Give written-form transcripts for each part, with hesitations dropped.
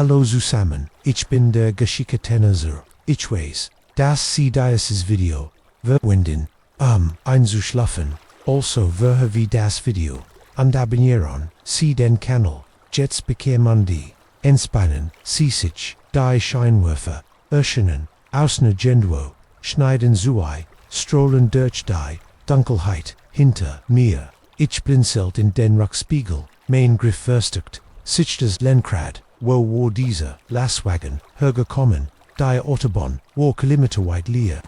Hallo zusammen, ich bin der Geschichte-Tenor. Ich weiß, dass Sie dieses Video verwenden, einzuschlafen. Also verher wie das Video und abonnieren Sie den Kanal. Jetzt bekommen die Entspannen, Sie sich die Scheinwerfer öffnen, außen Genduo, schneiden Zuei, strollen durch die Dunkelheit hinter mir. Ich blinzelt in den Rückspiegel, mein Griff verstückt, sich das Lenkrad, wo dieser Lastwagen hergekommen, die Autobahn, wo kilometerweit leer,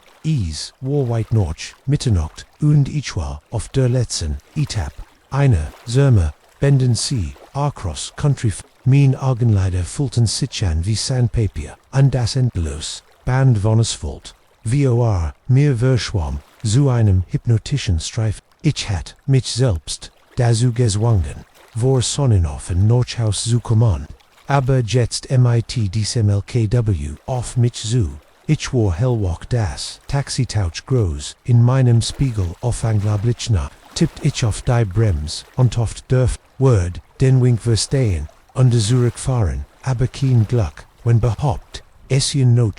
wo weit noch, Mitternacht, und ich war auf der letzten Etappe. Eine Sommer, benden Sie, across country, mein Augenlider füllten sich an wie Sandpapier, und das endlos, Band von Asphalt, vor mir verschwamm, zu einem hypnotischen Streif. Ich hat mich selbst dazu gezwungen, vor Sonnenauf Nordhaus zu kommen. Aber jetzt mit diesem LKW auf mich zu. Ich war hellwach das Taxitouch groß in meinem Spiegel auf Anglablichna, tippt ich auf die Brems und oft dürft Word den Wink verstehen, und zurückfahren, aber kein Glück, wenn behaupt, es noch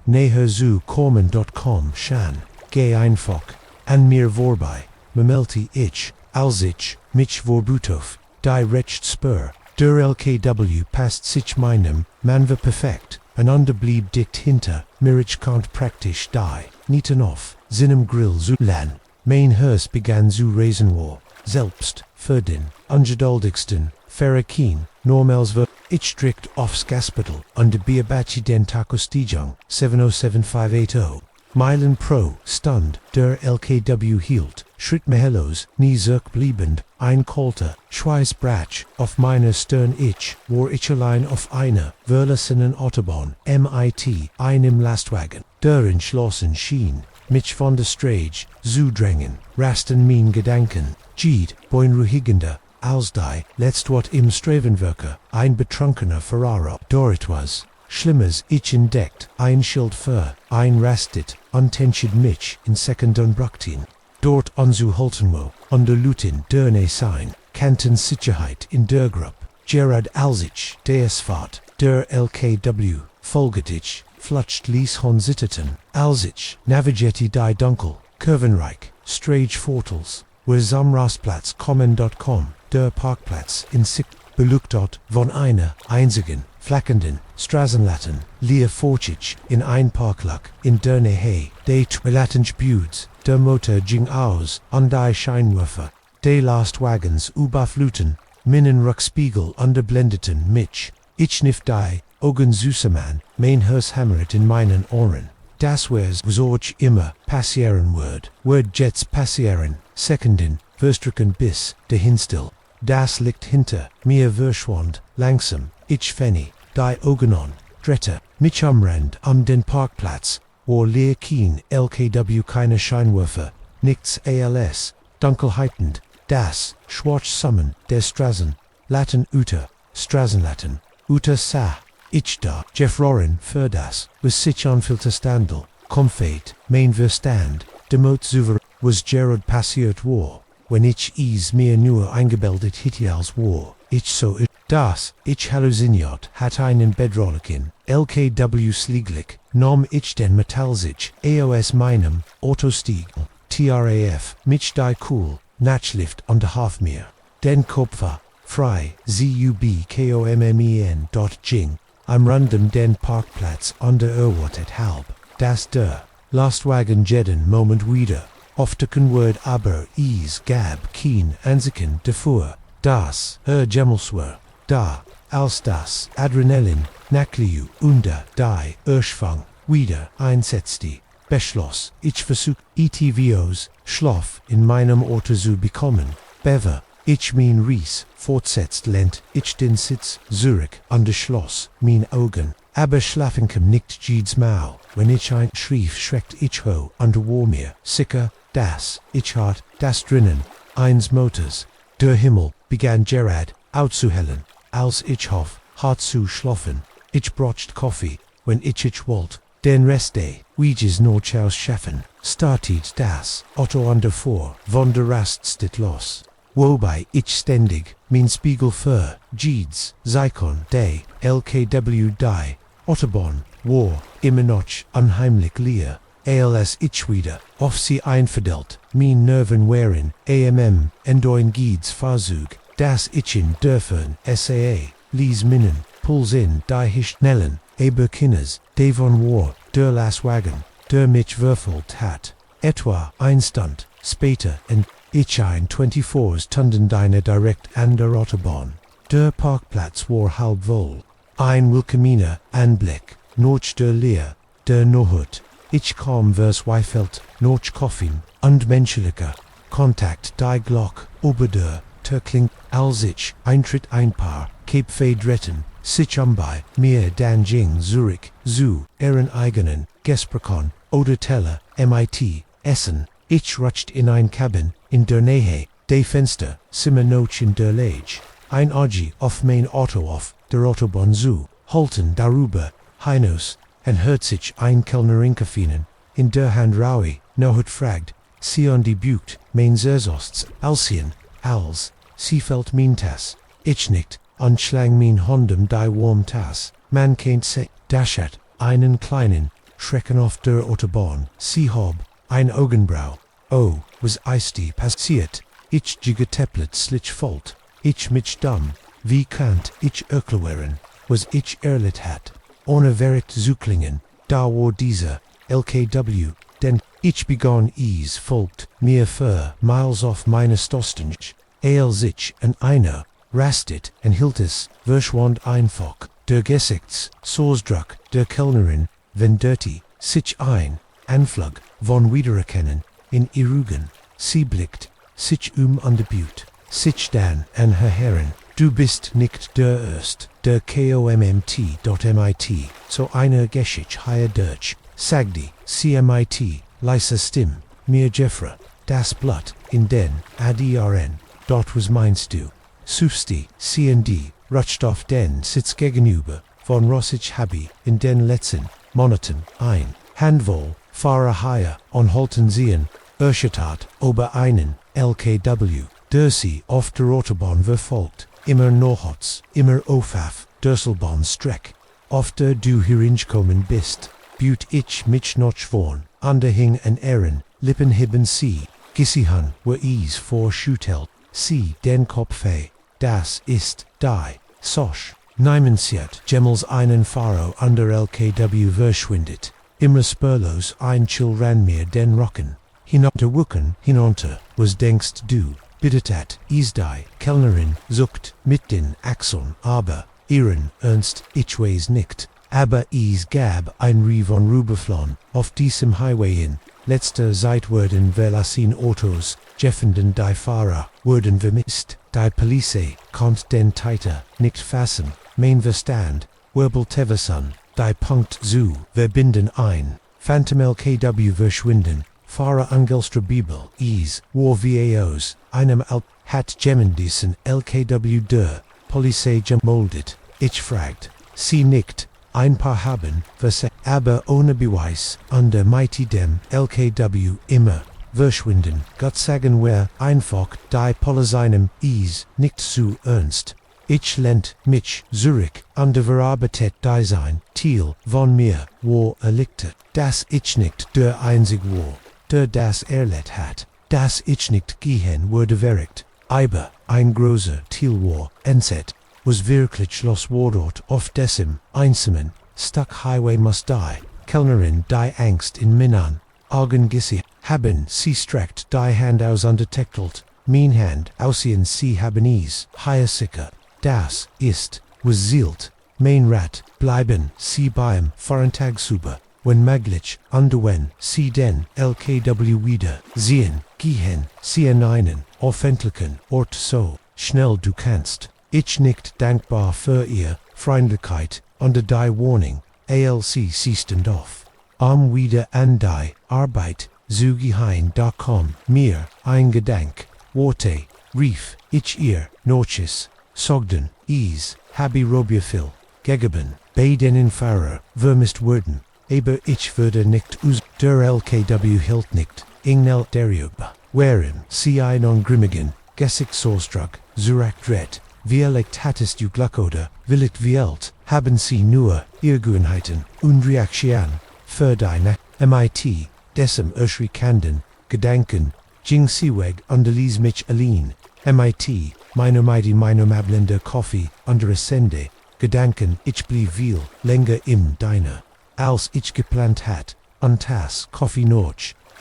näher zu kommen.com schan, geh einfach an mir vorbei, memelte ich, als ich mich vorbutov, die recht spur, der LKW passt sich meinem Mann war perfekt, einander blieb dicht hinter, mir ich konnt praktisch die, nieten auf, seinem Grill zu lan, mein Herz begann zu raisen war, selbst, für den, ungeduldigsten, Ferrakin, normals ver, ich strikt aufs Gaspedal, und Biabachi den Takostigung, 707580. Meilen pro Stund, der LKW hielt, Schritt mehellos, nie zurückbliebend, ein kalter Schweißbrach auf meiner Stirn. Ich war ich allein auf einer verlassenen Autobahn, mit einem Lastwagen, der entschlossen schien, mich von der Straße zu drängen, rasten mein Gedanken, beruhigender, als die letztwort im Stravenwerke, ein betrunkener Ferraro, dort was Schlimmes ich entdeckt, ein Schild für, ein rastet, untensched mich in Sekunden brachtin. Dort anzuhalten wo, under Lutin der ne sein, Kanten Sicherheit in der Gruppe, Gerard als ich, Fahrt, der LKW, folget ich, flutscht ließ hon zitterten, als ich, navigeti die Dunkel, Kurvenreich, Strage Vortels, wo am Rastplatz kommen.com, der Parkplatz in Sicht, belugtot von einer einzigen, flackenden Straßenlatten, leer fortich in ein Parklach, in der Nähe, de Twilatensch Budes, der Motor ging aus, und die Scheinwerfer, de Lastwagens überfluten, meinen Rückspiegel unterblendeten mich, ich schniff die Augen zusammen, mein Herz hammert in meinen Ohren. Das war's, was immer passieren wird jetzt passieren, Sekunden, verstrichen bis dahin still. Das liegt hinter mir verschwand, langsam, ich fänni, die Augen an, drehte mich am Rand den Parkplatz, wo leer kein LKW, keine Scheinwerfer, nichts als Dunkelheitend, das Schwarzem der Straßen, Latten Straßenlatten, sah, ich da, Jeff Roran für das, was sich anfühlte Standel, Comfort, mein Verstand, demot souver, was Gerard passiert war. Wenn ich mir nur eingebildet hätte als war, ich so das, ich halluziniert, hat einen Bedrohlichen, LKW slieglich, nahm ich den Metallsich, aus meinem Autostieg, TRAF, mich die cool, Natchlift unterhalf mir, den Kopfer, frei, zubkommen.ging, am Random den Parkplatz erwartet halb, das der Lastwagen jeden Moment wieder. Ofteken word aber gab kein Ansiken davor, das Gemmelswer, da, als das Adrenalin, Nakliu, die Urschfang, wieder einsetzte, beschloss, ich versuch, ETVOs, Schlaf in meinem Auto zu bekommen, bever, ich mein Ries, fortsetzt lent, ich den Sitz, Zurich, schloss, mein Augen, aber schlafenkem nicht Jeeds Maul, wenn ich ein schrief, schreckt ich ho, war mir, sicker, das, ich hat, das drinnen, eins Motors, der Himmel, begann Gerard, auszuhellen, als ich hoff, hart zu schlafen, ich brocht Kaffee, wenn ich wollt, den Rest Weges Nordhaus schaffen, startet das, Otto vor, von der Rast steht los, wobei ich ständig, Mein Spiegel für, Jeeds, Zyklon, Day, LKW Die, Otterbahn, War, immer noch, unheimlich leer, als ich wieder, auf sie einfidelt, mein Nerven wären, endoin Gieds Fahrzeug, das ich dürfen, SAA, lies Minnen, Puls in, die schnellen, Kinnes, Devon War, der Lastwagen, der mich würfelt hat, etwa, Einstand, später, ich 24 Stunden deine direkt an der Autobahn, der Parkplatz war halb voll, ein willkommener Anblick, noch der Leer, der Nohut, ich kam vers Weifeld, noch Koffein, und menschlicher, Kontakt die Glock, über der, Kling, als ich, Eintritt ein Paar, Cape Fedretten, sich bei, mir Dan Jing Zurich, zu, ihren eigenen, Gesprächen, oder Teller, MIT, Essen, ich rutscht in ein Cabin, in der Nähe, de Fenster, simmer noch in der Lage, ein Ogi auf mein Auto auf, der Autobahn zu, halten darüber, hinaus, en hört sich ein Kellner inkaffinen, in der Hand Raui, nohut fragt, sie on die Bucht, mein Zersosts, Alcien, als, sie fällt mein Tas, ich nicht, und schlang mein Hondem die warm Tas, man kennt se, dashat, einen kleinen, Schrecken auf der Autobahn, sie hob, ein Augenbrau, oh, was ist die passiert, ich getepplet slitch volt, ich mich dumm, wie kannt ich erklären, was ich erlit hat, ohne verrückt Zuklingen, da war dieser, LKW, denn ich begann es folgt, mir für miles auf meine Stostench, als ich an einer, rastet en hielt es, verschwand einfach, der Gesichts, Soßdruck, der Kellnerin, wenn dirty, sich ein, Anflug, von wiedererkennen, in Rücken, sie blickt, sich an de Butte, sich dann an her Herren, du bist nicht der Erst, der KOMMT.MIT, so eine Geschichte hier Deutsch, sagdi, CMIT, leise Stimm, mir Jeffra, das Blatt, in den, ADRN, dort was meinst du, Sufsti, CND, rutscht auf den Sitz gegenüber, von Rossich Habi, in den letzten Monaten, ein, Handvoll, Fahrer higher, on Holten sehen, Erschüttert, über einen, LKW, der sie auf der Autobahn verfolgt, immer Nohots, immer Ofaf, Dörselbahn Streck, auf der du heringekommen bist, büt ich mich noch vorn, anderhing an Ehren, Lippen hibben sie, Gissihan, wo is vor Schutelt, sie den Kopf das ist, die, sosch, Neimensiert, Gemmels einen Fahrer under LKW verschwindet, immer spurlos ein Chill ran mir den Rücken, hinunter Wucken, hinunter, was denkst du, bittet is die, Kellnerin, zuckt, mit den Achseln, aber, ihren Ernst, ich weiß nicht, aber is gab ein Rie von Rüberflon, auf diesem Highway in, letzter Zeit wurden verlassen Autos, jeffenden die Fahrer, wurden vermisst, die Polizei, konnt den Titer, nicht fassen, mein Verstand, wirbelt Teverson, die Punkt zu, verbinden ein, Phantom LKW verschwinden, Fahrer Angelstra Bibel, is, war VAOs, einem Alp, hat Gemendisen LKW der, Polizei gemoldet, ich fragt, sie nickt, ein paar haben, aber ohne Beweis, under mighty dem, LKW immer, verschwinden, Gott sagen wir, einfach, die Polizeinem, is, nicht zu ernst. Ich lent mich, Zurich, under verarbeitet die sein, Thiel, von mir, war erlichte, dass ich nicht der einzig war, der das erlet hat, dass ich nicht gehen wurde verrückt, aber, ein großer Thiel war, entset, was wirklich los war dort auf dessen, einsamen, stuck Highway must die, Kellnerin die Angst in Minan, Augengissi, haben sie streckt die Hand aus undetectelt, mein Hand aussehen sie haben is, higher sicker, das ist, was zielt, mein Rat, bleiben sie beim Vorentag super, wenn möglich, und wenn sie den LKW wieder sehen, gehen sie an einen öffentlichen Ort so schnell du kannst. Ich nicht dankbar für ihr Freundlichkeit und die Warning, ALC siehst auf. Wieder an die Arbeit, zugeheim da komm mir ein Gedank, Worte, rief ich ihr, Noches, Sogden, is, habe Robierfil, gegeben, bei denen Fahrer, vermisst wurden, aber ich würde nicht der LKW hielt nicht, Ingnel darüber, wären sie ein grimmigen, Gesichtsaustruck, Zurach Dret, wie erlegt hattest du Glück oder willigt wielt, haben sie nur Irrgewohnheiten und Reaktionen für deine mit dessen erschreckenden Gedanken ging sie weg und ließ mich allein. Mit meiner mablende Kaffee andere Sende Gedanken, ich blieb viel länger im Diner, als ich geplant hat, und tas Kaffee noch,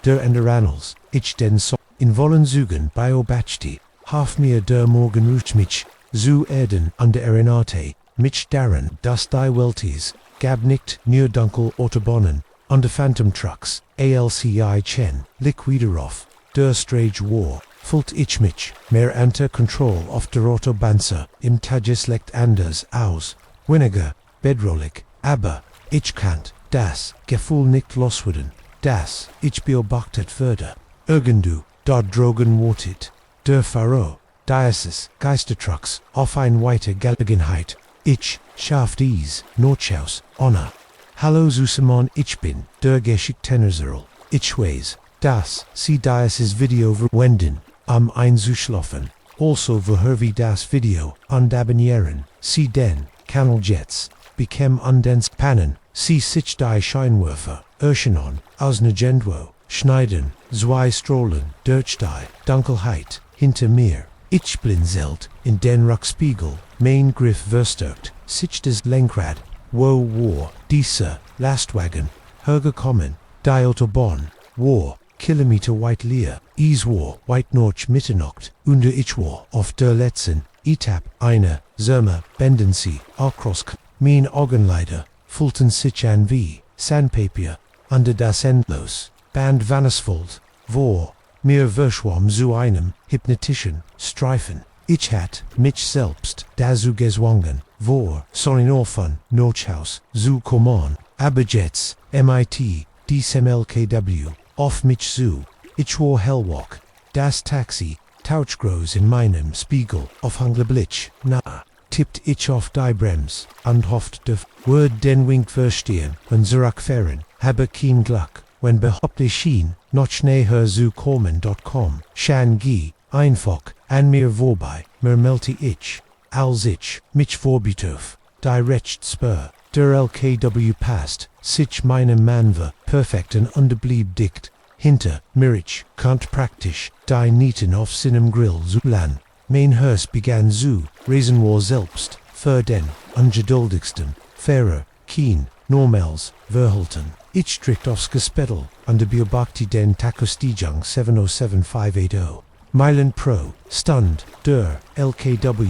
der Annals, ich den so in vollen Zügen beobachtete, half mir der Morgen ruht mich zu erden und der Erinnerte mich daran, dass die Weltis gab nicht nur dunkel Autobahnen und Phantom Trucks, alci chen, liquiderof, der Strage war, fühlt ich mich mehr unter Kontrolle auf der Autobahn im Tageslicht anders aus, weniger bedrohlich, aber ich kann das Gefühl nicht loswerden, dass ich beobachtet werde. Irgendwo dort drogen wartet der Fahrer dieses Geistertrucks auf eine weite Gelegenheit. Ich schaff dies Notchaus Honor. Hallo Susamon, ich bin der Geschichtenerzähler. Ich weiß, dass Sie dieses Video verwenden, Einschlafen. Also verhör wie das Video und abonnieren Sie den Kanal jetzt. Bekäm an den Pannen, Sie sich die Scheinwerfer erscheinen, ausnagendo, schneiden, zwei Strahlen durch die Dunkelheit hinter mir. Ich blinzelt in den Rückspiegel, mein Griff verstärkt, sich das Lenkrad, wo war dieser Lastwagen hergekommen, die Autobahn war Kilometer weit leer, es war weit nach Mitternacht, und ich war auf der letzten Etappe einer Sommer Bendensie across. Mein Augenlider fühlten sich an wie Sandpapier under das endlos Band Vannesfold, wo mir verschwamm zu einem hypnotischen Streifen. Ich hat mich selbst dazu gezwungen, vor Sonnenorfen Notchaus zu kommen, aber jetzt mit diesem LKW auf mich zu. Ich war hellwach, das Taxi tauchgroß in meinem Spiegel auf Blitz nahe. Tippt ich auf die Brems und hoffte, würde den Wink verstehen und zurückfahren, habe kein Glück, wenn behaupte schien, noch näher zu kommen.com, schan gi, einfach, an mir vorbei, mir meldte ich, als ich mich vorbituf, die Rechtsspur, der LKW passt, sich meinem Manver, perfekt und blieb dicht, hinter mir ich, konnt praktisch, die Nieten auf seinem Grill zu lan. Mein Herz begann zu reisen war selbst, für den ungeduldigsten Fahrer, kein normals Verhalten. Ich strikt aufs Gespedal und beobachtete den Takostigung 707580. Meilen pro Stund der LKW,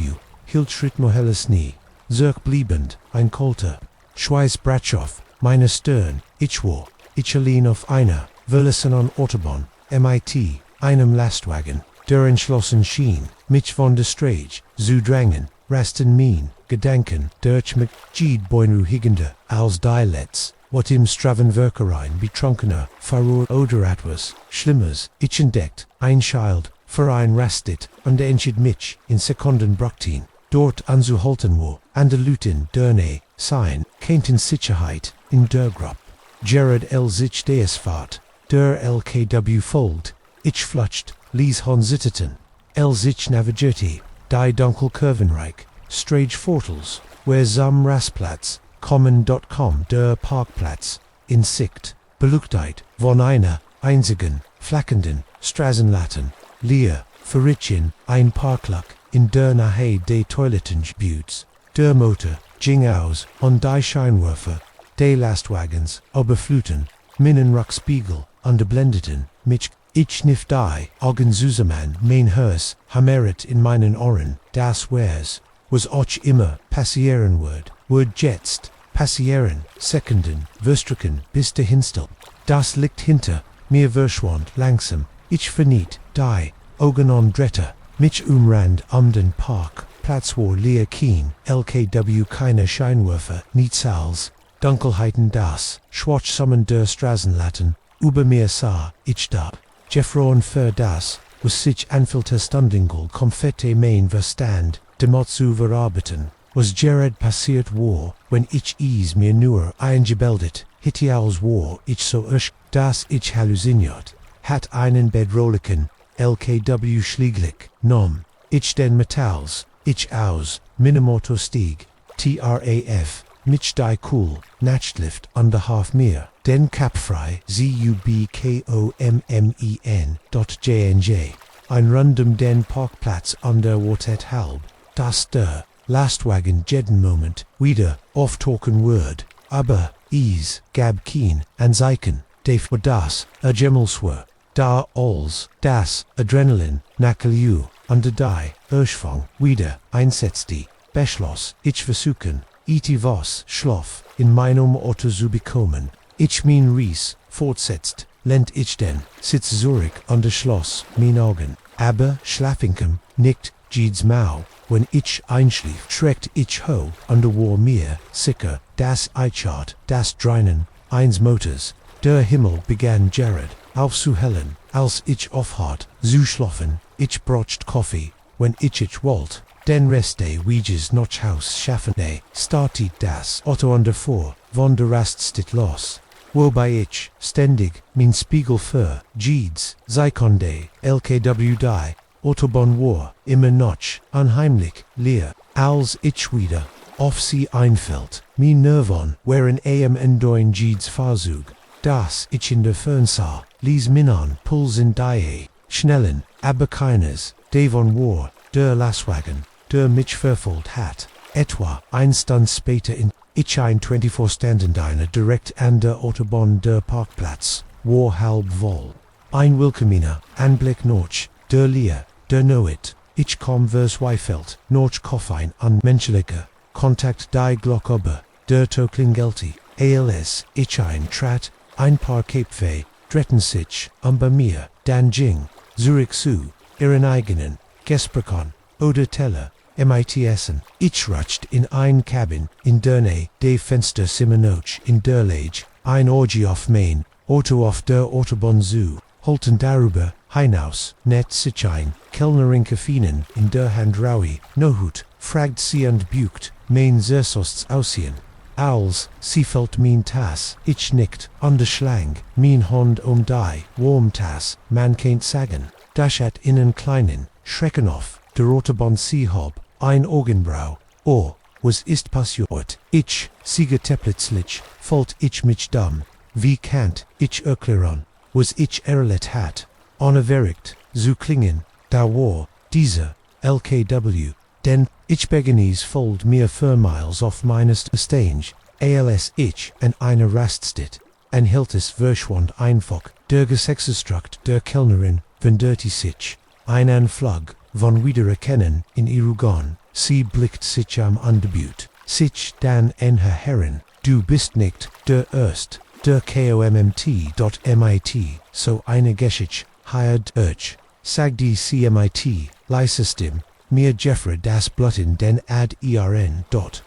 hielt Schritt moheles nie, zurückbliebend, ein kalter Schweißbratschow, meine Stirn, ich war, ich allein auf einer verlassenen Autobahn, mit einem Lastwagen, der entschlossen schien, mich von der Strage zu drängen, rasten mein Gedanken durch mit beruhigender als die Letz, wat im Stravenwerkerein betrunkener Furor oder etwas Schlimmes, ich entdeckt, ein Schild, für ein rastet und entschied mich in Sekundenbruchtien, dort anzuhalten war, an der Lüten derne sein, kein Sicherheit, in der Gruppe. Gerard L. sich Deesfahrt, der LKW folgt, ich flutscht, ließ hon sitteten, L. sich navigierte, die dunkel Kurvenreich, Strage Vortels, where zum Rastplatz, kommen.com der Parkplatz, in Sicht, Belugtheit, von einer einzigen, flackenden Straßenlatten, leer, verrichen, ein Parkloch, in der Nähe des Toilettenbuts, der Motor, ging aus, und die Scheinwerfer, des Lastwagens, überfluten, meinen Rückspiegel, und blendeten, mich, ich schniff die Augen zusammen, mein Herz, hammeret in meinen Ohren, das was auch immer passieren wird jetzt, passieren, Sekunden, verstrichen, bis der Hinstel. Das liegt hinter mir verschwand langsam, ich verniet, die Augen on Dritter, mich umrand den Park, Platz war leer kein, LKW keine Scheinwerfer, nichts als Dunkelheiten das, Schwarzem der Straßenlatten, über mir sah, ich da. Jeffron für das, was sich anfühlte Stundingel komfette mein Verstand, demot zu verarbeiten, was Gerard passiert war, wenn ich es mir nur eingebildet, hitials war ich so dass ich halluziniert, hat einen bedrohlichen, LKW schlieglich, nom, ich den Metalls, ich aus, Minamoto Stieg, traf, mich die cool, Nachtlift under half mir, den Kapfrei, zubkommen.jnj, ein random den Parkplatz under Watet halb, das der, Lastwagen jeden Moment, wieder, oft-talken word, aber, ease, gab keen, an Zeichen, def das, a Gemmelswer, da alls, das, Adrenalin, Nakelju, under die, Urschwang, wieder, einsetzte, Beschloss, ich versuchen, was, Schlaf, in meinem Auto zu bekommen, ich mein Ries, fortsetzt, lent ich denn, sitz Zurich under Schloss, mein Augen, aber, Schlafenkem, nicht, Jeeds Mau, wenn ich einschlief, schreckt ich ho, under war mir, sicker, das Eichart, das Dreinen, eins Motors, der Himmel begann Jared, aufzuhellen, als ich aufhat, zu schlafen, ich brocht Coffee, wenn ich wollt, den Rest des Weges noch Haus schaffen, startet das Auto under vor, von der Rast steht los. Wobei ich, ständig, mein Spiegel für, Jeeds, Zeikonde, LKW die, Autobahn war, immer noch, unheimlich, leer, als ich wieder, auf sie einfällt, mein Nervon, wären am doin Jeeds Fahrzug, das ich in der Fern sah, ließ Minan, Pulsen die, schnellen, aber keines, devon war, der Lastwagen, der mich verfolgt hat, etwa, eine Stunde später in, ich ein 24-Stunden-Diner direkt an der Autobahn der Parkplatz, war halb voll. Ein Willkomminer, Anblick noch, der Leer, der Noit, ich komm verzweifelt, noch Koffein an menschlicher, Kontakt die Glock über, der Toklingelte, als, ich ein Trat, ein paar Köpfe, dritten sich, bei mir, dann ging, Zurich zu, ihren eigenen, Gesprechern, oder Teller, mitsen, ich rutscht in ein Cabin, in der Nähe, de Fenster Simenoch, in der Lage, ein Orgie auf Main, Auto auf der Autobahn zu, holten darüber, hinaus, net sich ein, Kellnerin Kaffinen, in der Hand Raui, Nohut, fragt sie und bucht, mein Zersosts aussehen. Als, sie fällt mein Tas, ich nickt, an der Schlang, mein Hond die, warm Tas, man kennt sagen, das hat innen kleinen, Schrecken auf, der Autobahn sie hab, ein Augenbrau, oh, was ist passiert, ich, sie geteplitzlich, fällt ich mich dumm, wie kannt, ich erklären, was ich erlet hat, unerwirkt, zu klingen, da war, dieser, LKW, denn, ich begenieß fold mir 4 miles auf meines Stange, als ich, an einer Raststätte, an hiltes verschwand einfach, der Gesexestrukt der Kellnerin, venderte sich, ein Anflug, von Wiedererkennen, in Irugon, sie blickt sich am Andebut, sich dann en Herr Herren, du bist nicht, der Erst, der KOMMT.MIT, so eine Geschichte, hired urch, sag die CMIT, leisestim, mir Jeffrey das Blutten den ad ERN.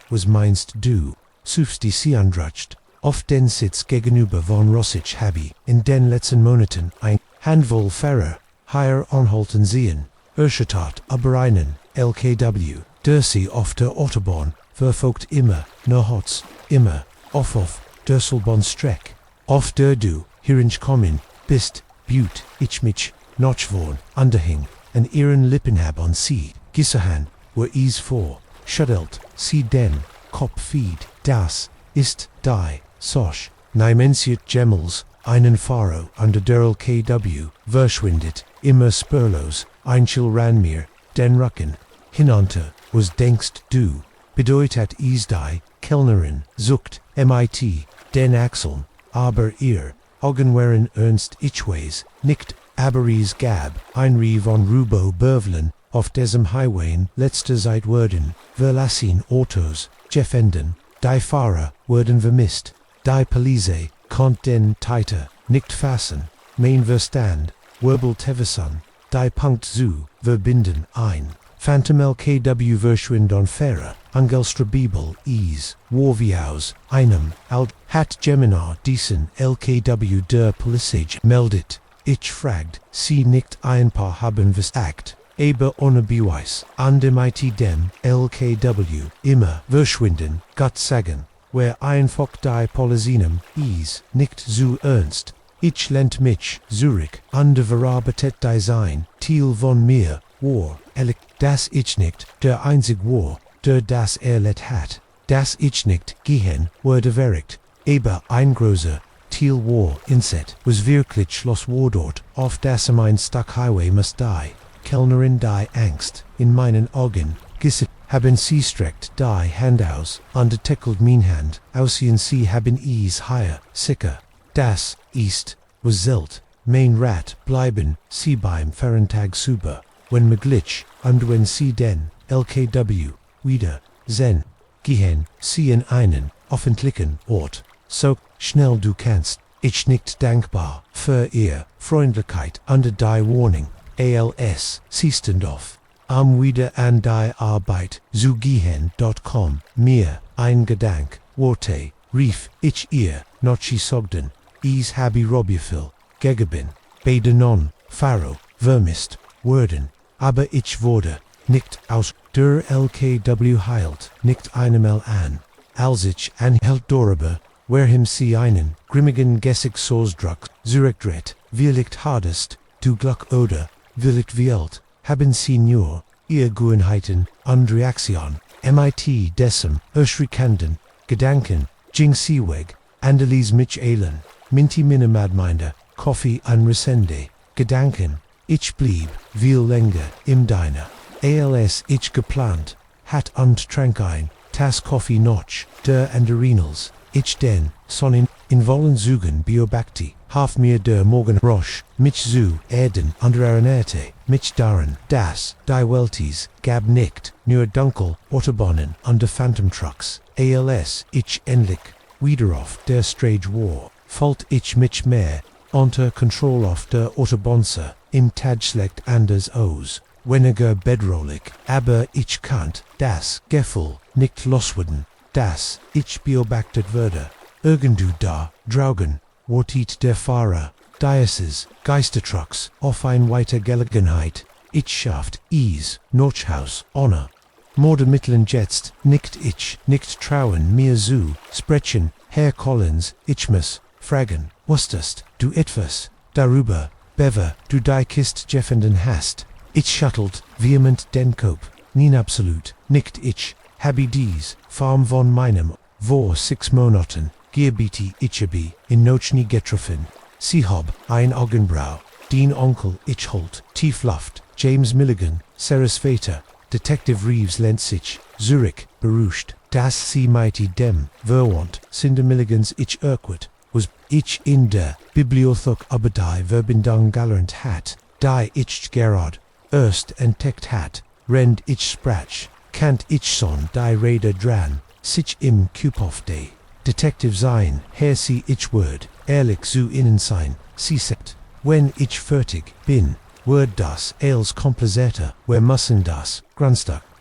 Was meinst du, suchst die sie andrutscht, auf den Sitz gegenüber von Rossich Habi, in den letzten Monaten ein Handvoll Fahrer, hier anhalten sehen, erschüttert aber einen, LKW, der sie auf der Autobahn, verfolgt immer, nochmals, immer, auf, der Solbahnstreck, auf der du, hierin kommen, bist, büt, ich mich, noch vorn, underhing, an ihren Lippen hab an sie, Gissahan, wo is vor, schuddelt, sie den, Kopf feed, das, ist, die, sosch, Nimensiert Gemmels, einen Faro under der LKW, verschwindet, immer spurlos, Einschil ran mir, den Rücken, hinunter, was denkst du, bedeutet is die, Kellnerin, sucht, MIT, den Achseln, aber ihr, Augen waren ernst ichways, nicht, aber is gab, ein von Rubo Bövlen, auf diesem Highwayn letzte Zeit wurden, verlassen Autos, gefänden, die Fahrer wurden vermisst, die Police konnt den Teiter nicht fassen, mein Verstand, wirbelt Tevesan, die Punkt zu verbinden ein, Phantom LKW verschwind on Fähre, Angelstra Bibel is, Warviaus, einem, alt, hat Gemina diesen LKW der Polizei meldet, ich fragt, sie nicht ein paar haben versagt. Aber ohne Beweis, an dem IT dem LKW, immer verschwinden, Gott sagen, wer einfach die Polizinem is, nicht zu ernst. Ich lent mich, Zurich, an der verarbeitet Design, Thiel von mir, war, Elek, das ich nicht, der einzig war, der das let hat, das ich nicht gehen, wurde verrückt, aber ein großer Teal war inset, was wirklich Schloss war dort, auf das mein Stuck Highway must die, Kellnerin die Angst, in meinen Augen, gisset, haben sie streckt die Hand aus, undeteckled Minhand, aussehen sie haben es higher, sicker, das ist, was zelt, mein Rat bleiben, sie beim Ferentag super, wenn Maglitsch, und wenn sie den, LKW, wieder, zen, gehen, sie in einen, öffentlichen Ort, so, schnell du kannst, ich nicht dankbar, für ihr, Freundlichkeit, under die Warning, als, siehsten auf, wieder an die Arbeit, zu gehen.com, mir, ein Gedank, Worte, rief, ich ihr, nochi sogden, is habi robifil, gegeben, beide non, Pharaoh, vermisst, worden, aber ich wurde, nicht aus, der LKW heilt, nicht einmal an, als ich anhält darüber, wer him sie einen, grimmigen Gessig Sorsdruck, zurückdreht, wirklich hardest, du Gluck oder, willigt wielt, haben sie nur, ihr Gewohnheiten, und Reaktion, mit dessen, erschreckenden, Gedanken, ging sie weg, Andelis mich eilen, minti Minimadminder, Coffee an Resende, Gedanken, ich blieb, viel länger, im Diner, als ich geplant, hat und trank ein, tas Coffee notch, der and Arenals, ich den, sonnen, in vollen Zügen Biobacti, half mir der Morgen Roche, mich zu, Erden, under Aranerte, mich darin, das, die Welties, gab nicht, nur dunkel, Autobahnen, under Phantom Trucks, als, ich endlich, wieder auf der Strage war, folgt ich mich mehr, unter Control auf der Autobahn, im Tagschlecht anders aus, weniger bedrohlich, aber ich kannt, das Gefühl, nicht loswerden, das ich beobachtet würde, irgendwo da, draugen, wartet der Fahrer, Diocese, Geistertrucks, auf ein weiter Gelegenheit, ich schafft, Ease, Notchhaus, Honor. Morde mitteln jetzt, nicht ich, nicht trauen mir zu, sprechen, Herr Collins, ich muss, fragen, wusstest du etwas, darüber, bever, du die Kist jeffenden hast, ich schuttelt, vehement den Kopf, nie absolut, nicht ich, habe dies, Farm von meinem, vor 6 Monaten, Gebiete ich in Nochni getroffen, sie hab, ein Augenbrau, den Onkel ich holt, tief Luft, James Milligan, Sarah's Vater, Detective Reeves Lenzich, Zurich, beruhigt, das sie mighty dem, verwandt, Cinder Milligans ich Urquhart, was ich in der Bibliothek aber die Verbindung galernt hat, die ich Gerard, erst entdeckt hat, rend ich sprach, kannt ich son die Rede dran, sich im Kuphof de. Detective sein, Herr sie ich word, ehrlich zu innen sein, sie sagt, wenn ich fertig bin, word das als komplizierter, wer müssen das,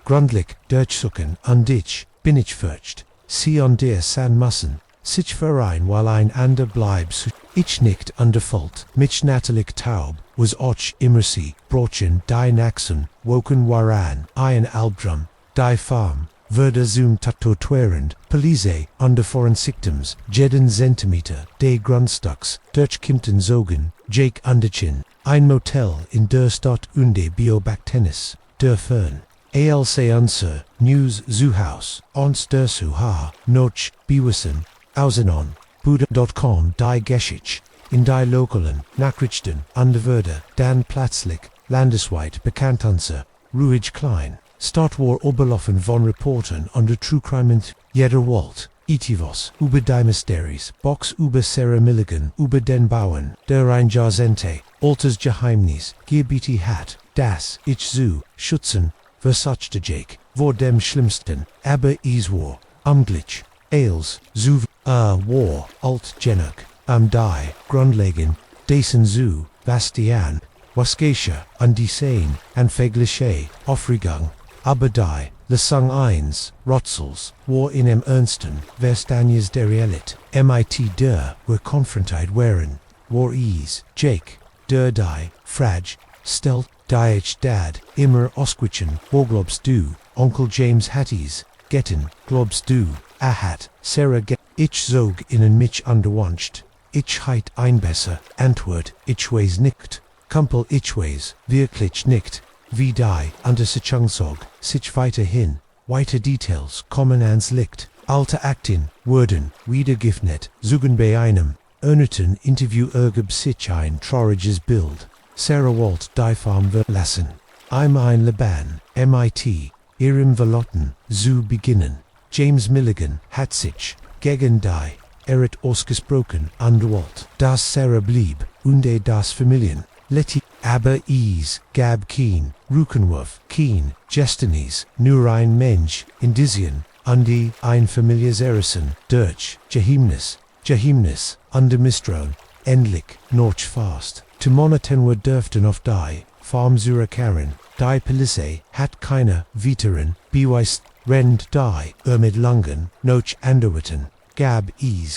grundlich, durchsuchen, und ich, bin ich fürcht, sie und der san müssen, sich verein while ein ander bleibs, ich nicht underfault, mich natürlich taub, was och immer sie, brochen, die Naxen, woken waran, ein Albdrum, die Farm, würde zum Tatuerend, Police, under foreign Symptoms, jeden Zentimeter, de Grundstocks, Durchkimmten Zogen, Jake Underchin, ein Motel in der Stadt unde Biobactenis, der Fern, ALC unser, News Zuhaus, ons der Suha, Noch, Biwissen, Ausenon, Buda.com die Geschichte, in die Lokalen, Nachrichten, Underwürde, Dan Platzlich, landesweit bekannt unser, ruhig klein. Start war Oberlaufen von Reportern under True Crime in jeder Walt, Etivos, über die Mysteries, Box über Sarah Milligan, über den Bauern, der Rheinjahrzehnte, Alters Geheimnis, Gebiete hat, das, ich zu, schützen, versagte Jake, vor dem Schlimmsten, aber es war, amtlich, als, zu, war, alt genug, die, grundlegen, dessen zu, Bastian, Waskesha, und die Sein, anfängliche, Aufregung, aber die, Lesung 1, Rotzels, war in em Ernsten, Verstanies der Realit, mit der, wir konfrontiert waren, war es, Jake, der die, frag, stellt, die ich dad, immer ausquichen, wo glaubst du, Onkel James Hatties, getten, glaubst du, hat, Sarah ich zog innen mich underwanscht, ich heit ein besser, Antwort, ich weiß nicht, Kumpel ich weiß, wirklich nicht, wie die, unter Sichungsog, sich weiterhin, weiter Details, kommen ans Licht, alte Akten, worden, wiedergefnet, zugen bei einem, erneuten Interview ergib sich ein trauriges Bild. Sarah Walt die Farm verlassen. Ein Leban, MIT, ihrem Verlotten, zu beginnen. James Milligan hat sich, gegen die, ausgesprochen, und das Sarah blieb, und das Familien, Letty, aber gab kein, Rückenwurf, kein, Gestinies, nur ein Mensch, Indizien, ein Familiariserison, Deutsch, Geheimnis, under Misstrauen, endlich, noch fast. To moneten wir dürften auf die, Farm Karen, die Police, hat keine, Veteran, beweist, rend die, mit langen, noch anderwitten, gab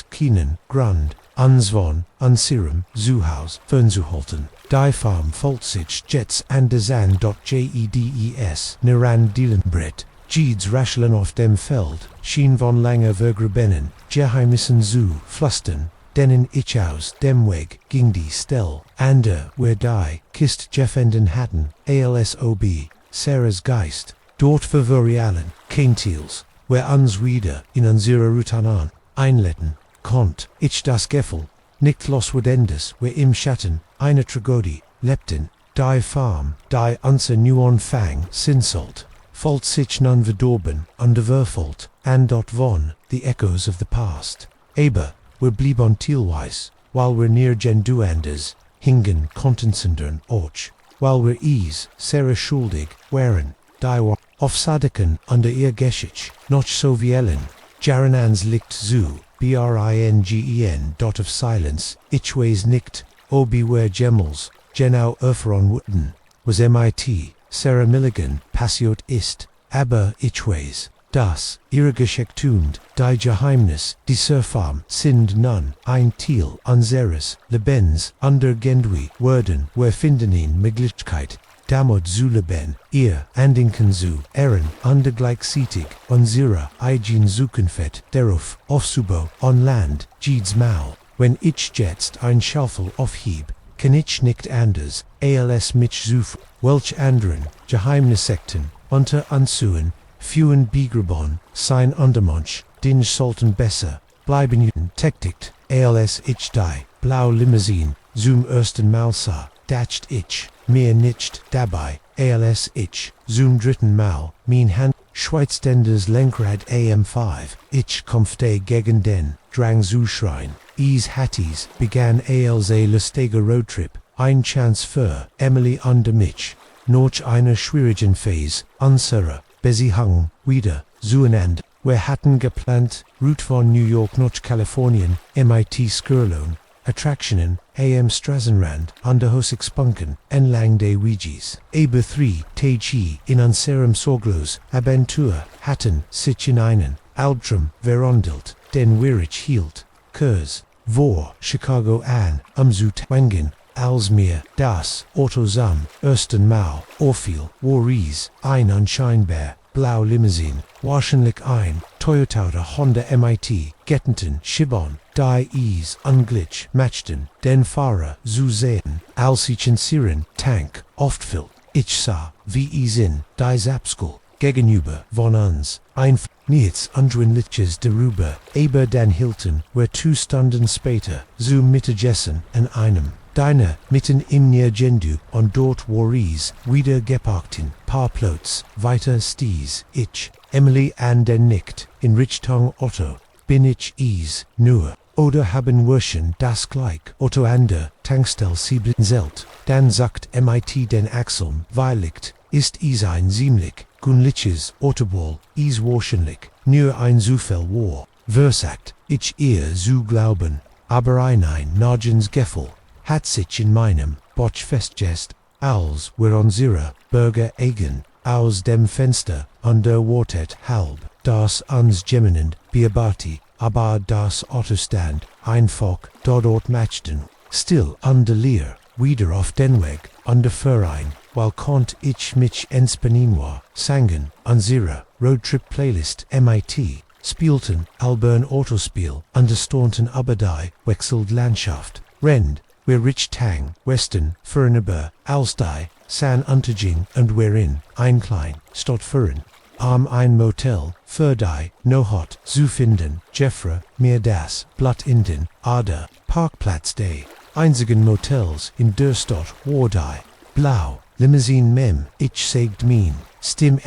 keinen, Grund, answan, serum, Zuhaus, fernzuhalten. Die Farm folgt sich jets and jedes, neran Dielenbrett, Jeeds rascheln auf dem Feld, schien von langer Vergrubennen, Geheimnissen zu flüstern, denen ich aus dem Weg ging die Stell, where die, kist Jeffenden hatten, alsob, Sarah's Geist, dort vervorialen, Keintiels, where uns wieder in unsere Routine einleiten, konnt, ich das Gefühl, nicht loswerdendes, where im Schatten, eine Tragödie, lebten, die Farm, die unser Neuanfang sinselt, folgt sich nun verdorben, underverfold, dort von, the echoes of the past. Aber, wir blieben teilweise, while we're near Genduanders, hingen kontensendern och, while we're Sarah schuldig, waren, die war, auf Sadiken under ihr Geschichte, noch so vielen, Jaranans liegt zu, bringen, dot of silence, ich weiß nicht, beware Gemmels, genau öfron wurden, was MIT, Sarah Milligan, passiert ist, aber ich weiß, dass, ihre Geschichten, die Geheimnis, die Surfarm, sind nun, ein Teil unseres Lebens, under Gendui, werden, wir finden in Möglichkeit, damit zu leben, ihr, andenken zu, under gleichzeitig, unsere, eigen Zukunft, darauf, aufzubauen, on Land, Jeeds Maul, wenn ich jetzt ein Schaufel aufheb, kann ich nicht anders, als mich zu, welch anderen, Geheimnissekten, unter ansuen, Fewen begrabon, sein Untermensch, den sollten besser, bleiben tektikt, als ich die, blau Limousine, zum ersten Mal sah, dacht ich, mir nicht dabei, als ich, zum dritten Mal, mein Hand, Schweizständers Lenkrad AM5, ich kämpfte gegen den, Drang zu schreien, Hatties, begann als lustiger Roadtrip, ein Chance für, Emily und mich, noch eine schwierigen Phase, unsere, Beziehung, wieder, zueinander, wir hatten geplant, Route von New York nach Kalifornien, MIT Skirlone, Attractionen, am Straßenrand, under Hosigspunken, entlang des Weges, aber 3 Tage in unserem sorglos, Abentur, hatten, sich in einen, Albtraum, verwandelt, den wir hielt, Kurs, vor, Chicago an, zu twangen, als mir, das, Auto zum, ersten Mal, auffiel, war ein unscheinbar, blau Limousine, wahrscheinlich ein, Toyota oder Honda MIT, Gettenten, Shibon, die unglitch, matchten, den Fahrer, zu sehen, als ich in Siren, Tank, oft füllt, ich sah, wie in, die Zapskul, gegenüber, von uns, ein, nichts undrinliches darüber, aber dann Hilton, wir 2 Stunden später, zu Mittagessen, an einem, Deine, mitten im Nirgendu, und dort war wieder geparkten, paar Plots, weiter sties, ich, Emily den nicht, in Richtung Otto, bin ich nur, oder haben wir schon das gleich, Otto an der Tankstelle siebenzelt, dann sagt MIT den Axeln, weiligt, ist ein ziemlich, gunliches Autoball, wahrscheinlich, nur ein Zufall war, versagt, ich ihr zu glauben, aber ein Nagens Gefühl, hat sich in meinem Botsch festgesetzt, als wir unsere Bürger eigen, aus dem Fenster, unterwartet halb, das uns geminend, beobachtete, aber das Autostand, einfach, dort matchten, still under Leer, wieder auf den Weg, under Verein, weil konnt ich mich entspannen war, sangen, unsere Roadtrip-Playlist MIT, spielten, albern Autospiel, understaunten aber die, wechselt Landschaft, Rend, wir Rich Tang, Western, Fernaba, als die, san unterging und wherein, ein klein, stot führen, ein Motel, für die, no hot, zu finden, Jeffre, mir das, Blatt in den, Ader, Parkplatz day, einzigen Motels in der Stadt, war die, blau, Limousine mem, ich sagt min, stim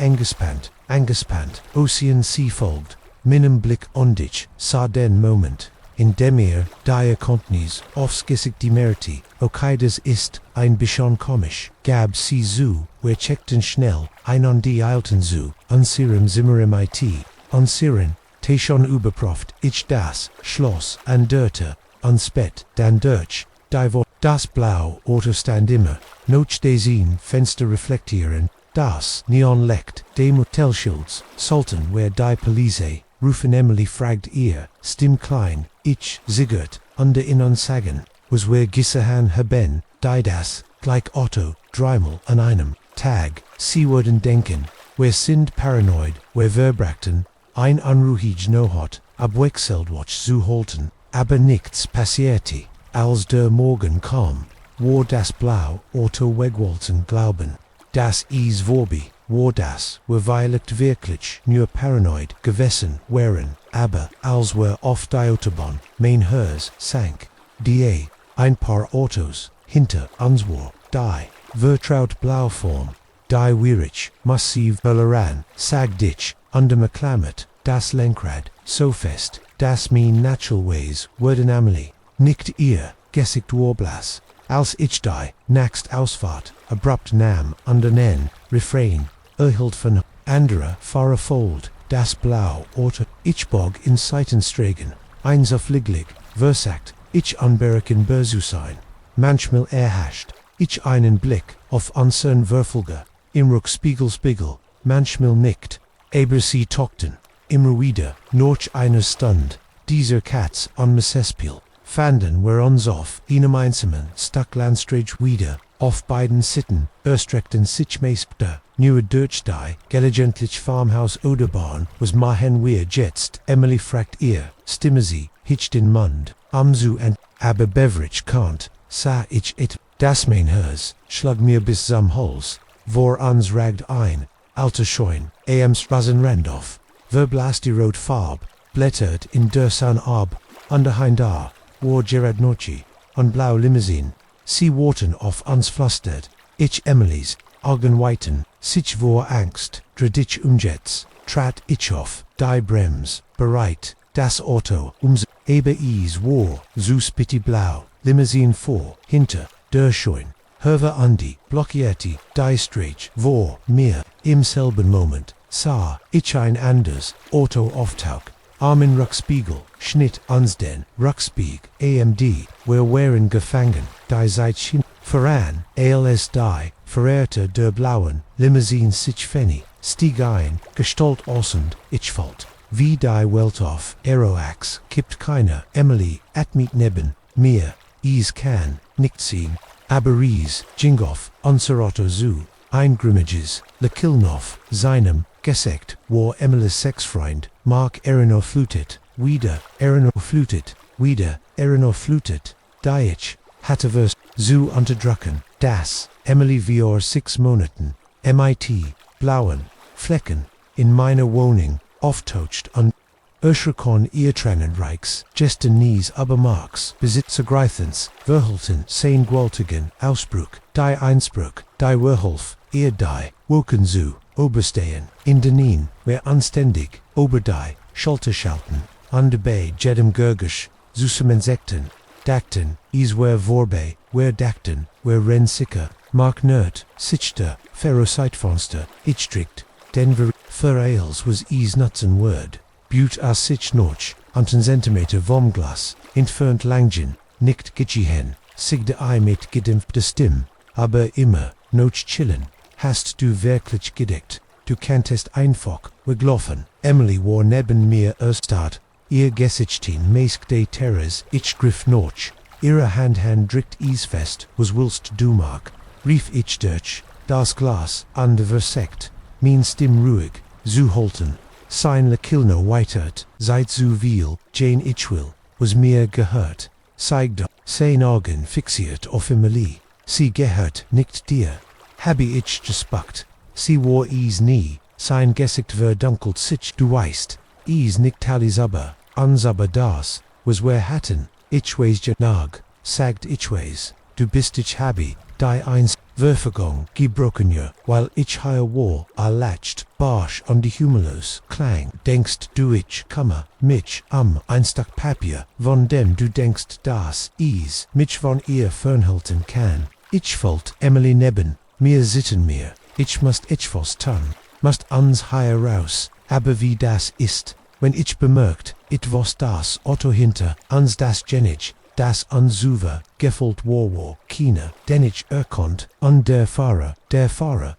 angespannt, Ocean Sea folgt, minim Blick on dich, sah den Moment, in dem die Kontinis, aufs Gesicht die Merti, okaides ist, ein bisschen komisch, gab sie zu, wir checkten schnell, ein an die eilten zu, unsirem Zimmerem it, unsiren, te schon überproft, ich das, Schloss, an Dörte, unspett, dan Deutsch, die Wort, das Blau, Auto stand immer, noch desien, Fenster reflektieren, das Neonlicht, de Motelschilds, Sultan, where die Police, rufen Emily fragt ihr, stim klein, ich, Sigurd, under in unsagen, was where Gissahan haben, die das, gleich Otto, dreimal an einem Tag, Seewürden denken, where sind paranoid, where verbrachten, ein unruhig nohot, abwechselt watch zu halten, aber nichts passierte, als der Morgen kam, war das Blau, Otto wegwalten glauben, das is vorbi, war das, wirklich nur paranoid gewesen wären, aber als auf die Autobahn, mein Herz sank, die ein paar Autos hinter uns war, die vertraut Blauform, die wierig, massiv Valeran, sagt ich, under McClammet, das Lenkrad, so fest, dass mein Naturalways wurden Amelie, nicht ihr, Gesicht warblas, als ich die, nächst Ausfahrt, abrupt nam, under nen, Refrain, erhielt von andere fahre fold, das Blau, Auto, ich bog in Seitenstregen, eins auf Liglig, versagt, ich unbereken Berzu sein, manchmal erhascht, ich einen Blick auf unsern Würfelger, im Rückspiegel, manchmal nicht, aber sie talkten, immer wieder, noch eine Stund, dieser Katz on Messespil, fanden wir uns auf einem einsamen Stadtlandstrich wieder, auf beiden Sitten, erstreckten sich meester, neue Deutschdei, gelegentlich Farmhaus oder Bahn, was machen wir jetzt, Emily fragt ihr, stimme sie, hitch den Mund, amzu and, aber Beverage can't, sah ich it, das mein Herz, schlag mir bis zum Hals, vor uns ragt ein, alter Scheun, Straßen Randolph, verblas die rot Farb, blättert in der Sun ab, underhind da, war Gerard Nochi, on blau Limousine, sie warten auf uns flüstert, ich Emilys, Augenweiten, sich vor Angst, dreditch umjets, trat ich auf, die Brems, bereit, das Auto, aber is war, zu spitty blau, Limousine vor, hinter, der Scheun, Herve Andi, blockierte, die Stretch, vor, mir, im selben Moment, sah, ich ein anders, Auto auftaucht, Armin Rückspiegel, Schnitt uns den, Rückspieg, AMD, wir wären gefangen, die Zeitchen, voran, als die, Verehrte der blauen, Limousine sich Fenny, stieg ein, Gestalt aussend, ich fällt, wie die Welt auf, Aeroax, kippt keiner, Emily, atmit neben, mir, is kann, nicht sehen, aber is, Jingoff, unser Otto zu, Eingrimmages, Lekilnov, seinem, Gesekt, war Emilys Sexfreund, Mark Erino flutet, wieder, Deitch, Hattevers, zu unterdrücken, das, Emily vor 6 Monaten, MIT, blauen, Flecken, in meiner Wohnung, auftaucht und Erschreckon ihr Tränenreichs, Gesten Nies aber Marks, Besitzer Greithens, Verhalten, Sein Gwaltigen, Ausbruch, die Einsbruch, die Werholf, ihr die, Woken zu, Oberstehen, in Denin, wer anständig, Oberdei, Schulterschalten, an de Bay, Jedem Gurgisch, Susem Insekten, Dakten, is wer Vorbe, wer Dakten, wer Rensicker, Mark Nerd, Sichter, Ferrocytfonster, Ichtricht, Denver, Verales was is nutzen Word, Butte a sich noch, anten Zentimeter Vomglas, entfernt Langen, nicht Gitchihen, sigde I mit gedämpfter Stimme, aber immer, noch chillen, hast du wirklich gedeckt, du kanntest einfach, weglaufen, Emily war neben mir erstad, ihr Gesichtchen mäßig de Terrors, ich griff noch, ihre Hand drückt is fest, was willst du mag, rief ich durch, das Glas, an de Versekt, min Stimm ruhig, zu halten, sein Lekilno weitert, seit zu viel, Jane ich will, was mir gehört, zeigte, sein Augen fixiert auf Emily, sie gehört nicht dir, Habe ich gespuckt. Sie war is nie, sein Gesicht verdunkelt sich du weißt. Is nicht alles aber, aber das, was wir hatten. Ich weiß ja nag, sagt ich weiß. Du bist ich habe, die eins, Verfügung, gebrochen ja, weil ich hier war, latcht, barsch an die Humelos, klang, denkst du ich komme, mich, ein Stück Papier, von dem du denkst das, is, mich von ihr fernhalten kann. Ich wollt Emily neben, mir sitten mir, ich must ich was tun, must uns hier raus, aber wie das ist, wenn ich bemerkt, it was das Otto hinter, uns das Genich, das unsuver, gefolgt war, kine, den ich erkonnt, der Fahrer,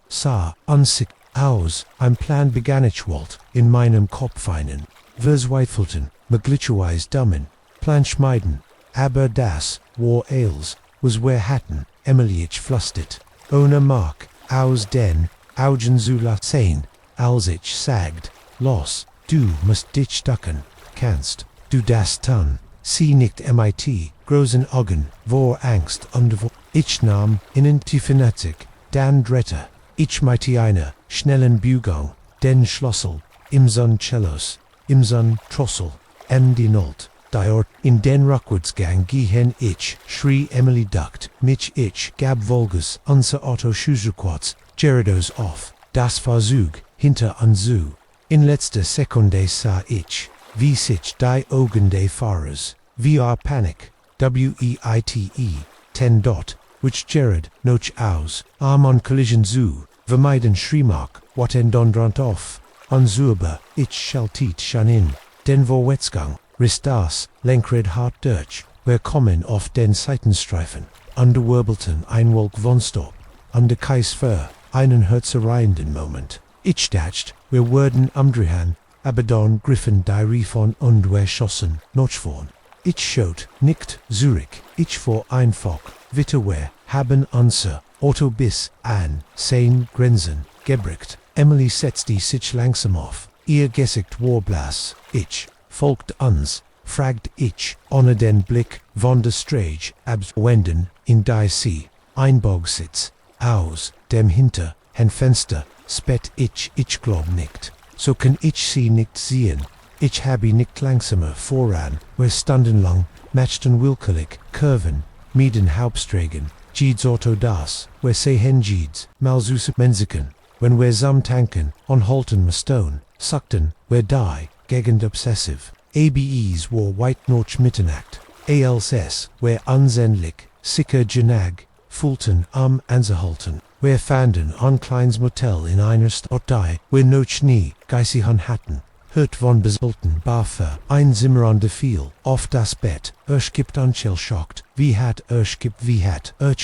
sah, sich, aus, ein Plan begann ich wollt, in meinem Kopf einen, verzweifelten, möglicherweise dummen, Plan schmeiden, aber das, war als, was wir hatten, Emily ich flüstert, ohne Mark, aus den, Augen zu lassen, als ich sagt, los, du musst dich ducken, kannst, du das tun. Sie nicht mit großen Augen, vor Angst und vor. Ich nahm innen die Fanatik, dann drehte ich mit einer schnellen Biegung, den Schlüssel, im Cellos, im Trossel, die Nolt, dort in den Rückwärtsgang gehen ich, schrie Emily duckt, mich ich, gab Volgas, unser Otto Schuserquartz, Gerados auf, das war Zug, hinter uns zu. In letzter Sekunde sah ich, wie sich die Augen des Fahrers, VR Panik, WEITE, ten dot, which Gerard, noch aus, on Collision zu, vermeiden Schreemark, wat en dondrant auf, unsuerbar, ich schaltet schon in, den Vorwärtsgang, ristas, Lenkred hart durch, wir kommen auf den Seitenstreifen, underwirbelten ein Wolk von Stop, der Kais für, einen herzereienden Moment. Ich dacht, wir würden umdrehen, aber dann griffen die Riefon und wir schossen, noch vorn. Ich schaut, nicht Zürich, ich vor einfach, witte wir, haben unser Auto bis an, sein Grenzen, gebrickt. Emily setzte sich langsam auf, ihr Gesicht war blass, ich, folgt uns, fragt ich, ohne den Blick von der Strage, abwenden, in die See, Einbogsitz, aus, dem hinter, Fenster, spät ich glaub nicht. So kann ich sie nicht sehen. Ich habe nicht langsamer voran, wir standen lang, matchten willkürlich, Kurven, mieden Hauptstragen, Jeeds Auto das, wir sehen Jeeds, mal süße Mensiken, wenn wir samtanken, onhalten Stone, suckten, wir die, gegend obsessiv, ABEs war white noch Mitternacht, ALS, wir ansehnlich, sicher genag, fulten anzuhalten. Wir fanden ein kleines Motel in einer Stadt die, wir noch nie, geisigen hatten. Hört von besollten Barfer, ein Zimmer an der Fiel, auf das Bett, gibt schockt, wie hat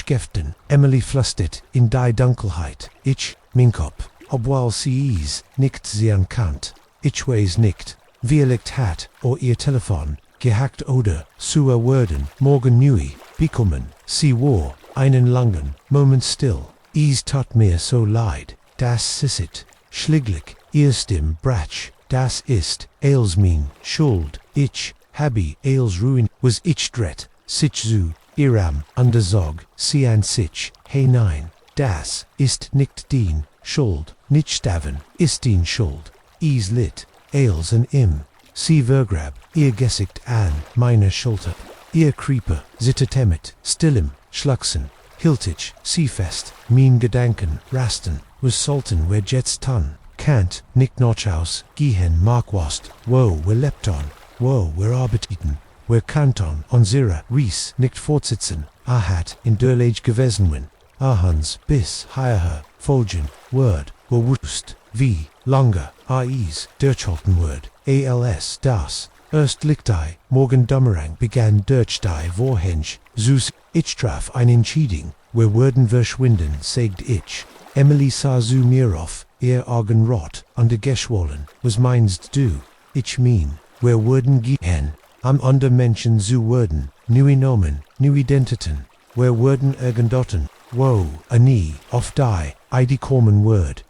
geften. Emily flüstert, in die Dunkelheit, ich, mein Kopf, obwohl sie is, nicht sehen kann. Ich weiß nicht, wie liegt hat, ihr Telefon, gehackt oder, zur Worden, morgen neu, bekommen, sie war, einen langen, Moment still. Es tat mir so leid, das ist schlieglich, ihr Stimm bratsch, das ist, als min Schuld, ich, habe, als ruin, was ich dret, sich zu, iram, under Sorg, sie an sich, hinein, das ist nicht din Schuld, nicht staven, ist din Schuld, es lit, als an sie vergrab, ihr Gesicht an, meine Schulter, ihr Creeper, sittet stillem, schlucksen, hielt ich, sie fest, mein Gedanken, rasten, was sollten wir jetzt tun, Kant, nicht noch aus, gehen Markwast, wo wir lepton, wo wir arbeiten, wir kanton, unsere Ries nicht fortsitzen, hat in der Lage gewesen win, Hans, bis, hierher, folgen, Word, wo wust, wie, lange, is, durchhalten Word, als, das, erst lichtai, morgen Dummerang begann durch die Vorhenge, sus, ich traf eine Entscheidung, wir würden verschwinden, sagt ich. Emily sah zu mir auf, ihr Augen rot, und geschwollen, was meinst du? Ich mein, wir würden gehen, unter Menschen zu werden, neue Nomen, neue Identiten, wir würden irgendotten, wo, nie, auf die kommen Word,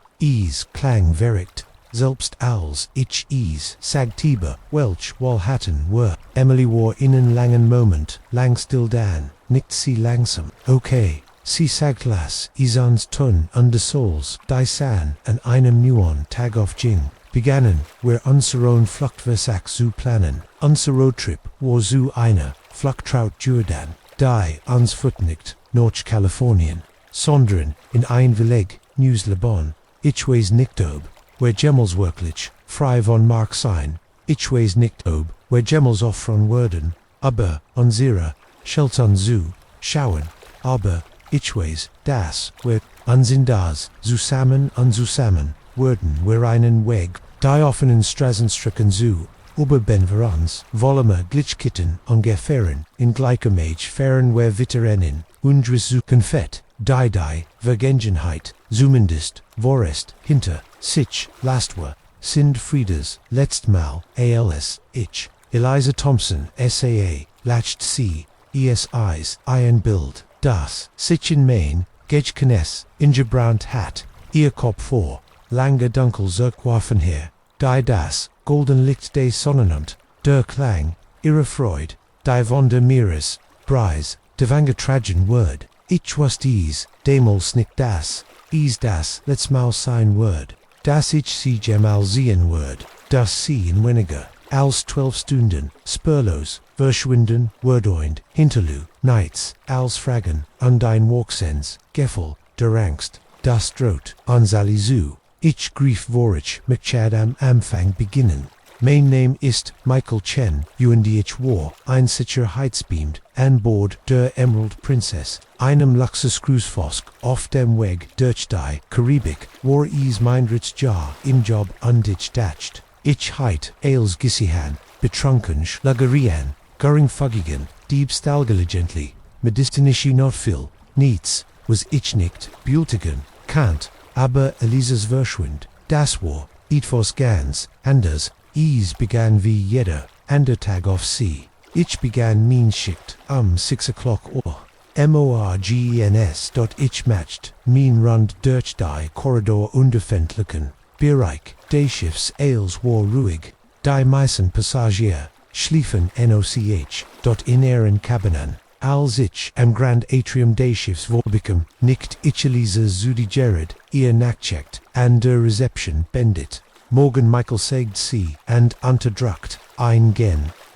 klang verricht, selbst als ich sagt Tiber, welch wohl hatten were. Emily war in einen langen Moment, lang still dan, nickt sie langsam, okay, Sie Saglas, Isans Tun, under Souls, Die San, and einem Nuon Tag auf Jing. Begannen, where unserown Fluchtversack zu planen, unser Roadtrip, war zu einer, Fluchtraut Jordan, die uns Futnicht, Norch Kalifornien, Sondern, in ein Villeg, News Lebon, Ichways Nicktob, where Gemmels wirklich, frei von Mark sein, Ichways Nicktob, where Gemmels off von Worden, aber, unsere, Schelton zu, Schauen, aber, Ichways, das, where, unsindas, zusammen, Worden, where einen Weg, die offenen Straßenstrecken zu, über Benverans, Volume Glitchkitten, ungefähren, in gleichem Age fern where Veteranen, undres zu Konfett, die, Vergangenheit, zumindest, vorest, hinter, sich, lastwer, sind Friedas, letztmal, als, ich, Eliza Thompson, SAA, latched C, ESIs, Iron Bild, das, sich in Main, Gedgekenes, Ingebrand Hat, Earkop 4, Lange Dunkel Zurkwaffen her, die das, Golden Licht des Sonnenund, der Klang, ihre Freud, die von der Meeres, Breis, devange Trajan Word, ich was dies, demol snick das, let's mal sein Word, das ich sie gemal sehen Word, das sie in weniger, als 12 Stunden, Spurlos, Verschwinden, Wordoind, Hinterlu, Nights, als Fragen, undein Walksens, Geffel, der Angst, das Drot, Ansali zu. Ich grief vorich mit Chad am Anfang beginnen. Mein Name ist Michael Chen, ich war ein Sicherheitsbeamt an Bord der Emerald Princess, einem Luxuscruisefosk auf dem Weg durch die Karibik, war is meindrits Jahr im Job unditch dacht. Ich heit als Gissihan, betrunken Schlagerian, geringfügigen, Diebstahlgelegentlich, medistinishi not viel, niets, was ich nicht, Bultigen, Kant, aber Elisas Verschwind, das war, etwas ganz anders, is begann wie jeder, ander Tag auf See. Ich begann mein Schicht, 6 o'clock Uhr. Morgens. Ich matcht, mein Rund durch die Korridor unbefindlichen Bereich, des Schiffs als war ruhig, die meisten Passagier, schliefen noch, in ihren Kabinen. Als ich am Grand Atrium des Schiffs vorbekam, nicht ich Elisa Zudi Jared, ihr nachcheckt, an der Reception bendit. Morgen Michael sagt sie, and unterdrückt, ein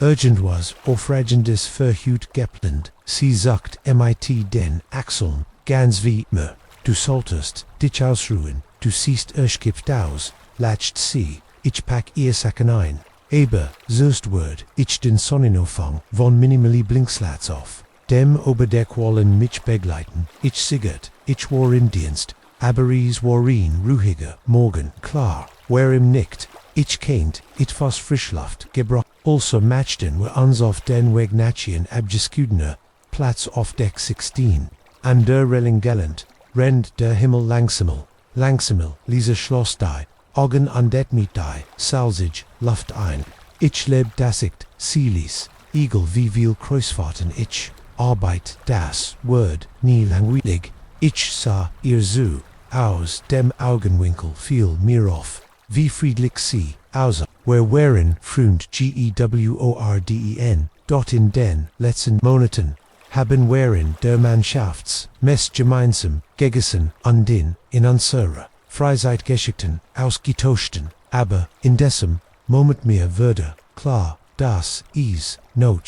urgent was, aufregendes Verhut geplant, sie sagt mit den Achseln, ganz wie mir, du solltest dich ausruhen, du siehst erschöpft aus, lacht sie, ich pack ihr Sachen ein, aber, zuerst Word, ich den Sonnenaufgang von minimally Blinkslats auf. Dem Oberdeck wollen mich begleiten, ich siggert, ich war im Dienst, aber is war ruhiger, morgen, klar, im nicht, ich kennt, etwas Frischluft, gebrochen, also matchten wir uns auf den Weg Natchen abgescudener, Platz auf Deck 16, an der Relling gallant, rennt der Himmel langsamer, Lisa schloss die, Augen an det mit die, salzig, Luft ein, ich leb dasicht, Silis, Igel wie viel Kreuzfahrten ich, Arbeit, das Word, nie langweilig, ich sah ihr zu, aus dem Augenwinkel fiel mir auf, wie friedlich sie, außer, wären Freund GEWORDEN, dort in den letzten Monaten, haben während der Mannschafts, Mess gemeinsam, gegessen, und in unserer Freizeitgeschichten, ausgetauschten, aber, indessen, Moment mir würde, klar, das is, noch,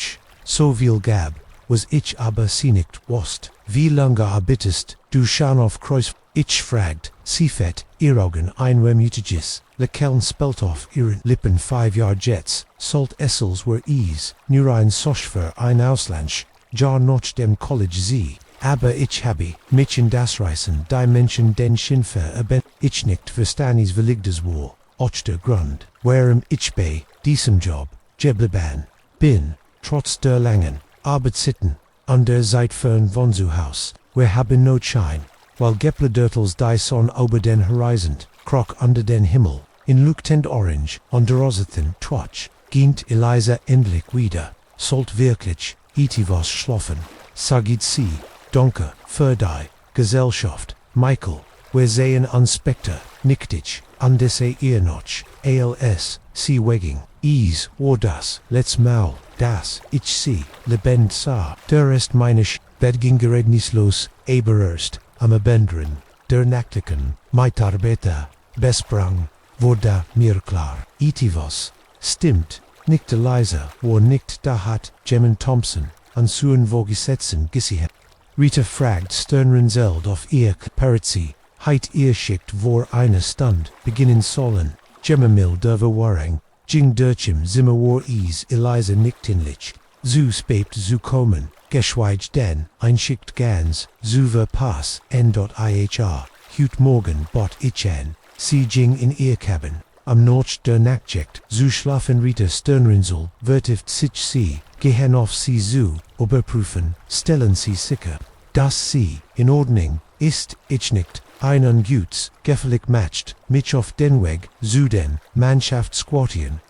so viel gab, was ich aber sie nicht wusst, wie lange arbeitest du schon auf Kreuz, ich fragt, sie fett, ihr Augen einwärmütiges, Lekeln spelt auf ihren Lippen 5 Jahr Jets, Salt Essels were ease, nur ein Soschfer ein Auslandsch, ja noch dem College sie, aber ich habe, mich in das Reißen, die Menschen den Schinfer ich nicht verstanis verligdes wohl, och der Grund, warum ich bei diesem Job, geblieben bin, trotz der langen Arbeitszitten, an der Seite von zu Haus, wir haben no Schein, weil Gepledörtels die Sonne über den Horizont, kroch unter den Himmel, in leuchtend Orange, und der rosethen Twatch, ging Eliza endlich wieder, sollt wirklich, etwas schlafen, sagit sie, danke, für die Gesellschaft, Michael, wir sehen uns später, nichtig, an diese noch, als, sie wegging, war das, let's mal, das, ich sie, lebend sah, der ist meine Bedgingerednislos, Ebererst, Amabendrin, der Naktiken, Maitarbeta, Besprang, wurde mir klar, Itivos, stimmt, nickte leise, wo nickt da hat, Gemmen Thompson, an suen Vorgesetzen gesihet. Rita fragt Sternrenzeld auf ihr Paritzi, heit ihr schickt vor eine Stund, beginnen sollen, Gemmemil derve warang, Jing Dirchim zimmer war ease Eliza Nicktinlich, zu spept zu kommen, geschweig den, einschickt gans, zu verpass, n.ihr, hut morgen bot ichen, sie Jing in ihr Cabin, am Notch der Nachtjekt, zu schlafen Rita Sternrinsel, vertift sich sie, gehen auf sie zu, überprüfen, stellen sie sicher, dass sie, in Ordnung, ist, ich nicht, einen Guts, gefällig matcht, mich auf den Weg, zu den, Mannschaft squatien,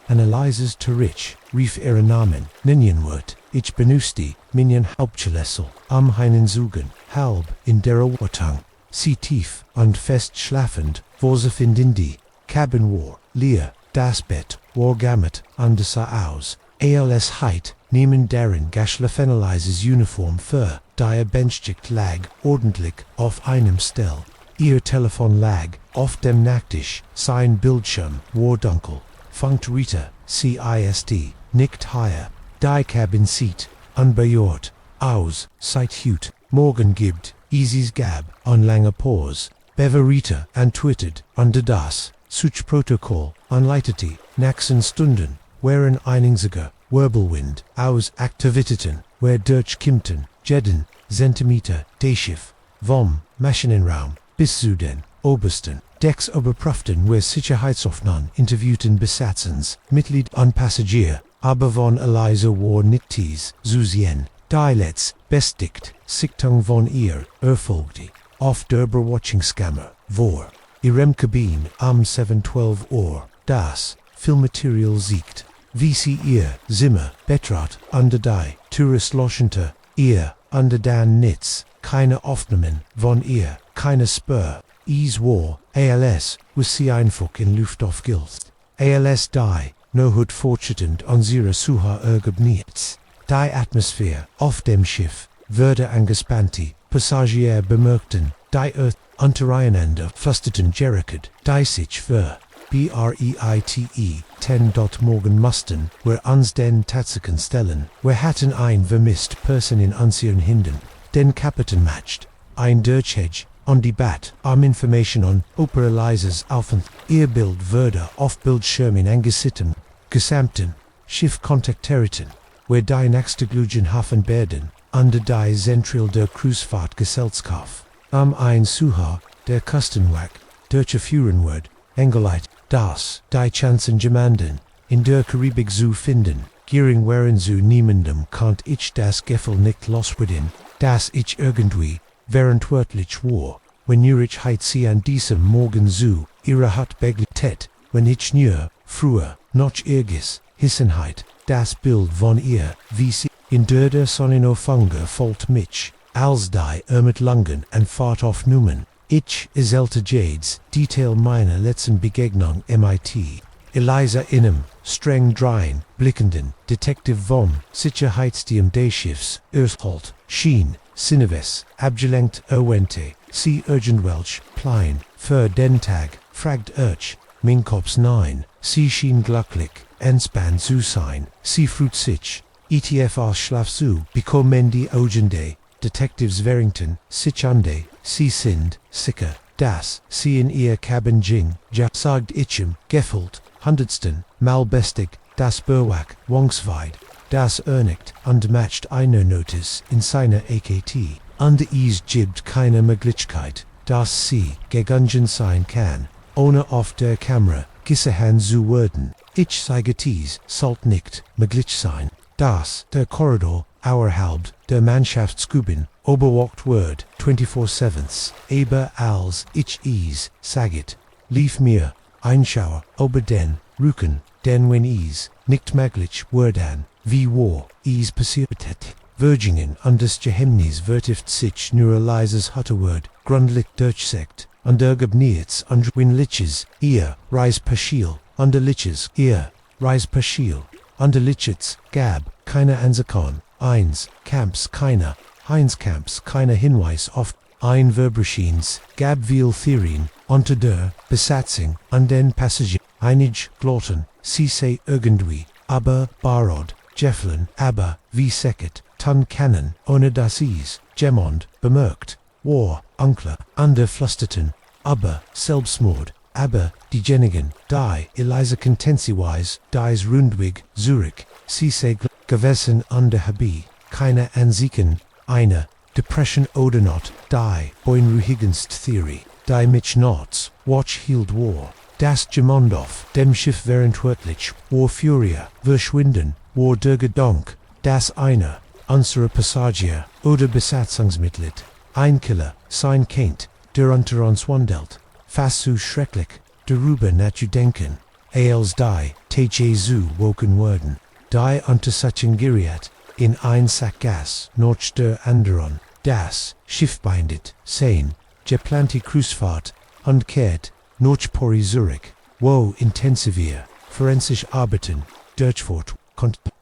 analyses to rich, rief ihre Namen, Ninjenwort, ich benusti, Minion Hauptschlüssel, am heinen Zugen, halb, in der Watang, sie tief, und fest schlafend, wo sie finden die, Cabin war, leer, das Bett, war gammert, anders aus, als heit, nehmen darin Gaschlafenalises Uniform für, da benchjikt lag, ordentlich, auf einem Stell. Ihr Telefon lag, auf dem Nachttisch, sein Bildschirm, war dunkel, funkt Rita, CIST, nickt higher, die Cabin Seat, unbejaht, aus, seit hut, morgen gibt, easy's gab, on lange Pause, Beverita, antwittert, under das, such Protokoll, unleitete, naxen Stunden, wären einiger, Wirbelwind, aus Aktivitäten, wer durch Kimpton, Jeden, Zentimeter, Dayschiff, vom, Maschinenraum, bis zu den, obersten, Decks überprüften, wer Sicherheitsaufnahmen interviewten Besatzens, Mitglied an Passagier, aber von Eliza war Nickties, Susien, die bestigt, Sichtung von ihr, erfolgte, auf der Bewatchungskammer, vor, ihrem Kabin, am 7:12 Uhr, das, Filmmaterial siegt. Wie sie ihr Zimmer betrat, under die Tourist loschente, ihr under dan Nitz, keine Aufnahmen von ihr, keine Spur, war, als, was sie einfach in Luft aufgilst. Als die, no hut fortschrittend unsere Suha ergebniets. Die Atmosphäre auf dem Schiff, würde angespannte Passagier bemerkten, die Earth untereinander flüsterten Jerichert, die sich für Breite 10. Morgen mussten, wir uns den Tatsachen stellen, wir hatten ein vermisst Person in unseren Hinden, den Kapitän matcht, ein Durchhedge, on Debat, Information on, Oper Elizas Aufenthalt, ihr Bild würde auf Bildschirmen angesitten, gesamten, Schiff kontakteriten, wir die nächste Hafen werden, under die Zentrale der Kreuzfahrtgesellschaft, ein Suha, der Kustenwack, deutsche Führenwort, Engeleit, das, die Chancen gemanden, in der Karibik zu finden, giering wären zu niemandem konnt ich das Gefühl nicht loswerden, dass ich irgendwie, während wörtlich war, wenn ich heit sie an diesem Morgen zu, ihre hat begleitet, wenn ich nur, früher, noch irgis, Hissenheit, das Bild von ihr, wie sie, in der Sonnenauffange folgt mich, als die mit Langen an Fahrt aufnehmen. Ich erzählte Jades, Detail meiner letzten Begegnung MIT. Eliza innem, streng drein, blickenden, Detective vom, Sicherheitsteam des Schiffs, Erstholt, Schien, Sinneves, abgelenkt Wente, sie Welch, Plein, für den Tag, fragt Minkops 9, sie schien glücklich, entspannt zu sein, sie freut sich, ETF aus Schlaf zu, bekommen die Augende, Detectives Warrington, Sichande, sie sind, sicher, dass, sie in ihr Cabin Jing, sagt ichem, Gefult, Hundertsten, malbestig, das Berwack, Wongsweid, das ernigt, und matcht eine Notice in seiner AKT, under is gibt keine Möglichkeit, dass sie, gegangen sein kann, ohne auf der Kamera, gesehen zu werden, ich sage dies, sollt nicht, möglich sein, dass, der Korridor, auerhalb, der Mannschaftskuben, oberwacht wird, 24/7, aber als ich saget, lief mir, ein Schauer, über den, Rücken, denn wenn nicht möglich werden, wie war, passiert hat. Virgingen und des Geheimnis vertieft sich nur Eliza's Hutterword, grundlich durchseckt, und ergebniets und wenn Liches, ihr, Reis Paschiel, under Liches, ihr, Reis Paschiel, under Lichets, gab, keine Ansekon, eins, Camps keiner, Heinzkamps keine Hinweis auf Einverbrechens, gab viel Theorien, unter der Besatzung an den Passagier, einige Glotten, sie sei irgendwie, aber Barod, Jefflin, aber, wie Seket, Tan Cannon, ohne dass sie's, Gemond, bemerkt, war, Unklar, ander flüsterten, aber, Selbstmord, aber, diejenigen, die, Eliza Contensiwise, dies Rundwig, Zurich, sie sei gewesen an der Habie, keine Ansiken, eine, Depression oder not, die, beunruhigendst Theory, die mich nots, watch hielt war, das Gemond auf dem Schiff während wörtlich, war Furia, verschwinden, war der Gedank, das eine, unsere Passagier, oder Besatzungsmitglied, ein Killer, sein Kind, der unter uns wandelt, fast so schrecklich, darüber nachzudenken, als die, Jesu woken worden, die unter solchen Geriet, in ein Sack Gas, noch der anderen, das Schiff bindet, sein, geplante Kreuzfahrt, umkehrt, noch pori Zurich, wo intensivier, forensisch arbeiten, durchfort,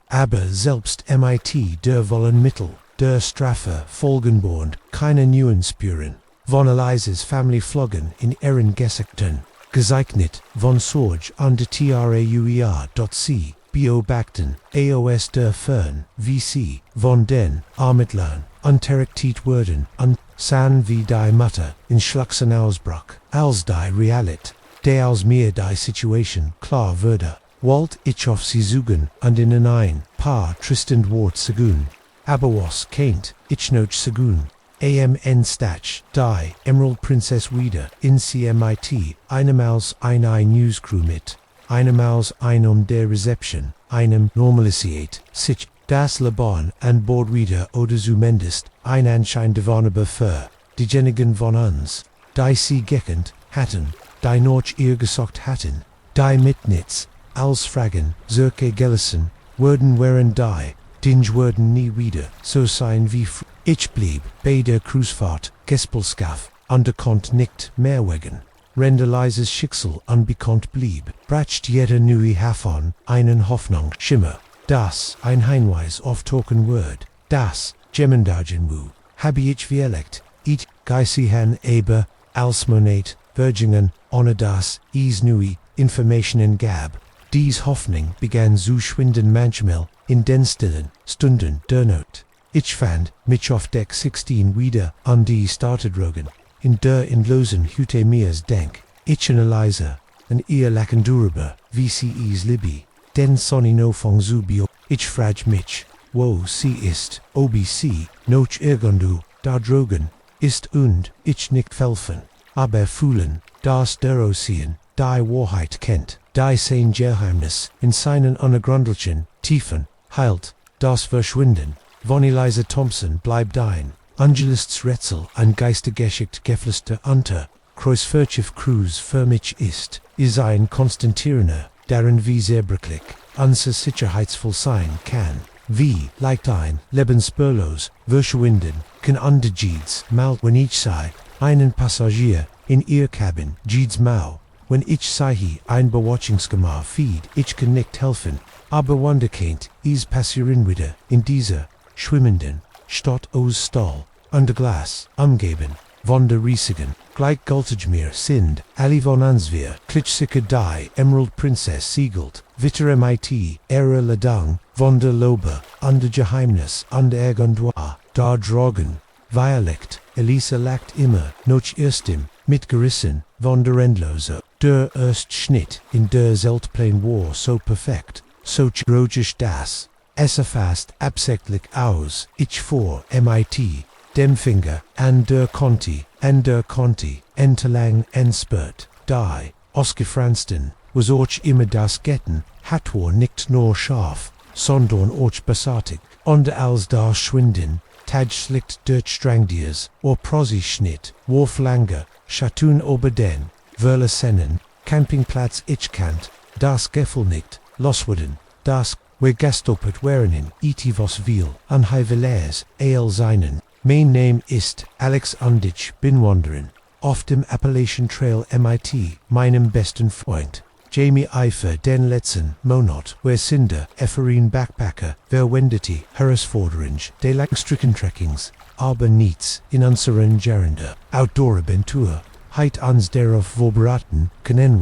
aber selbst MIT der wollen Mittel, der Strafe folgenborn, keine neuen spüren, von Eliza's Family flogen in ihren Geschichten, gezeichnet, von Sorge an der trauer.c, beobachten, AOS der Fern, VC, von den Ermittlern, unterrichtet wurden, an san wie die Mutter, in Schlachsenausbruch, als die Realit, der aus mir die Situation klar würde, wollt ich auf sie suchen, und in ein paar tristend Wort segun, aber was kennt, ich noch segun, AMN Stach, die Emerald Princess wieder, in CMIT, einemals ein Newscrew mit, einemals der Reception, einem Normalisiert, sich, das Laban an Bord wieder oder zumindest, ein Anschein davon für, diejenigen von uns, die sie gekannt hatten, die noch ihr gesagt hatten, die mitnitz, als Fragen, solche gelassen, wurden während die, Dinge wurden nie wieder, so sein wie ich blieb, bei der Kreuzfahrt, Gespelskaff, underkant nicht mehr wegen. Rendelizes Schicksal unbekannt blieb, bracht jeder neue Hafen einen Hoffnung Schimmer, das ein Hinweis auf Token Word, das Gemendagen wu, habe ich vielect, ich geisihan aber, als Monat, Virgingen, ohne das, is neue Informationen gab. Dies Hoffnung begann zu schwinden manchmal, in den stillen Stunden der Not. Ich fand mich auf Deck 16 wieder an die Starterdrogen, in der endlosen Hütte mirs Denk, ich und Eliza, und ihr lachen darüber, wie sie is Libby, den Sonino von Zubio, ich frag mich, wo sie ist, ob sie, noch irgendwo, da drogen, ist und, ich nicht helfen, aber fühlen, das der Ozean, die Wahrheit kennt, die sein Geheimnis, in seinen unergründlichen Tiefen, heilt, das Verschwinden, von Eliza Thompson bleibt ein, Angelists Rätsel ein Geistergeschicht geflüster unter, Kreuzfahrtschiff Cruise für mich ist ein konstantierender, darin wie zerbrechlich, unser sicherheitsvoll sein kann, wie, leicht ein, lebensspurlos, verschwinden, kann underjeeds, mal, wenn ich sei, einen Passagier, in ihr Cabin, jeeds mau, wenn ich sei ein Bewatchungsgemach feed, ich kann nicht helfen, aber wunderkennt, is passieren wieder, in dieser, schwimmenden, Stadt aus Stahl, unter Glas, umgeben, von der riesigen, gleichgültig mir sind, alle von uns wir, klitschsicher die Emerald Princess siegelt, Witter MIT, Ära Ladang, von der Lobe, an der Geheimnis, an der Irgendwoa, da Drogen, Violekt, Elisa lacht immer, noch erstem, mitgerissen, von der Endlose, der Erstschnitt, in der Zeltplane war so perfekt, so chirurgisch das, es erfasst absichtlich aus, ich vor MIT, dem Finger, an der Conti, entlang entspurt, die, ausgefransten, was euch immer das Getten, hat war nicht nur scharf, sondern euch besartig, und als das Schwinden, tagschlicht durch Strangdiers, or Prosi-Schnitt, Wurflanger, Schatun ober den, Wörle Sennen, Campingplatz Ichkant, das Gefühl nicht, loswurden, das, wir gestopert wären, was viel, unheimliches, seinen. Mein Name ist Alex und ich bin wandern, auf dem Appalachian Trail MIT, meinem besten Freund, Jamie Eifer den letzten Monat, wer Cinder, Efferin Backpacker, verwendete Herausforderung, de langstricken trekkings, aber niets in unseren Jarender, Outdoor Aventur, heit ans darauf vorbereiten, können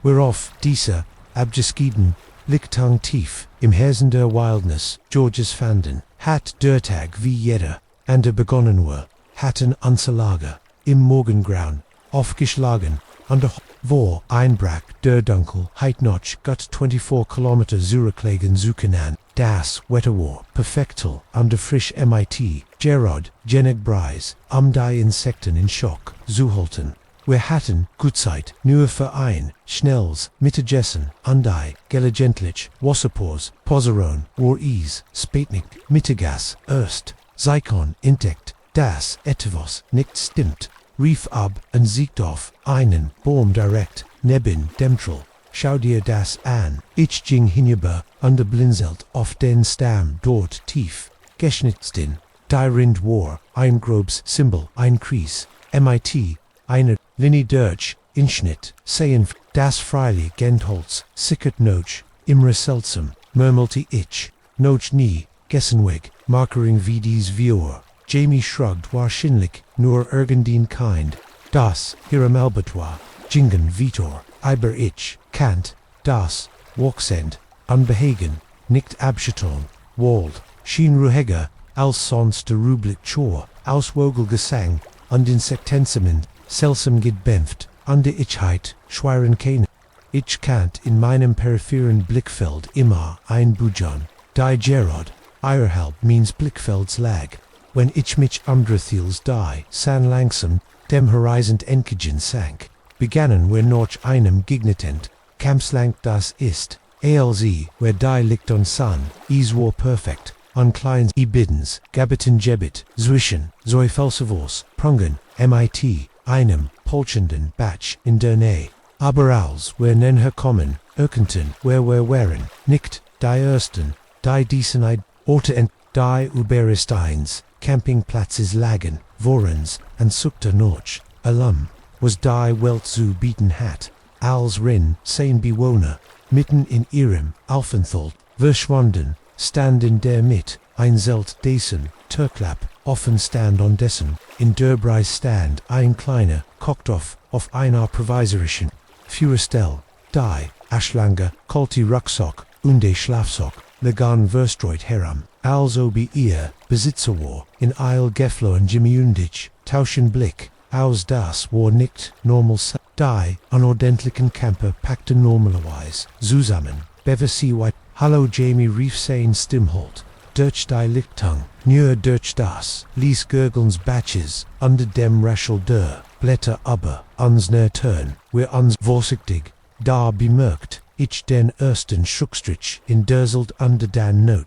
whereof dieser, abgeschieden, Lichtang tief, im Herzen der Wildnis, Georges fanden, hat der Tag wie jeder, an der begonnen war, hatten Anzelager, im Morgengrauen, aufgeschlagen, an der wo einbrach der Dunkel, heit noch gut 24 Kilometer zurücklegen suchen an, das Wetter war, perfektel, an der frisch MIT, Gerard, Jenig Breis, die Insekten in Schock, zuhalten. Wir hatten, Gutzeit, nur Verein, Schnells, Mittagessen, Andei, Gelegentlich, Wasserpause, Poseron, war Ease, Spätnik, Mittagas, Erst, Seikon, entdeckt, das etwas nicht stimmt, rief ab und siegt auf, einen Baum direkt, neben dem Troll. Schau dir das an, ich ging hinüber, und blinzelt auf den Stamm dort tief, geschnitzt die Rind war, ein grobes Symbol, ein Kreis, MIT, eine Linie durch, Inschnitt, sehen das freilich Gentholz, sickert noch, immer seltsam, murmelte ich, noch nie, gessenweg, markering wie dies Viewer. Jamie shrugged wahrscheinlich, nur irgendein Kind, das, hier am Albatrois, Jingen Vitor, aber ich, Kant, das, Walksend, unbehagen, nicht abschütteln, Wald, schien ruhiger, als sonst der Rublik Chor, aus Wogelgesang, und Insektenzement, seltsam gedämpft, an der Ichheit, schweren keine. Ich kannt in meinem peripheren Blickfeld immer ein Bujan, die Gerard, Eierhalb means Blickfelds lag, wenn ich mich Thiels die, san langsam, dem Horizont entgegen sank, begannen wir noch einem Gignetent, Kampslang das ist, ALZ, wer die liegt on san, is war perfekt, an kleins Ibiddens, Gabiten Jebit, zwischen, Zoifelsavos, Prungen, MIT, einem, polchenden Batch in der Nähe, aber als wir nen kommen, Irkenten, wer wir wären, nicht, die ersten, die Diesenheit, Orte und die Überesteins, Campingplatzes lagen, vorens, und suchte noch, alum, was die Welt zu bieten hat, als Rin, sein Bewohner, mitten in ihrem Aufenthalt, verschwunden, standen der mit, ein Zelt dessen, Türklapp, offen stand on dessen, in der Breis stand ein kleiner, Kochthof, auf einer provisorischen, Führerstell, die, Aschlange, Kolti Rucksack, und der Schlafsack, legan verstreut heram, also bei ihr, Besitzer war, in Eil Geflo und Jimmy Undich, tauschen Blick, aus das war nicht, normal die, unordentlichen Camper packten normalerweise, zusammen, bever sie white, hallo Jamie rief sein Stimmholt, durch die Lichtung, nur durch das, ließ Gurgelns Batches, unter dem Raschel der Blätter aber, ans Turn, wir uns vorsichtig, da bemerkt, ich den ersten Schuckstrich in Döselt unter den Noch,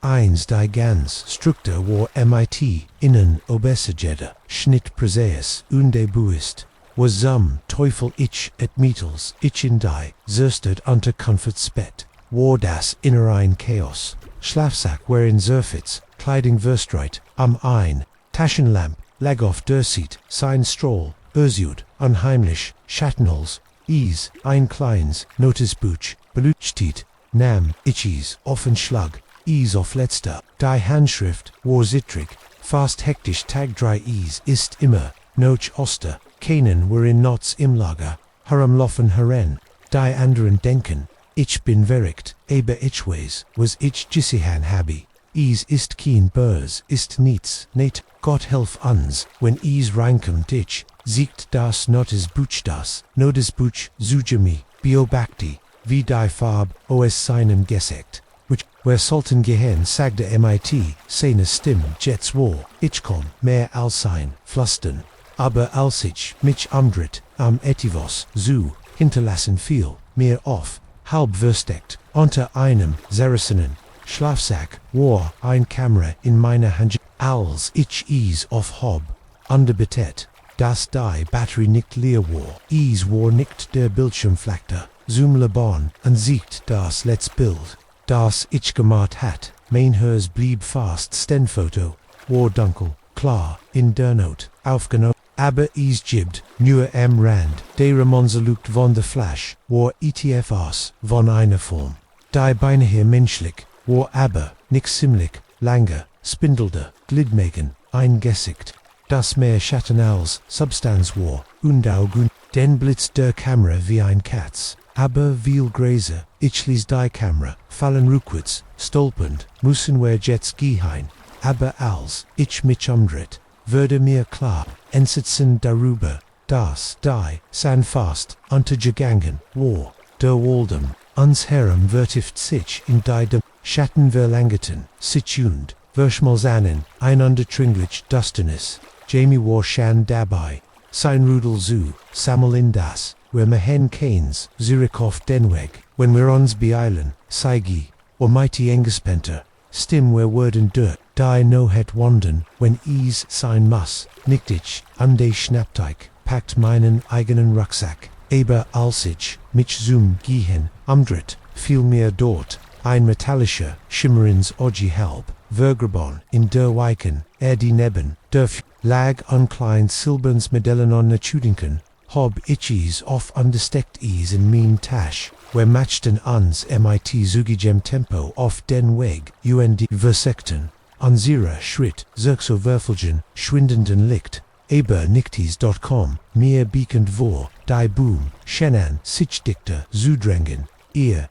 eins die ganz Struktur war MIT, innen Obesegede, Schnitt Praseus, unde Buist, was zum Teufel ich et Mietels, ich in die, zerstört unter Comfortspett, war das innerein Chaos, Schlafsack wherein Zerfitz, Kleiding verstreit, am ein, Taschenlamp, lag auf der Seat, sein Stroll, Ursud, unheimlich, Schattenholz, Is, ein kleins, Notizbuch, beleuchtet, Nam, Itchies, offen Schlag, Is auf letzter, die Handschrift, war zittrig, fast hektisch Tag 3 Is ist immer, noch Oster, keinen were in Knots im Lager, herumlaufen heran, die anderen denken, ich bin verrückt, aber ich weiß, was ich gesihan habe. Is ist kein Börs, ist nichts, nicht, Gott helf uns, wenn is reinkommt ich, siegt das Notizbuch das, Notizbuch zujemi, Biobakti, wie die Farb, os seinem Gesekt, which, wer sollten gehen sagte MIT, seine Stimme jets war, ich komm, mehr als sein, flüstern, aber als ich mich umdreht, am Etivos, zu, hinterlassen viel, mehr auf, halb versteckt, unter einem, Saracenen, Schlafsack, war ein Kamera in meiner Hand, als ich is auf Hob, underbetet, dass die Batterie nicht leer war, is war nicht der Bildschirmflackter, zoom Leban, und sieht das letzte Bild, das ich gemacht hat, mein Hers blieb fast Stenfoto, war dunkel, klar, in der Not, aufgenommen, aber is jibbed, nur am Rand, der Monserlucht von der Flash, war etfs von einer Form. Die beinahe menschlich, war aber, nix ziemlich, lange, spindelnder, glidmegen, eingesicht. Das Meer Schatten als Substanz war, und Augen, den Blitz der Kamera wie ein Katz. Aber viel Gräser, ich ließ die Kamera, fallen rückwärts, stolpernd, müssen wir jetzt gehen. Aber als ich mich umdreht, wurde mir klar, Entsetzen darüber, dass die Sanfast untergegangen war. Der Waldem, uns Herren vertieft sich in die dem Schatten verlängerten, sich und, verschmolzanen, einander tringlich Dusternis. Jamie war schon dabei, sein Rudel zu sammeln das, wir mehen keins, Zurich auf den Weg, wenn wir uns beeilen, Seigi, or mighty Engespenter, stim wir würden dort, die no het wandern, wenn is sein muss, nicht ich, de Schnappteig, packt meinen eigenen Rucksack, aber als ich, mich zum gehen, umdreht, fiel mir dort, ein metallischer, schimmerins Ogi halb, vergraben in der Weiken, die neben, der lag an klein silberns Medellen on Naturinken, hob itchies auf undesteckt is in mein Tasch, wir matchten uns mit zugigem Tempo auf den Weg, und versekten, an ihrer Schritt, so Würfelchen, schwindenden Licht, aber nichtis.com, mir beacond vor, die Boom, Shenan, sich dichter, zudrängen, ihr,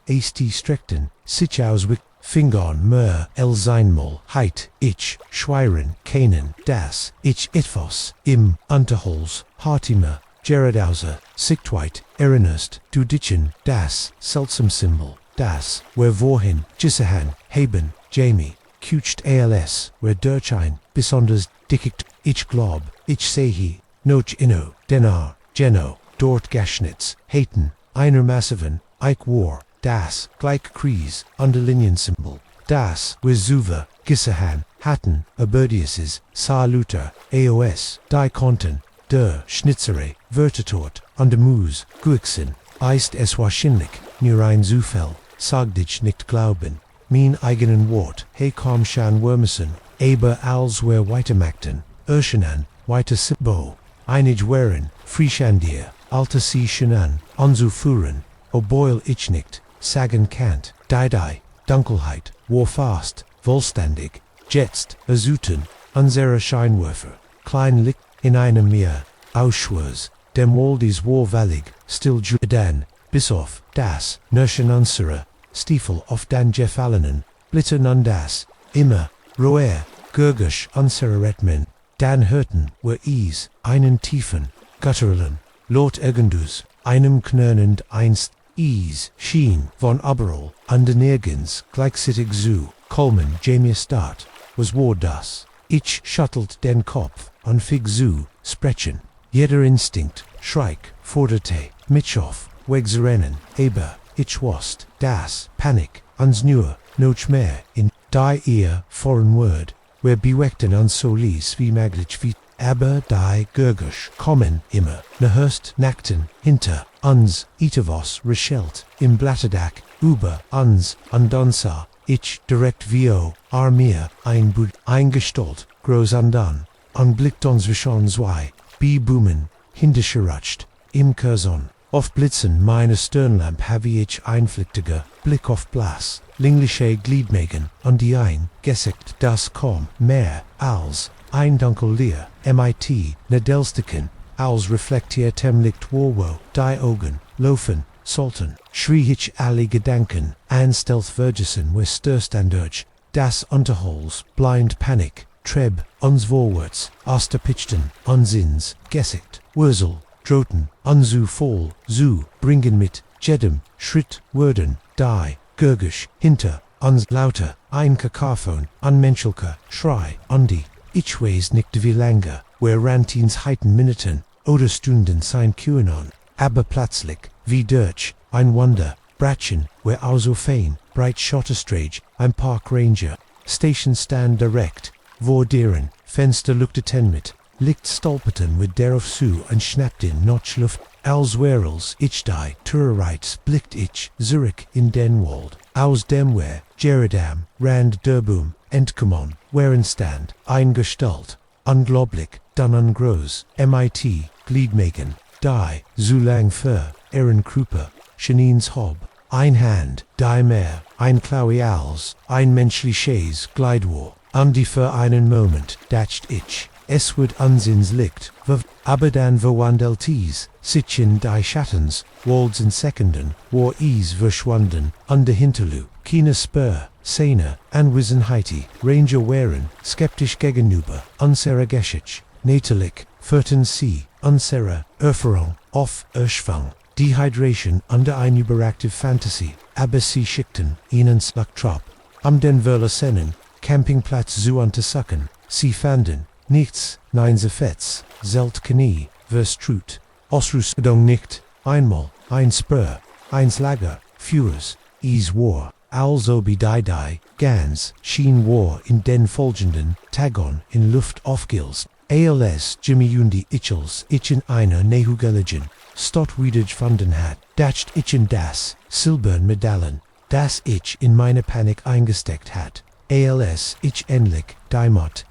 streckten, sich auswick, Fingern mer el seinmal, heit, ich, schweiren, keinen, das, ich etwas, im, Unterholz, Hartimer, Geradauser, Sigtweit, Erinnerst, du ditchen, das, seltsam Symbol, das, wer wohin, Gissahan, Haben, Jamie, kucht als, wer Durchein, besonders dickicht, ich glaub, ich sehe, noch inno, denar, Geno, dort Gaschnitz, Haten, einer massiven, ich war, das, gleich Kreis, Unterliniensymbol, das, Wizuva, Gissahan, Hatten, Aberdiuses, Saluter, AOS, die Konten, der Schnitzerei, Vertetort, an der Mus, Guixen, ist es wahrscheinlich, nur ein Zufall, sagt ich nicht glauben, mein eigenen Wort, he kam schon Wurmesen, aber als wir weitermachten, Urschenan, weiter Sibbo, einig wären, Frischandir, alter Siechen an, anzuführen, obwohl ich nicht, sagen kannt, die Dunkelheit, war fast, vollständig, jetzt, azuten, unsere Scheinwerfer, klein Licht, in einem Meer, Ausschwurs, dem Waldis war wallig, still dann, bis auf, das, Nörschen unsere, Stiefel auf den Gefallenen, Blitzen an das, immer, roer, gurgisch unsere Redmen, dann hörten wir is, einen tiefen, gutturalen, Lot irgendus, einem knörnend einst, is, schien, von überall, an den nirgends, gleichzeitig zu, Coleman, Jamie Start, was war das, ich schuttelt den Kopf, und fig zu, sprechen, jeder Instinkt, schreik, forderte, mich auf, wegzurennen, aber, ich wusste, das, Panik, uns nur, noch mehr, in, die ihr, foreign word, wir beweckten uns so lies wie möglich wie, aber die gurgisch, kommen, immer, nahörst, nackten, hinter, uns, etwas, reschelt, im Blatterdach, über, uns, und dann sah, ich, direkt wie mir, ein Bud, eingestalt, groß andan, und blickt uns schon zwei, boomen, hinterscheratscht, im Curzon, auf Blitzen meine Stirnlamp habe ich einflichtiger, Blick auf Blas, lingliche Gliedmägen, und die ein, gesickt, das kaum, mehr, als, ein dunkel Leer, mit, Nadelstiken, als reflektiertem Licht wo, die Augen, laufen, salten, schrie ich alle Gedanken, anstellt Vergessen wir stirstandurch, das Unterholz, blind Panik, Treb, uns vorwärts, Osterpichten, Unsins, gesickt, Wursel, Droten, unzu voll, zu, bringen mit, jedem, Schritt, Würden, die, gurgisch, hinter, uns lauter, ein Kakaphon, unmenschelker, Schrei, undi, ich weiß nicht wie lange, wer Rantins heiten Minuten, oder Stunden sein QAnon, aber plötzlich, wie durch, ein Wunder, Bratchen, wer also fein, bright Schotterstrage, ein Park Ranger, Station Stand direkt, vor deren, Fenster lukteten mit, Licht stolperten mit darauf zu und schnappten noch Luft, als werels ich die Tourerites blickt ich, Zurich in den Wald, aus dem wer, Jeredam, Rand der Boom, entkommen, wären stand, ein Gestalt, unglaublich, Dunnen grows, MIT, Gliedmaken, die, Zulang Fur, Erin Kruper, Shanine's Hob, ein Hand, die Meer, ein Chloe Owls, ein menschliches Glidewar, die für einen Moment, dacht ich, es wird Unsinns licht, aber dann verwandeltes, sich die Schattens, Walds in Sekunden, war verschwunden, der Hinterlu, keine Spur, Szene, Anwesenheit, Ranger wären, skeptisch gegenüber, unserer Geschichte, natürlich, vierten Sie, unsere Erfahrung, auf Erschwang, Dehydration under eine überactive Fantasy, aber Sie schickten ihnen Slugtrop, den Verlassenen, Campingplatz zu untersuchen, Sie fanden nichts, nein sie fets, zelt knie, verstrut, Ausrüstung nicht, einmal, ein Spur, eins Lager, Führers, war, also bei die, ganz, schien war in den folgenden Tagon in Luft aufgilst, als Jimmy und die Ichels, in einer Nehugeligen, stott wieder gefunden hat, dacht in das, silbern Medaillen, das ich in meine Panik eingesteckt hat, als ich endlich, Daimot,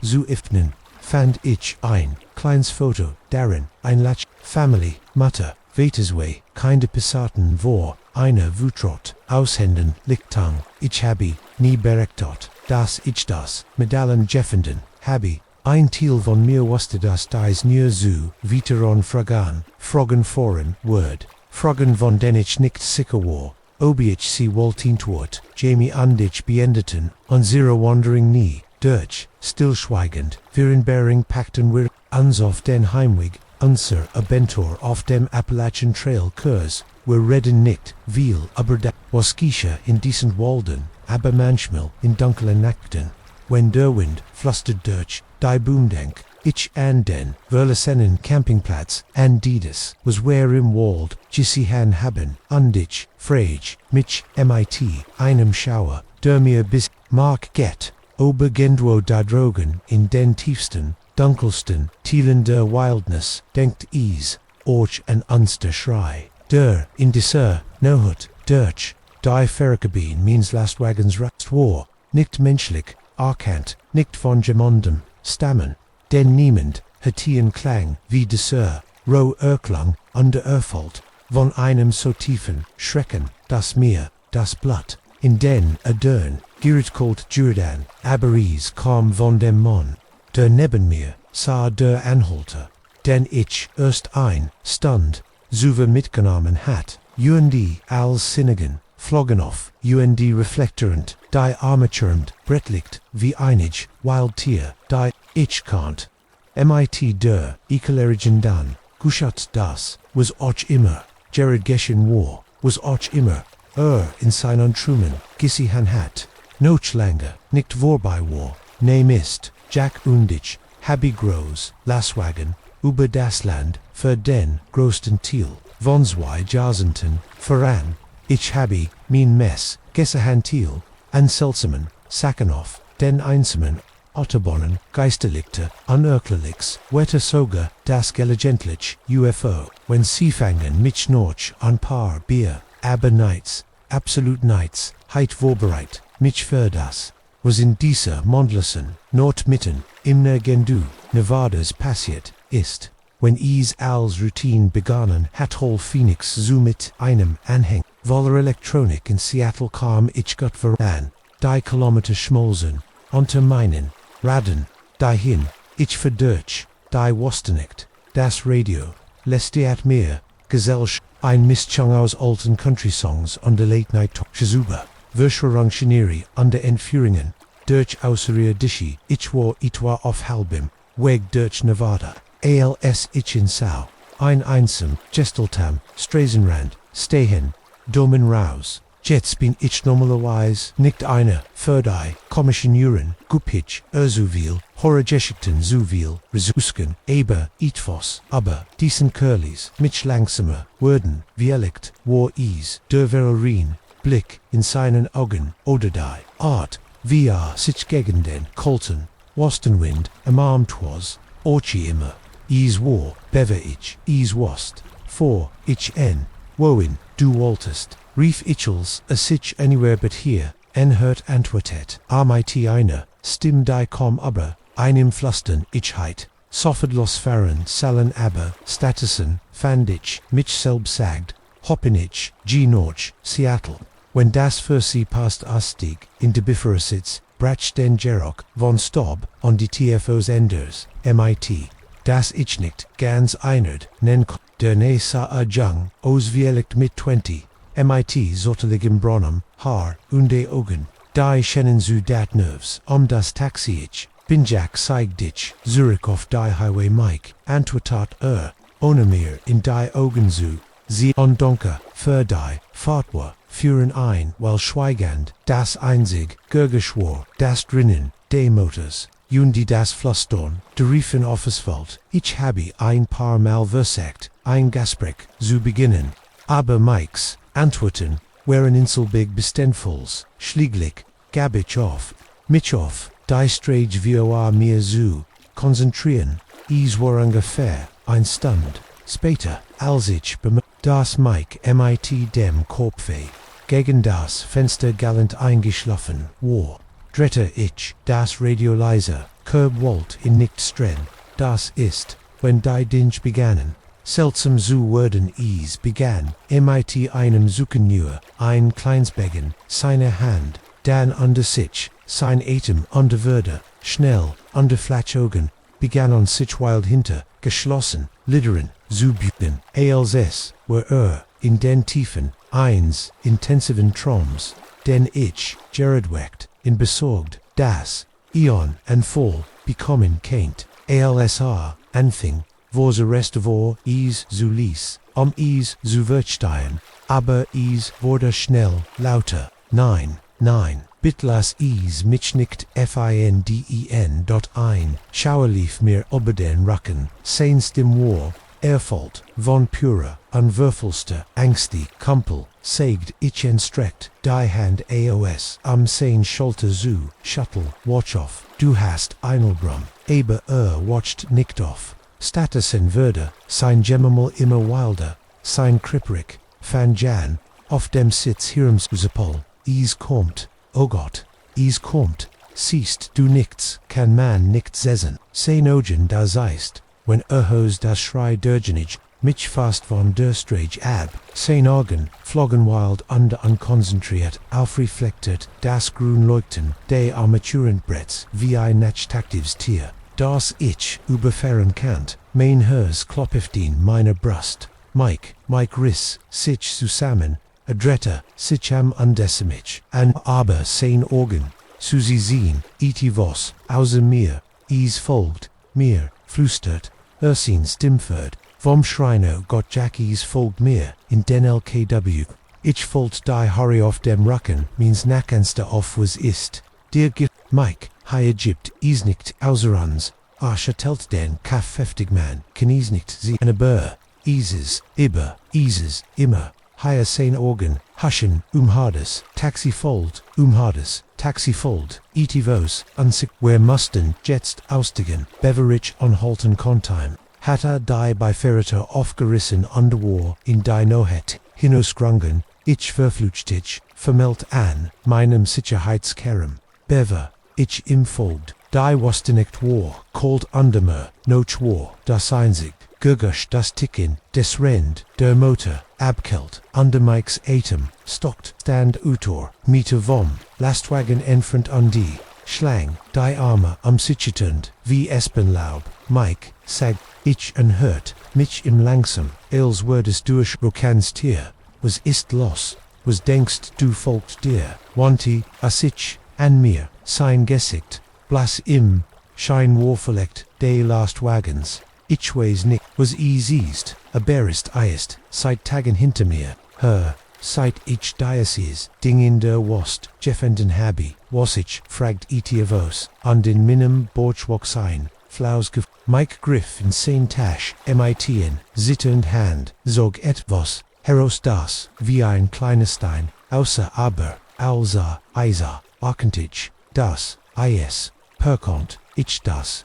zu öffnen, fand ich ein kleines Foto, darin, ein Latch, Family, Mutter, Wetersway, keine Passaten vor, eine Wutrot, Aushänden, Lichtang, ich habe, nie berechtigt, dass ich das, Medaillen jeffenden, habe, ein Teil von mir wusste das dies nur zu, Veteran Fragen foreign, Word, Fragen von den ich nicht sicher war, ob ich sie wohltient wird, Jamie und ich beendeten, unsere Wandering nie, Deutsch, stillschweigend, während Bering packten wir uns auf den Heimweg, unser Abentur auf dem Appalachian Trail Kurs, wir reden nicht viel aber da was geschah in diesen Walden, aber manchmal in dunklen Nächten, wenn der Wind flüstert durch die Boomdenk, ich an den verlassenen Campingplatz, an dieses was where im Wald, gesehen haben, und ich, frage mich, mit einem Schauer, der mir bis Mark get, obergendwo da drogen, in den tiefsten, dunkelsten Teilen der Wildnis, denkt orch an unster Schrei, der, in dieser, Nohut, Deutsch, die Ferrikabine means Lastwagens Rast war, nicht menschlich, erkannt, nicht von jemandem, stammen, denn niemand, hatien Klang, wie dieser, roh Erklang, under Erfold, von einem so tiefen, Schrecken, das Meer, das Blatt, in den Adern, giert kalt Jordan, aber kam von dem Mann, der neben mir, sah der Anhalter, den ich erst ein, Stund, zuver mitgenommen hat, und als Sinnigen, flogen auf, und reflektorend, die armaturend, brettlicht, wie einig, Wildtier, die, ich kannt, mit der, ekelerigen dann, Guschat das, was auch immer, Jared Geshen war, was auch immer, in seinen Trumen, gesehen hat, noch lange, nicht vorbei war, ne Mist, Jack und ich, Habi Groß, Lastwagen, über das Land, für den größten Teil, von zwei Jahrzehnten, voran, ich habe, mein Mess, gesehen Teil, an seltsamen, Sachen auf, den einsamen, Autobahnen, Geisterlichte, unerklärlichs, Wetter sogar, das gelegentlich, UFO, wenn sie fangen mich noch ein paar Bier, aber nights, absolut nights, heit vorbereit, mich für das, was in dieser mondlosen, Nordmitten, im Nirgendwo, Nevadas passiert, ist, wenn als Routine begonnen hat Hol Phoenix zu mit einem Anhäng, voller Elektronik in Seattle kam ich Gott voran, die Kilometer schmolzen, unter meinen, Raden, dahin, ich verdurch, die wusste nicht, das Radio, lässt at mir, Gesellschaft, ein Mischung aus alten Country-Songs und der Late-Night-Talkshows über, Verschwörungsgeneri und der Entführungen, durch außere Dischi, ich war auf halbem, Weg durch Nevada, als ich in Sau, ein einsam, Gestaltam, Straßenrand, stehen, Domen raus. Jetzt bin ich normalerweise nicht einer, für die komischen Juren, Gupitch, so viel, Horrorgeschichten so viel, Resusken, aber, etwas, aber, diesen Curlies, mit langsamer, Worten, Dialekt, war der Verein, Blick, in seinen Augen, oder die Art, wie sich gegen den, Colton, Wostenwind, ermarmt was, Orchi immer, war, bever ich, wast, vor, ich wohin, du wolltest, rief ichels, sich anywhere but here, hört antwortet, mit einer, Stimm die kom aber, einem Flüstern, ich heit, Sofferdlosfaren, Salen aber, Statusen, Fandich, mich selbsagt, Hopinich, Genorch, Seattle. When das für sie passt Astig, in de Biffersitz, Brach den Jerok, von Stob, on die TFOs Enders, MIT. Das ich nicht, ganz einerd, nen der ne sa jung, ausgewählt mit 20, MIT zottelig Bronum, Haar, unde Augen, die schennen zu dat nerves, das Taxi ich, Binjak Seigditch, Zurich auf die Highway Mike, Antwertat ohne mir in die Augen zu, sie on Donker, für die, Fatwa, führen ein, weil schweigend, das einzig, Gurgeschwor, das drinnen, de Motors, die das Fluston, de Riefen auf Asphalt, ich habe ein paar Mal versagt, ein Gespräch, zu beginnen, aber Mikes, Antworten, wären inselbig bestendfuls, schlieglich, gab ich auf, mich auf, die Strage voa mir zu, konzentrieren, es war ungefähr, ein Stund, später, als ich das Mike mit dem Kopfe, gegen das Fenster gallant eingeschlafen, war, drehte ich, das Radio leiser, wollt in nicht strenn, das ist, wenn die Dinge begannen, seltsam zu werden es begann, mit einem Suchen nur, ein Kleinsbegen, seine Hand, dann under sich, sein Atem under Würde, schnell, under Flatschaugen, begann on sich wild hinter, geschlossen, Lideren, zu büten, als were in den tiefen, intensiven Troms, den ich, Jared weckt, in besorgt, das, Eon and voll, bekommen kennt, alsr, anfing, was rest of all, es zu ließ, es zu verstehen, aber es wurde schnell, lauter, nein, bitlas es mich nicht finden. Ein Schauer lief mir über den Rücken, seins dem War, erfolgt, von purer, unwürfelster, Angsti, Kumpel, sägt ich entstreckt, die Hand aos, sein Schulter zu, Shuttle, watch off, du hast Einelbrum, aber watcht nicht auf. Statusen würde, sein Gemmermal immer wilder, sein Kripprig, Fanjan, auf dem Sitz Hirmskusepol, es kommt, oh Gott, es kommt, siehst du nichts, kann man nicht sehen, sein Augen da seist, wenn hos das Schrei dergenich, mich fast von der Strage ab, sein Augen, flogen wild under unkonzentriert, aufreflektiert, das grün Leuchten, de Armaturenbretts, wie ein nachtaktives Tier, das ich überfahren kannt, mein Hers kloppiftin meiner Brust, Mike riss, sich zusammen, adretta, sich am undecimich, an aber sein Augen, zu sie sehen, vos, außer mir, es folgt, mir, flüstert, sin Stimford, vom Schreiner Gott Jackies folgt mir, in den LKW, ich folgt die Hurry auf dem Rücken, means nackendste auf was ist, dir gibt, Mike, hi Egypt, is nicht, außer uns, telt den kaffeftig man, kann is nicht sie, aber, ises, immer, higher sein Organ, huschen, hardes, taxi fold, etivos, unsig, wir mussten, jetzt ausstigen, beverage onhalten kontime, hatta die bei Ferreter aufgerissen underwar, in die Nohet, hinausgrungen, ich verfluchtig, vermelt an, meinem Sicherheitskerem, bever, ich im folgt, die wusste nicht war, called undermer, noch war, das einzig, Gurgusch das Ticken, des Rend, der Motor, abkelt, under Mike's Atem, stockt, stand utor, Meter vom, Lastwagen enfront die, Schlang, die Arme sichertend, wie Espenlaub, Mike, sag, ich hört, mich im langsam, als würdest durch Rokans Tier, was ist los, was denkst du folgt dir, wanti, ich, an mir, sein Gesicht, blass im, schein warverlegt, de last wagons, ich weiß nicht, was easiest, aberist eist, seit Tagen hinter mir, seit ich diocese, ding in der Wost, jeffenden habi, was ich, fragt etiavos, an den minim borchwok sein, flaus Mike Griff in sein Tasch, mit'n, zitternd Hand, zog etwas, heros das, wie ein kleines Stein, außer aber, Isa, Arkentage, das, perkont, ich das,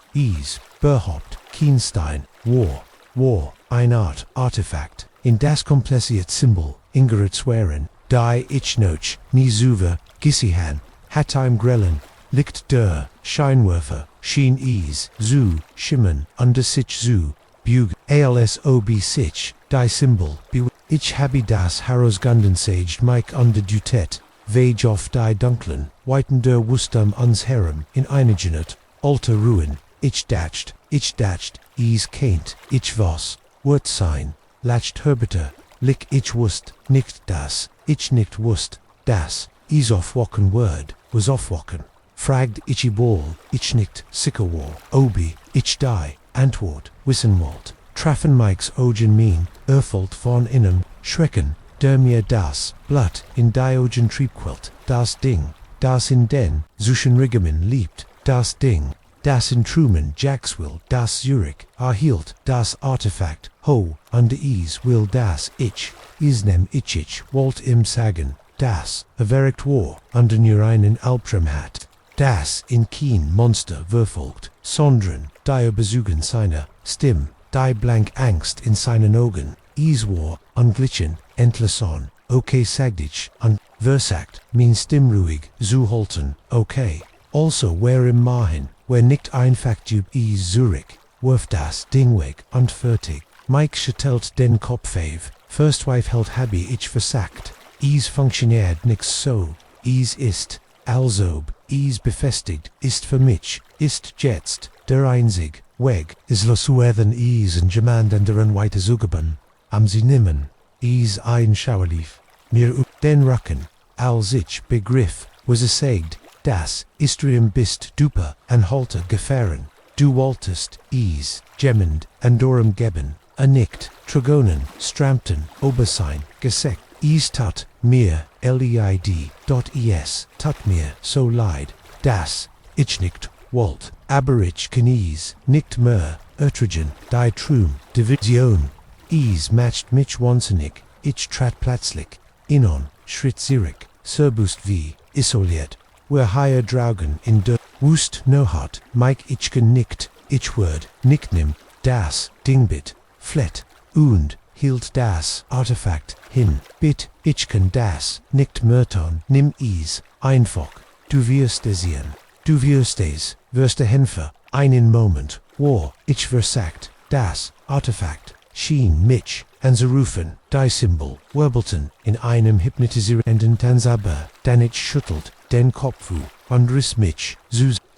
Berhaupt, Kienstein, war, eine Art, Artefakt, in das kompliziert Symbol, ingerizwaren, die ich noch, nie zuver, Gissihan, Hatheim grellen, liegt der, Scheinwerfer, Schien ease, zu, schimmen, under sich zu, bug, alsob sich, die symbol, be, ich habe das herausgefunden saged Mike under dutet, Wage auf die dunklen, whiten der Wustum uns herem, in einigenet, alter ruin, ich datcht, is kaint, ich was, wort sein, latcht herbiter, lick ich wust, nicht das, ich nicht wust, das, is aufwachen word, was aufwachen, fragd ich ball, ich nicht, sicker war, obi, ich die, antwort, wissenwald, traffen Mikes ogen mean, erfolt von innen, schrecken, der mir das, Blatt, in Diogen Triebquilt, das Ding, das in den, Zuschen Rigamen liebt, das Ding, das in Truman Jackswill, das Zurich, erhielt, das Artefakt, ho, under ease will das ich, isnem ich, Walt im sagen, das, verwerkt war, under nur einen Albtraum hat, das in Keen Monster verfolgt, sondern, die besuchen seiner, Stimm, die blank Angst in seinen Augen, is war, unglitchen, entlassen, okay sagdich, und versagt, mean stimmruhig, zu halten, okay. Also where im Mahin, where nicht einfach du is Zurich, wirf das Ding weg, und fertig. Mike schüttelt den Kopf auf, first wife hält habe ich versagt, is funktioniert nix so, is ist, alsob, is befestigt, ist für mich, ist jetzt, der einzig, weg, is los uethen is en jemand anderen weiter zugeban, am sie nimmen, is ein Schauerlief, mir den Rücken, als ich begriff, was sagd, das, istrium bist duper, an halter gefahren, du wolltest, is, gemmend, andorem geben, nicht, tragonen, strampten, obersein, geseckt, is tat, mir, leid, tat mir, so leid, das, ich nicht, wollt, aber ich kann is, nicht mehr, ertragen, die Trum, Division, is matcht mich wahnsinnig, ich trat plötzlich, inon, schritt zurück, serbust wie, isoliert, wir higher draugen in der, wust no hat, Mike ichken nicht, ich word, nicht nimm, das, Dingbit, flet, und, hielt das, Artefakt, hin, bit, ichken das, nicht merton, nimm is, einfach, du wirst es sehen, du wirst es, wirst der Henfer, einen Moment, war, ich versagt, das, Artefakt, schien mich, anzurufen, die Symbol, wirbelten, in einem hypnotisierenden Tanzaber, dann ich schüttelt, den Kopf und riss mich,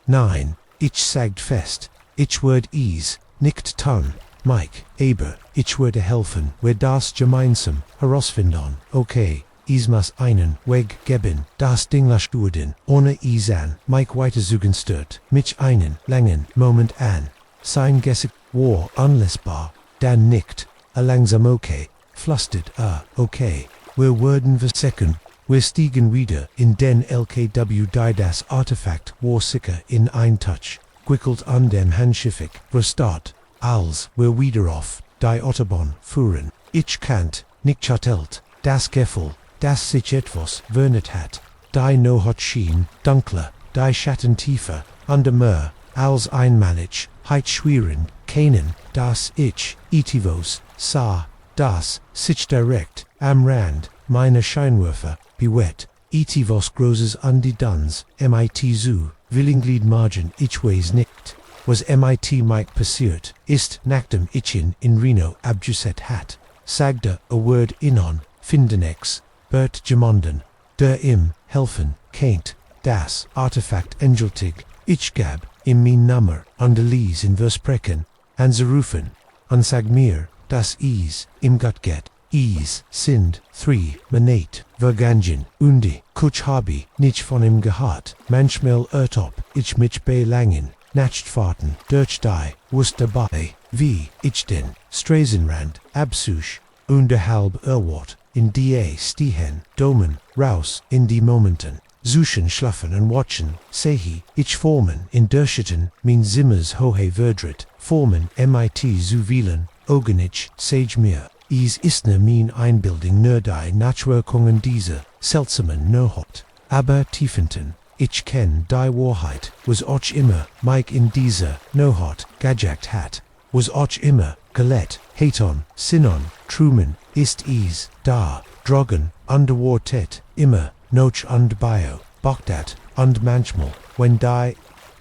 nein, ich sagd fest, ich werd is, nicht tun, Mike, aber, ich werde helfen, wir das gemeinsam, herausfinden, okay, is mas einen Weg geben, das Ding lasturden, ohne is an, Mike weitersuchen stört, mich einen langen Moment an, sein Gesicht war unlesbar, dann nicht, langsam okay, flüstert okay, wir werden versecken, wir stiegen wieder in den LKW die das Artefakt war sicher in ein Touch, quickelt an dem Handschiffig, verstaat, als wir wieder auf die Autobahn fuhren, ich kannt, nicht chattelt, das Gefühl, dass sich etwas vernet hat, die no hat schien, dunkler, die Schatten tiefer, under mehr, als einmalig, heit schwieren, keinen, das ich, itivos, sah, das, sich direkt, am Rand, meine Scheinwerfer, bewett, itivos großes an die Duns, mit zu, Willinglied margin, ich weiß nicht, was mit Mike passiert, ist, nachdem ich in Reno abjuset hat, sagte a word inon, findenex, Bert gemonden, der im, helfen, keint, das, Artefakt engeltig, ich gab, im mein Nummer, an de Lies in Versprechen, anzurufen, und sag mir, das is, im Gott geht, is, sind, 3, Minute, vergangen, undi, kuch habe, nicht von ihm gehört, manchmal ob, ich mich belangen, nacht fahrten, durch die, wus dabei, wie, ich den, Straßenrand, absuch, unterhalb Erwart, in die stehen, domen, raus, in die Momenten, suchen, schlafen und watchen, sehi, ich formen, in derschitten, mein Zimmers hohe verdrit, formen, mit zuwielen, ogenich, sage mir, is istne mein Einbildung nur die Nachwirkungen dieser, seltsamen Nohot, aber tiefenten, ich kenn die Wahrheit, was och immer, Mike in dieser, Nohot, gajagt hat, was och immer, Gleite, Haton, Sinon, Truman, ist is, da, Drogen, underwatet, immer, noch und bio, Bagdad, und manchmal, wenn die,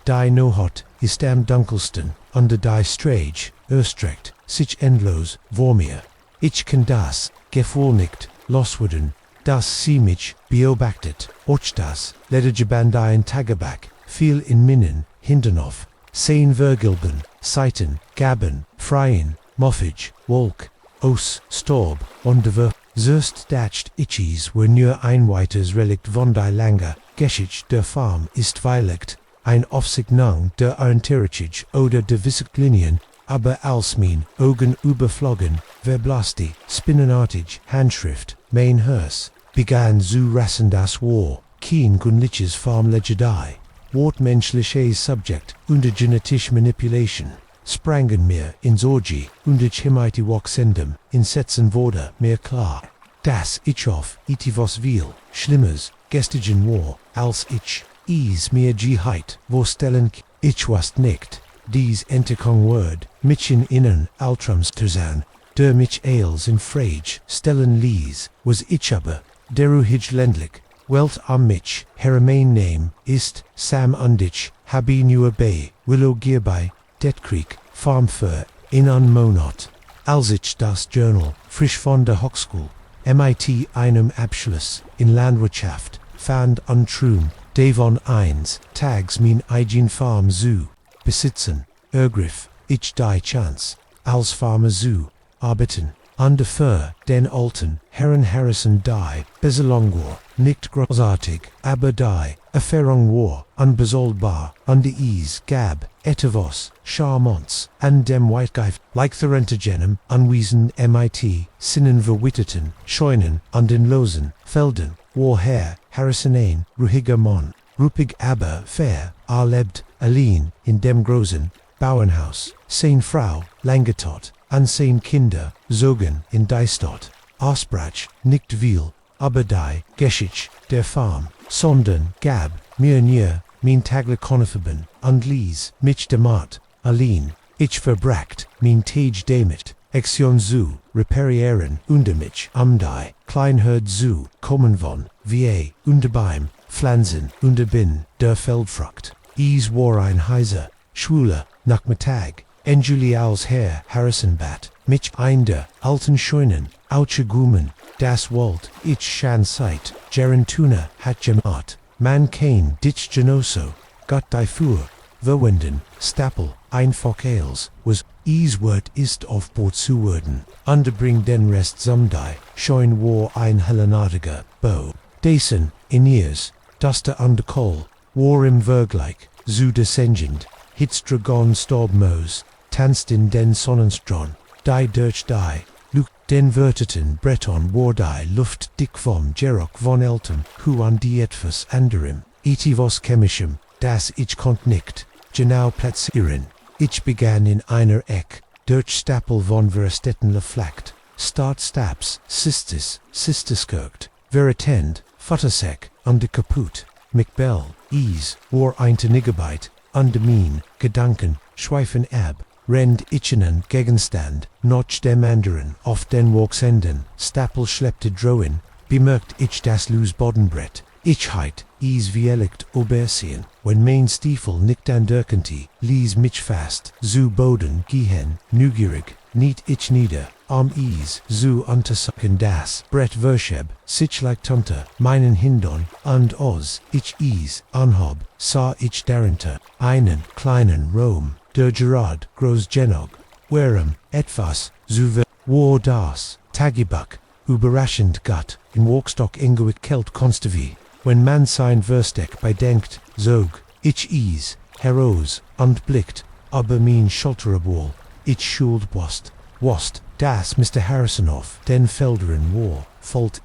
die no hot, ist am dunkelsten, under die Strage, erstrecht, sich endlos, vor mir. Ich kann das, Gefühl nicht, loswerden, das sie mich, beobachtet, och das, ledergebandien Tagebak, viel in Minnen, Hinterhof, sehen vergilben, Seiten, Gaben, Freien, Moffage, Wolk, Os, Storb, Onderver, Zerst dacht Itchies were nur ein weiters Relikt von die lange Geschichte der Farm ist weiligt, ein Aufsignung der Orientierung oder der Wissenlinien, aber als mein Augen überflogen, verblasti, spinnenartig, Handschrift, mein Hers, begann zu rassen das War, kein gunliches Farm Legedei, wortmenschliches Subject, unter genetisch Manipulation. Sprangen mir ins Orgie, unter Chimite Waxendem, in Sätzen wurde mir klar, dass ich auf itivos viel, Schlimmes, gestigen war, als ich mir geheit, vorstellen ich was nicht, dies Entdeckung word, mich in innen Altrams zu sein, der mich als in Frage stellen ließ, was ich aber, deruhig ländlich, Welt am mich, her mein Name, ist, Sam undich, habe nur bei, Willow Gierbei, Det Creek, Farm für, in an Monat. Als ich das Journal, frisch von der Hochschule, MIT einem Abschluss, in Landwirtschaft, fand untrum, devon eins, tags mein eigen Farm zu, besitzen, ergriff, ich die Chance, als Farmer zu, arbeiten, under für den alten, Herren Harrison die, Beselongor, nicht großartig, aber die, Erfahrung war, unbesoldbar, under ease, gab, etavos, charmants, and dem Whitegeif, like the Rentagenem, unwiesen MIT, sinnen verwitterten, scheunen, und in losen, Felden, warher, Harrisonain, ruhiger Mann, ruppig aber fair, lebt, allein, in dem großen, Bauernhaus, sein Frau, Langetot, an sein Kinder, Sogen, in die Stadt, Ausbrach, nicht viel, aber die, Geschichte, der Farm, sondern, gab, mir nur, mein Tagle Konneverben, und ließ, mich demat, allein, ich verbracht, mein Tage damit, Action zu, reparieren, unter mich, die, Kleinherd zu, kommen von, va, unter beim, Pflanzen, unter bin, der Feldfrucht, war ein heiser, schwuler, Nachmittag, Julie als Herr Harrisonbat, mich ein der, alten Scheunen, Auche Gumen, das Wald, ich schan Zeit, Gerentuna hat gemat, man kein dich genoso, Gott die Fuhr, verwenden, Stapel, einfach als, was, Wort ist auf Bord zu werden, underbring den Rest die, scheun war ein hellenartiger, Bo, Dessen, in ears, das der Underkoll, war im Vergleich, zu descendend, Hitzdragon Staubmoos, tanzt in den Sonnenstron, die durch die, Luke den Verteten Breton war die Luft dick vom Gerock von Eltem, hu an die etwas anderem, etivos chemischem, das ich konnt nicht, genau platzieren. Ich begann in einer Eck, durch Stapel von Verstetten leflackt, Start Staps, Sisteskirkt, Veritend, Futtersek, under Kaput, McBell, war ein Nigebyte, under mein, Gedanken, schweifen ab, rend ichenen Gegenstand, noch dem anderen, auf den Walksenden, Stapel schleppte drohen, bemerkt ich das Loose-Bodenbrett, ich heit, wielicht obersehen, wenn mein Stiefel nicht anderkenti, ließ mich fast, zu Boden gehen, neugierig, niet ich nieder, am zu untersuchen das Brett Verscheb, sich like Tante, meinen Hindern, und os, ich anhab, sah ich darunter, einen kleinen Rom, der Gerard Großgenog, warem, etwas, war das, Tagebuch, überraschend Gott, in Walkstock Ingewick Kelt Konstavi, wenn man sein Versteck bedenkt, sog, ich heros, und blickt, aber mein Schulterabol, ich schuld wost, das Mr. Harrisonoff, den Felderen war, volt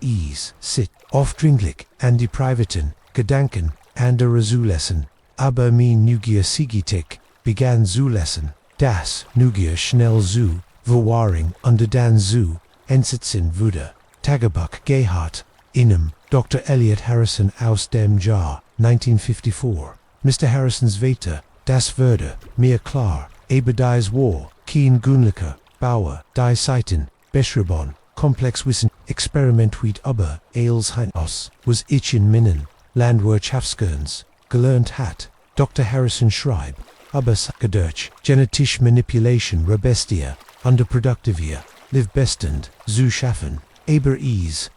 sit, aufdringlich, an die privaten, Gedanken, andere zulessen, aber mein Neugier Sigitik, begann zulessen, das Neugier schnell zu, verwaring, under dan zu, ensitzen würde, Tagebuch Gehart, inem, Dr. Elliot Harrison aus dem Jahr, 1954, Mr. Harrisons Vater, das würde, mir klar, aber dies war, kein Gunlicher, Bauer, die Seiten, Beschreibung, Komplexwissen, Experimentweit aber, als Aus, was ich in Minnen, Landwirtschaftskunst, gelernt hat, Dr. Harrison schreibt, aber durch genetische Manipulation Rebestia, underproductive hier, live bestend, zu schaffen, aber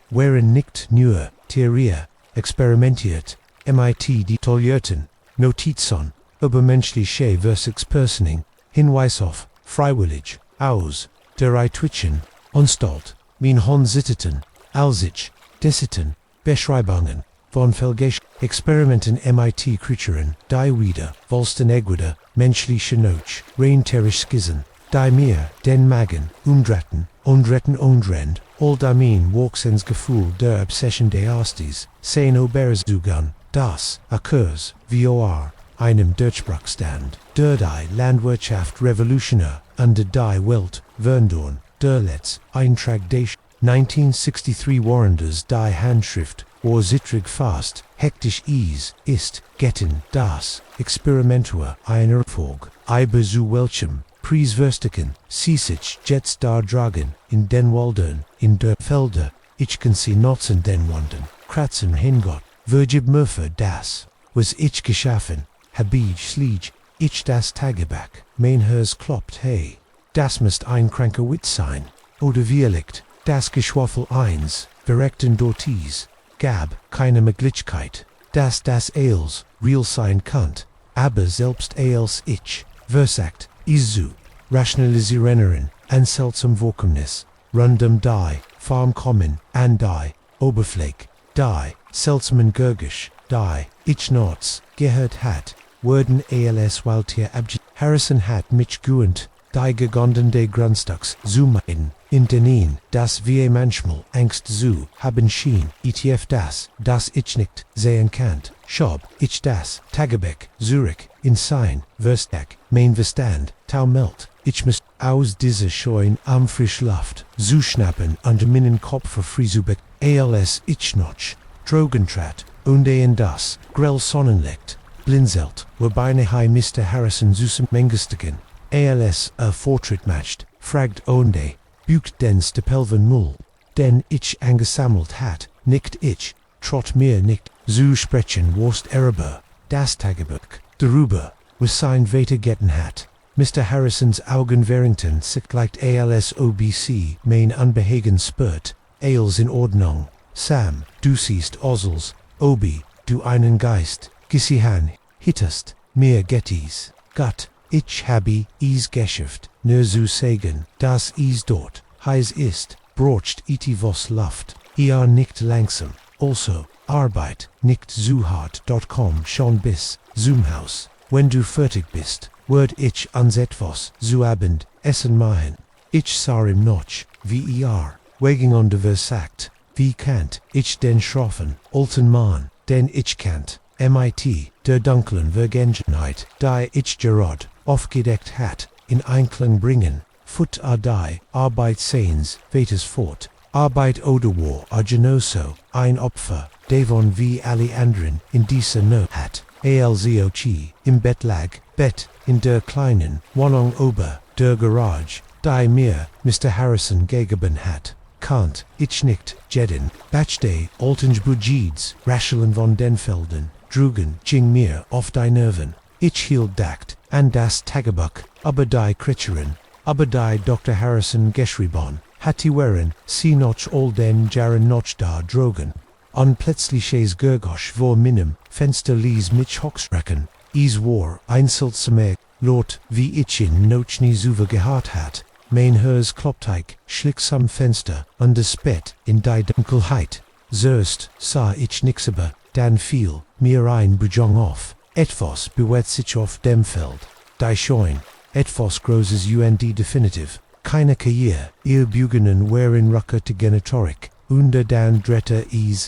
wären nicht nur Theorie, experimentiert, MIT die Tollierten, Notizen, übermenschliche Versuchspersoning, Hinweis auf, freiwillig, aus, der Twitchen, Anstalt, min Hon sitteten, Alsich, Desitten, Beschreibungen, von Felgesch, Experimenten MIT Creaturen, die wieder, Volsten Egweder, menschliche Noch, reinterisch Skissen, die mir, den Magen, undretten, all damin walksens Gefühl der Obsession de Astis, sein Oberzugang, das, occurs, vor, einem Durchbruchstand, der die Landwirtschaft Revolutionär, under die Welt, Verndorn, der Letz, Eintrag des 1963 Warrenders die Handschrift, war zittrig fast, hektisch ist, getten, das, Experimentur, ein Erfolg, über zu welchem, Preiswürstigen, Siesich, Jets dar Dragen, in den Waldern, in der Felder, ich kann sie nutzen den Wanden, kratzen hingott, vergib Murphy das, was ich geschaffen, habij schlieg, ich das Tageback, mein Hers kloppt hey, das müsst ein kranker Witz sein, oder wirlicht, das Geschwaffel eins, verreckten Dortis, gab keine Möglichkeit, dass das Eils real sein könnt, aber selbst als ich, versagt, isu, rationalisieren, an seltsam Vorkommnis, rundum die, farm kommen, an die, Oberfläche, die, seltsamen Gergisch, die, ich nots, gehört hat, wurden als Waltier abge... Harrison hat mich geünt, die gegonden de Grundstücks zu meiden, in denen, das wir manchmal Angst zu haben schien, ETF das ich nicht sehen kann, schob, ich das, Tagebeck, Zürich, in sein, Verstag, mein Verstand, taumelt, ich muss aus dieser Scheun am Frischluft, zuschnappen und meinen Kopf verfriesubeck, als ich noch, Drogentrat, und in das, grell Sonnenlicht, blinzelt, wobei Mr. Harrison zusem Mengestigen, als Vortritt macht, fragt onde, bucht den Stepelven Mull, den ich angesammelt hat, nicht ich, trot mir nicht, zu sprechen worst über, das Tagebuch, darüber, was sein weitergetten hat. Mr. Harrisons Augen während sich gleicht als OBC, mein Unbehagen spürt, als in Ordnung, Sam, du siehst Ossels, Obi, du einen Geist, Gisihan, hittest, mir Gettys, Gott, ich habe Geschäft, nur zu sagen, dass dort, heiß ist, brocht vos Luft, ihr nicht langsam, also, Arbeit, nicht zu hart.com schon bis, Zoomhaus, wenn du fertig bist, wird ich ans etwas, zu Abend, essen machen, ich sah im noch, wie wegen und versagt, wie kannt, ich den schroffen, alten Mann, den ich kannt, MIT, der dunklen Vergangenheit, die ich gerad, aufgedeckt hat, in Einklang bringen, Fut die, Arbeit sehens, wetes fort, Arbeit oder war genoso, ein Opfer, devon wie alle anderen, in dieser Not hat, alzoch, im Bett lag, Bett, in der kleinen, Wohnung ober, der Garage, die mir, Mr. Harrison gegeben hat, Kant, ich nicht, jeden, Bachde, Altenbujids, Raschelen von den Felden, Drugen, ging mir auf die Nerven, ich hielt dacht, an das Tagebuch, aber die Kritcherin, aber die Dr. Harrison geschrieben, hat waren, sie noch all den Jahren noch da drogen, an plötzliches Gergosch vor meinem Fenster ließ mich hochschrecken, war ein seltsamer Lord, wie ich ihn noch nie so gehört hat, mein Hers kloppteig, schlicks am Fenster, und das Bett, in die Dunkelheit, zuerst sah ich nix aber, dann fiel mir ein Bujong auf, etwas bewegt sich auf dem Feld, die Scheun, etwas Großes und definitiv, keine Karriere, ihr Bugenen wären Rucker to Genetorik, unter dann Dretter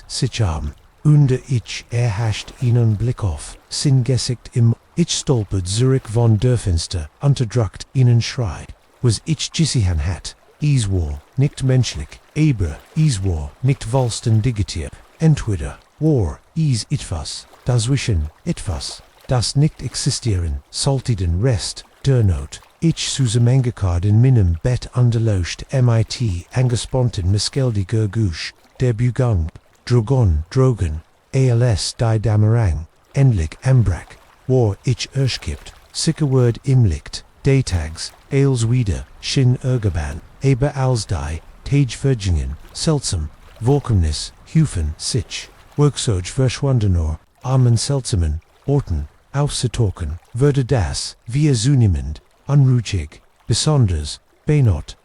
sich am, unter ich erhascht ihnen Blick auf, Singesicht im, ich stolpert Zurich von der Fenster, unterdrückt ihnen Schrei, was ich gesihan hat, war nicht menschlich, aber war nicht Volsten digitier, entweder, war, etwas, dazwischen, etwas, das nicht existieren, sollte den Rest, der Not, ich zusammengekehrt in meinem Bett underlocht MIT angesponten miskeldiger Gusch, der Bugang, drogen, als die Damerang, endlich Ambrak, war ich erschkippt, sicker word imlicht, daytags, als wieder, shin ergeban, aber als die, tage vergingen, seltsam, vorkomnis, hufen, sich, worksoj verschwundenor, armen seltsamen, orten, aufzutorken, würde das, wir zunehmend, unruhig, besonders, benot,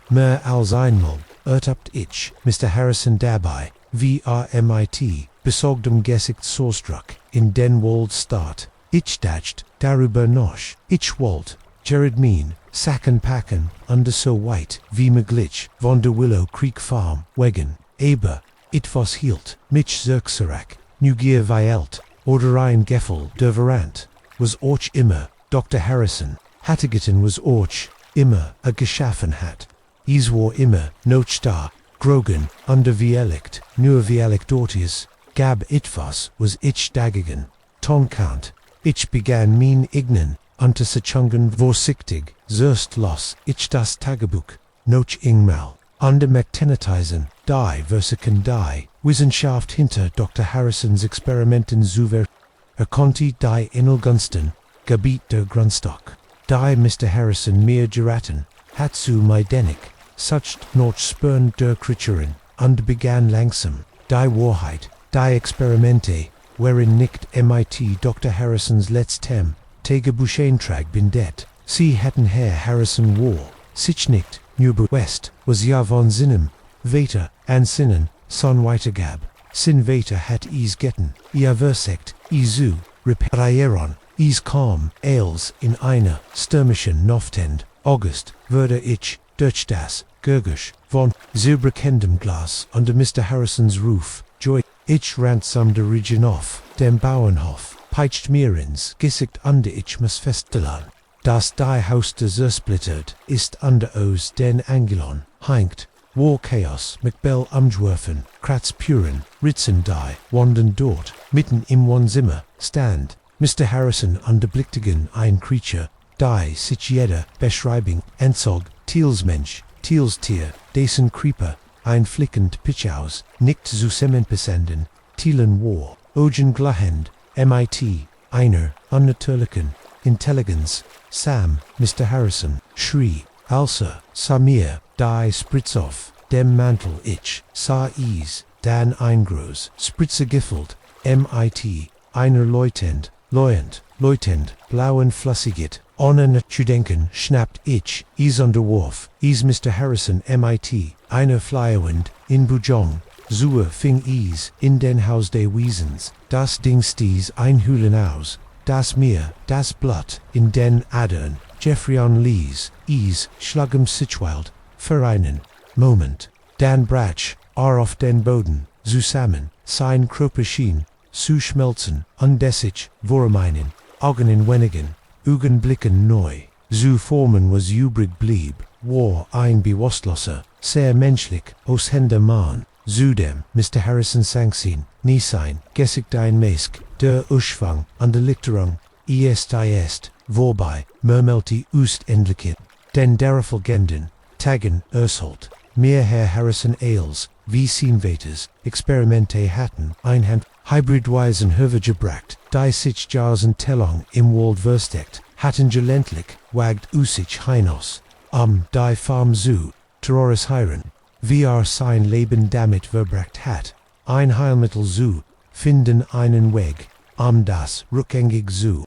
mehr als einmal, ertappt ich, Mr. Harrison dabei, VRMIT, besorgtem Gesicht sorstruck, in den Wald start, ich dacht, darüber noch, ich wollt, Jared mean, sacken packen, under so white, wie möglich, von der Willow Creek Farm, wegen, aber, etwas hielt, mich Zerxerack, Neugier weilt, oder ein Geffel, der Verant, was auch immer, Dr. Harrison, Hattigeten was auch, immer, geschaffen hat. Is war immer, noch da, grogen, under Vielicht, nur Vielichtortis, gab etwas, was ich dagegen, tonkant, ich begann mein Ignen, unter Sechungen vorsichtig, zuerst los, ich das Tagebuch, noch ingmal, under Mektenetisen, die Versiken die, Wissenschaft hinter Dr. Harrisons Experimenten zuver, konnte die Innergunsten, Gebiet der Grundstock, die Mr. Harrison mir geraten, hat zu mij dennig, sucht noch spern der Creaturen, und begann langsam, die Wahrheit, die Experimente, wherein nicht MIT Dr. Harrisons letztem, Tagebucheintrag bindet, sie hätten Herr Harrison war, sich nicht, nur West, was ja von Sinem, weiter, an Sinnen, son weitergab, sin weiter hat is getten, ia versekt, isu, reparieren, is calm, als, in einer, stürmischen Noftend, August, würde ich, durch das, Gurgisch, von, silberkendem Glas, under Mr. Harrisons Roof, joy, ich ransom der Region auf, dem Bauernhof, peitscht mir ins Gesicht under ich muss feststellen, das die Haus der zersplittert, ist under os den Angelon, heinkt, War Chaos, McBell Amdwerfen, Kratz Puren, Ritzen die, wandern dort, mitten im Wohnzimmer, stand, Mr. Harrison underblicktigen ein Creature, die sich jeder Beschreibung entzog, Thielsmensch, Thielstier, dessen Creeper, ein flickend Pitchaus, nicht zu semenbesenden, Thielen war, Ogen glahend, MIT, einer, unnatürlichen, Intelligenz, Sam, Mr. Harrison, schrie, also, Samir, die Spritzoff, dem Mantel ich, sah is, dan eingroß, Spritze giffelt, MIT, einer leutend, blauen flussiget, ohne zu denken, schnappt ich, is unterworf, is Mr. Harrison MIT, einer flyerwind, in Bujong, Zur fing is, in den Haus de Wiesens, das Ding stieß einhüllen aus, das Meer, das Blut, in den Adern, Jeffreyon Lees, is, schlagem Sichwald, vereinen, Moment, Dan Bratsch, auf den Boden, zusammen, sein Kropeschien, zu schmelzen, undessig, vormeinen, Augen in wenigen, Augenblicken neu, zu formen was übrig blieb, war ein bewusstloser, sehr menschlich, aus Hände Mann, zudem, Mr. Harrison Sangsin, nie sein, Gesicht ein Mesk, der Uschfang, an der Lichterung, ist, wobei, murmelte endlichkeit, den derfolgenden, Tagen, Ersolt, mehr Herr Harrison Ailes, wie Seenveters, Experimente hatten, einhand, Hybridweisen hervorgebracht, die sich Jausen Tellung im Wald versteckt, hatten gelentlich, wagt sich Heinos, die Farm zu, Terroris Heiren, wie sein Leben damit verbracht hat, ein Heilmittel zu, finden einen Weg, das rückgängig zu,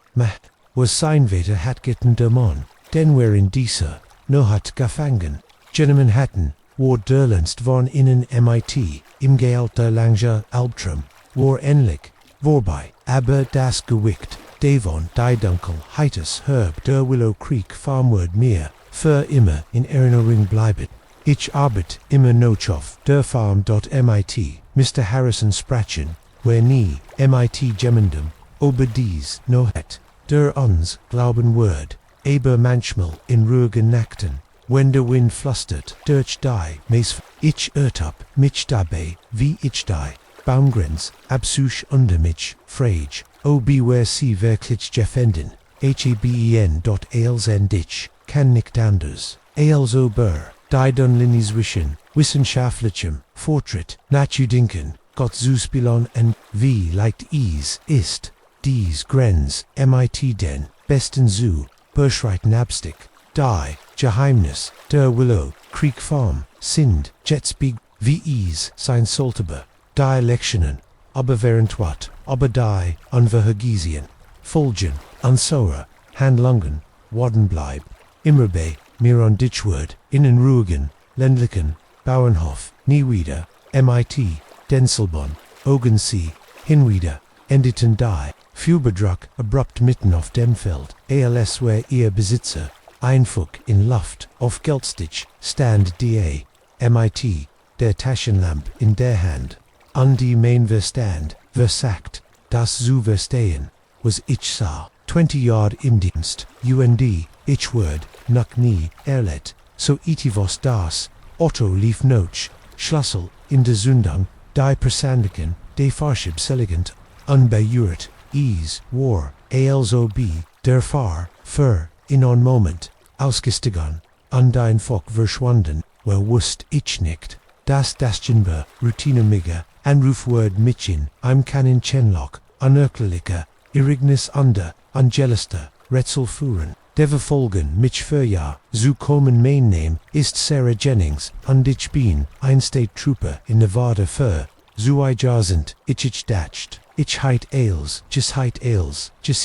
was sein Vetter hat getten der Mann, denn wer in dieser, no hat gefangen, Gentlemen hatten, war derlenst von innen MIT, im gealter langer Albtraum, war ähnlich, vorbei, aber das Gewicht, Devon, die Dunkel, heites Herb der Willow Creek Farmward mir, für immer in Erinnerung bleibt. Ich arbeit immer noch auf der Farm. MIT, Mr. Harrison Spratchen, wer nie, MIT Gemendum, aber dies no het, der uns glauben wird, aber manchmal in ruhigen Nachten, wenn der Wind flüstert, durch die Mees, ich ertab mich dabei, wie ich die Baumgrenz, absuch unter mich, frage, wer sie wirklich gefänden, haben. Als and ich, kann nicht anders, als über, die Dunlinis wissenschaftlichem, Fortschritt, nachzudenken, Gott zu spielen und, wie leicht ist, dies Grens, mit den besten zu, Birschreiten Abstick, die, Geheimnis, der Willow, Creek Farm, Sind, Jetspieg, VEs, sein Soltebe, die Lektionen, aber während wat, aber die, unvergesien, Folgen, Ansora, Handlungen, Wadenbleib, Immerbei, Miron Ditchwood, Innen Rugen, Ländlichen, Bauernhof, nie wieder, mit, Denselbon, Ogensee, hinwieder, endeten die, Fuberdruck, abrupt mitten auf dem Feld, als wär ihr Besitzer, Einfuck in Luft, auf Geldstitch, stand da, mit, der Taschenlamp in der Hand, an die Main Verstand, versagt, das zu verstehen, was ich sah, 20 Yard im Dienst, und, ich word, noch nie, erlet, so itivos das, Otto lief noch, Schlüssel, in der Zündung, die Persandiken, de Fahrschib seligent, unbejuret, ease, war, alsob, der Fahr, für, in on Moment, ausgestiegen, an dein Fock verschwunden, wer wusst ich nicht, das Genber, Routine Migger, Anrufword Mitchin, I'm Canin Chenlock, unerklärlicher, Irignis under, Angelister, Rätsel führen, der Folgen mich Fürjahr, zu kommen mein Name, ist Sarah Jennings, und ich bin, ein State Trooper in Nevada für, zu sind, ich dacht, ich heit Ailes,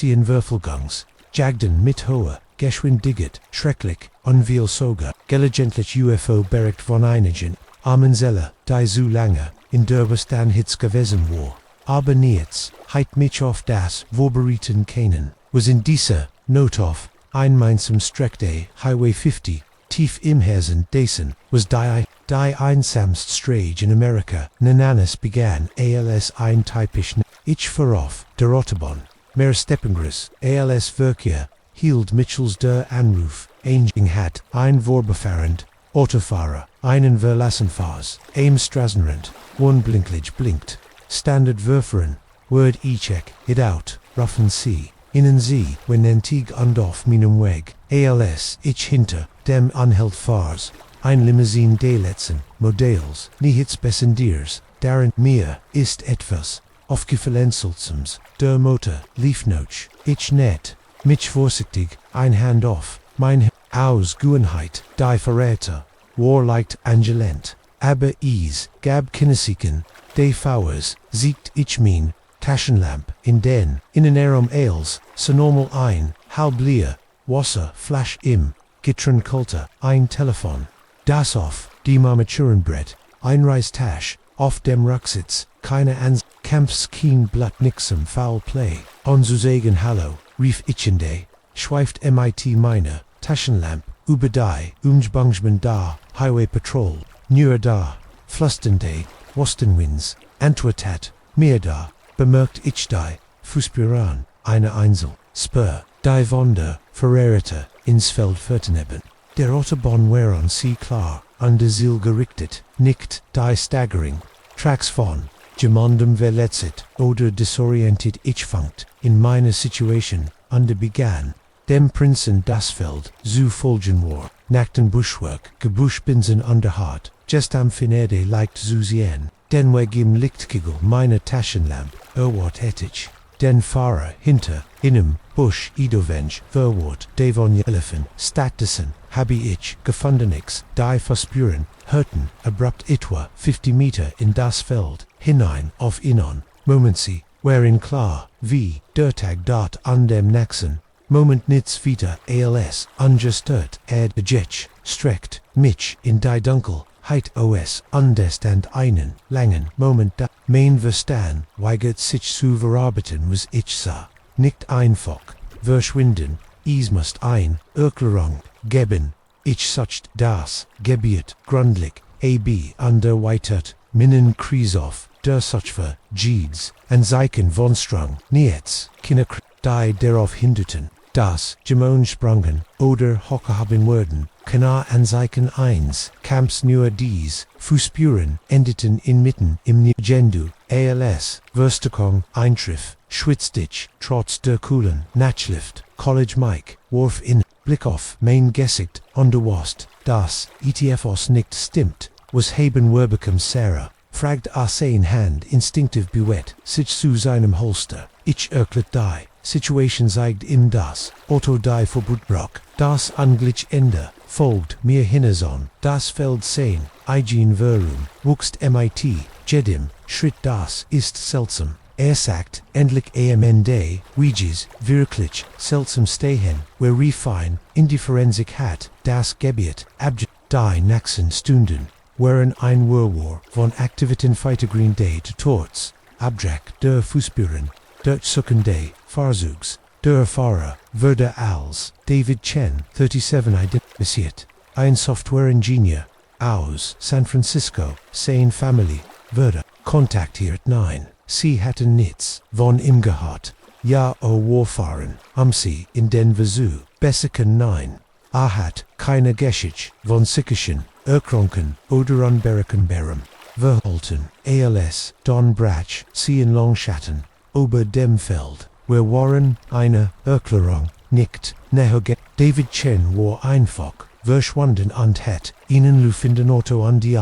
in Würfelgangs, Jagden mit hoher, Geschwind digget, schrecklich, unveil sogar, gelegentlich UFO berekt von einigen, Armenzelle, die zu lange, in der Bestand Hits gewesen war. Aber niets, heit mich auf das, vorbereiten können, was in dieser, Note auf, einmeinsam Streckday, Highway 50, tief im Herzen dessen, was die einsamst Strage in Amerika, Nananas began, als ein typisch, ich vorauf, der Autobahn, mehr Steppengris, als Verkehr, hielt Mitchells der Anruf, Anging hat, ein Vorbefahrend, Autofahrer, einen Verlassenfahrs, aim Straßenrand, one Blinklich blinkt, Standard Würferen, Word E-check, it out, Ruffen Sie, innen Sie, wenn Entig und auf meinem Weg, als ich hinter, dem anhält Fahrs, ein Limousine de letzten, Models, nichts Bessendiers, darin mir, ist etwas, aufgefallenseltsams, der Motor, lief noch, ich net, mich vorsichtig, ein Hand auf, mein aus Guenheit, die Verräter, warlicht Angelent, aber is, gab Kinesiken, de Fowers, siegt ich mein, Taschenlamp, in den, innen Ales, so normal ein, halb leer, Wasser, Flash im, Gitron Kulter, ein Telefon, das auf, die Marmaturenbrett, ein Reistasch, auf dem Rucksitz, keine Ans, Camps kein Blatt nixem Foul Play, on Zusagen Hallo, rief ichende, schweift mit meine, Taschenlamp, über die, Umgebungsman da, Highway Patrol, Newer da, Flustende, Wostenwinds, Antwertat, mir da, bemerkt ich die, Fußspiran, eine Einsel, Spur, die Wonder, Verrerete, ins Feld verteneben. Der Autobahn wären sie klar, an der Ziel gerichtet, nicht, die staggering, Tracks von, jemandem verletzt, oder disorientiert ich fangt, in meiner Situation, an der begann, dem Prinzen das Feld, zu folgen war, nackten Buschwerk, Gebuschbinsen an der Hart, just am Finerde leicht zu sehen, den Weg im Lichtkegel meiner Taschenlamp, erwart ich, den Fahrer hinter, innem, Busch, Idovench, verwart, devon Elephant, Stattdessen, habe ich, gefundenix, die verspüren, hörten, abrupt etwa, 50 Meter in das Feld, hinein, auf Innon, Momency, wherein klar, wie, der Tag dort an dem Naxen, Moment nits wieder, als, ungestört, jetsch, streckt, mich, in die Dunkel, heit os, understand einen, langen, Moment da, mein Verstand, weigert sich zu verarbeiten, was ich sah, nicht einfach, verschwinden, es muss ein, Erklärung, geben, ich sucht das, gebiert, grundlich, ab, underweitert, minnen Krisoff, der Suchver, Jeeds, and Zeichen von Strang, niets, die darauf hinderten, das, Gemon sprangen, oder Hocke haben würden, Kana an Zeichen 1, Camps nur dies, Fußspuren, endeten inmitten im Gendu, als, Würstekong, Eintriff, Schwitzditch, trotz der coolen, Natchlift, College Mike, Wurf in, Blick auf, Main Gesicht, Underwast, das, ETFos nicht stimmt, was haben Werbecom Sarah, fragt Arsen Hand instinktiv bewett, sich zu seinem Holster, Ich erklärt die. Situation zeigt in das Auto die Verbotbrock. Das Anglitch-Ende folgt mir Hinneson. Das Feld sehen. Eigen Verum. Wuchst MIT. Jedim. Schritt das ist seltsam. Sagt, endlich amnd, Ouiges, wirklich, seltsam stehen, where refine, indifferenzik hat, das Gebiet, abject, die nächsten Stunden, waren ein Whirlwar von Aktivitäten green day to Torts, Abdrack, der Fußspuren, Dutch Suckende, Farzugs, der Fahrer, Wurde als, David Chen, 37 identifiziert, ein Software-Engineer, aus San Francisco, Sane Family, Wurde, kontaktiert 9. Sie hatten nichts von ihm gehört. Ja, o Warfahren, Sie in den Versuch, Bessiken 9. Hat keine Geschichte von Sickischen, Erkranken oder Unberechenbarem. Verhalten, als, Don Bratsch, Sie in Longschatten, über dem Feld, wir waren eine Erklärung, nicht, näher David Chen war einfach, verschwunden und hat ihnen laufenden Auto an die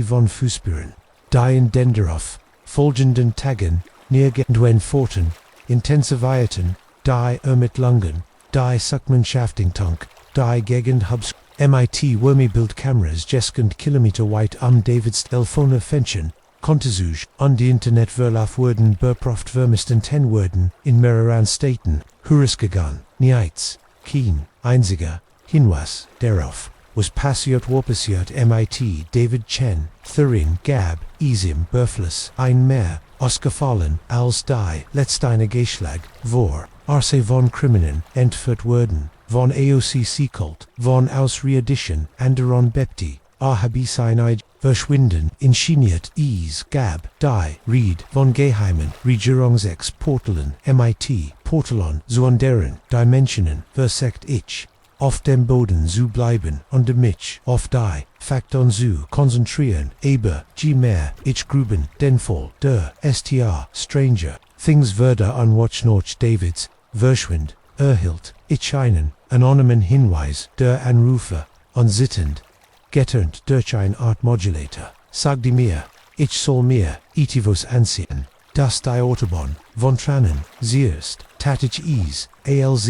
von Fußspuren. Die in den darauf folgenden Tagen, nirgendwen forten, intensivierten, die Ermittlungen, die Suckmannschaftingtank, die Gegend Hubs, MIT Wärmebildkameras jeskend Kilometer weit Davids Telefone Fenchen, Kontesuch, an die Internetverlauf wurden beproft vermissten 10 Wurden in mehreren Städten, herausgegangen, nichts, kein einziger Hinweis darauf. Was passiert MIT David Chen, Thurin gab, Isim Berfluss, ein mehr, ausgefallen, als die letzte Geschlag, vor, Arce von Kriminen, entführt wurden, von AOC Kult, von Ausreedition, anderon Bepti, Ahabiseinij, verschwinden, inschiniert, gab, die, Ried, von Geheimen, Regierungsexportalen, MIT, Portalon, Sonderen, Dimensionen, versekt ich. Auf dem Boden zu bleiben und mich auf die Faktoren zu konzentrieren, aber mehr, ich gruben, den Fall, der STR, Stranger, Things würde an Watchnoch Davids, verschwind, erhielt, ich einen, anonymen Hinweis, der Anrufer, unsittend, geturnt durch ein Art Modulator, sagte mir, ich soll mir, etivos ansehen, dass die Autobahn, von Tranen, siehst, tatic alz,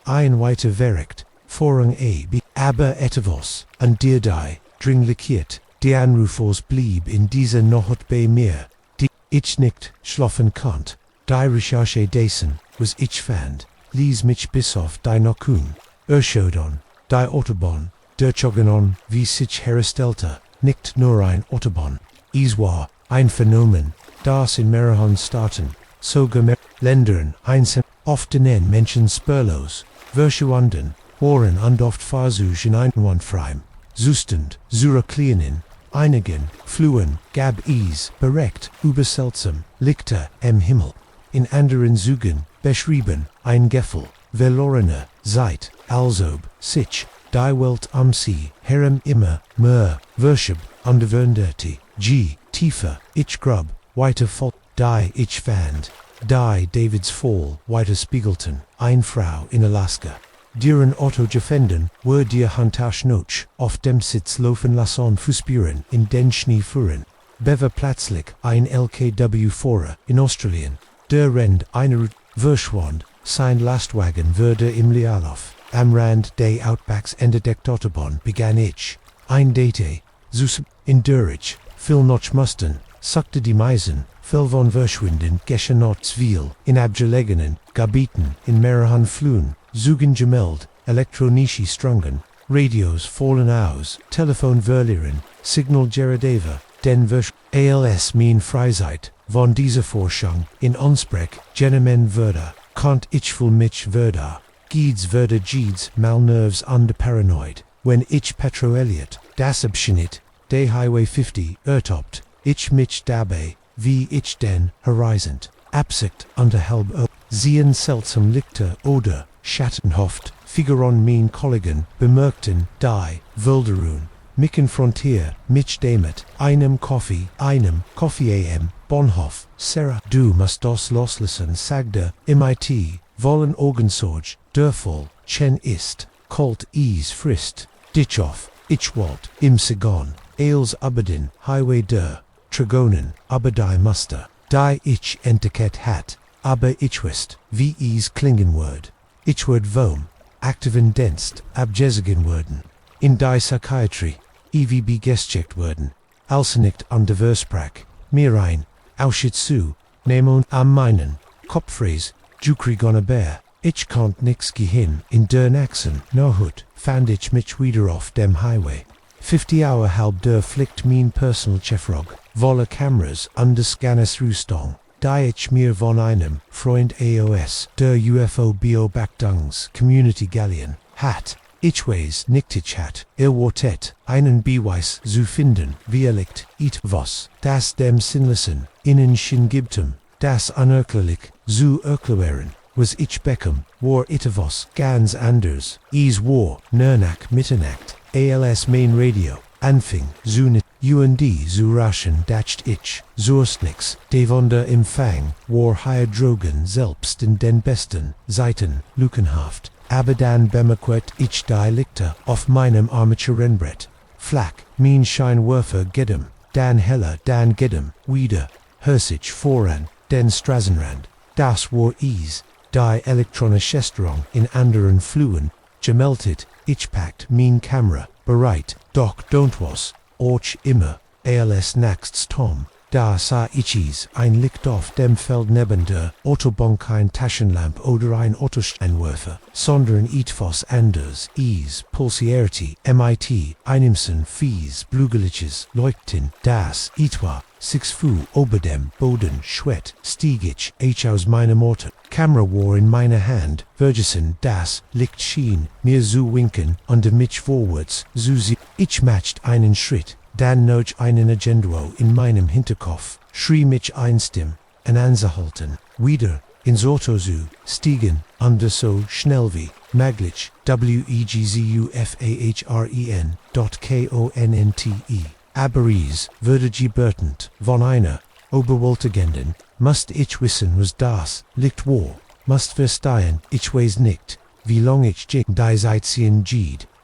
ein weiter Während, Vorrang B, aber etwas, an dir die, dringlikiert, die Anrufers blieb in dieser Nacht bei mir, die ich nicht schlafen konnt, die Recherche dessen, was ich fand, ließ mich bis auf die Nakun, Erschodon, die Autobahn, durchgegangen, wie sich herstellte, nicht nur ein Autobahn, es war ein Phänomen, das in mehreren Staaten, sogar Ländern einzeln, oft den Menschen spurlos, verschwunden, waren und oft Versuch in einen Freim, Zustund, zurücklehnen, einigen, flohen, gab es, Bericht, über seltsam, Lichter, im Himmel, in anderen Zügen, beschrieben, ein Gefühl, verlorene, Zeit, also, sich, die Welt Sie, herem immer, mehr, verschub, underwunderte, tiefer, ich grub, weiter voll, die ich fand, die Davids Fall, weiter spiegelten, ein Frau in Alaska. Deren Auto gefänden, wurde dir Handtaschnoch, auf dem Sitz laufen lassen Fußspuren in den Schnee fuhren. Bever plötzlich ein LKW-Fahrer in Australien, der Rend einer verschwand, sein Lastwagen wurde im Leerlauf, am Rand des Outbacks entdeckt Autobahn begann ich, ein Date, in Dürrich, viel noch mussten, suckte die Meisen, viel von verschwinden, geschehen in abgelegenen Gebieten, in mehreren Flühen, Zugen gemeld, elektronische Strungen, Radios fallen aus, Telefon verlieren, Signal Geradeva, den als mein Freizeit, von dieser Forschung, in Ansprech, genommen würde, konnt ich für mich würde, Gieds würde Gieds malnerves und paranoid, wenn ich Petroeliot, das Abschnitt, de Highway 50, ertappt, ich mich dabei, wie ich den Horizont, Absicht unterhalb sehen seltsam Lichter oder, Schattenhaft, Figuron mein Kollegen, bemerkten, die, Wilderun, Micken Frontier, mich damit, einem Coffee AM, Bonhof, Sarah, du musst das loslassen, sagte, MIT, wollen Augensorge, der Fall, Chen ist, kalt frist, Ditchoff, ich wollt, im Sigon, als Aberdeen, Highway der, Trigonen, aber die Muster, die ich entdeckt hat, aber ich wie is Klingenword. Ich word vom, activen denst, abjesigen worden. In die Psychiatry, EVB gestcheckt worden. Alsenicht an de Versprach, mir ein, Auschitzu, Nemon am meinen, Kopfphrase, Jukri gonna bear. Ich konnt nix gehin, in dern Axen, no hood, fand ich mich wieder auf dem Highway. 50 hour halb der flicht mein personal chefrog, volle Cameras under Scannes Rüstung. Die ich mir von einem Freund AOS, der UFO Beobachtungs Community Galleon, hat, ich weiß nicht ich hat, Wortet, einen Beweis zu finden, wie liegt, it was, das dem Sinnlosen, innen schen gibtem, das unerklärlich, zu erklären, was ich beckham, war it was, ganz anders, is war, Nernack Mitternacht, ALS Main Radio, Anfing, zu UND zu raschen dacht ich, Zorstnix, devonder Empfang, war hier drogen selbst in den besten Zeiten, lukenhaft, aber dann bemerkt ich die Lichter auf meinem Armaturenbrett. Flack, mein Scheinwerfer gedem, dann heller, dann gedem, wieder, Hersich voran, den Straßenrand, das war is, die elektronische Steuerung in anderen Fluen, gemeldet, ich packt mein Kamera, bereit, doch don't was, och immer, als nächstes Tom, da sah ich ein Licht auf dem Feld neben der Autobahn, kein Taschenlamp oder ein Autoscheinwerfer, sondern etwas anders, pulsierte, mit, einimsen, fies, blügeliges Leuchten, das, etwa, 6 Fuß ober dem Boden schwett, stieg ich aus meinem Auto, Kamera war in meiner Hand, vergessen, das Licht schien, mir zu winken, und mich vorwärts, zu sie, ich matcht einen Schritt, dann noch einen Agenduo in meinem Hinterkopf, schrie mich einstim, an anzuhalten, wieder, ins Auto zu stiegen, und so schnell wie möglich, wegfahren.konnt. Aber es würde gebürtend, von einer, oberwältigenden, must ich wissen was das, Licht war, must verstehen, ich weiß nicht, wie lang ich die Sightseeing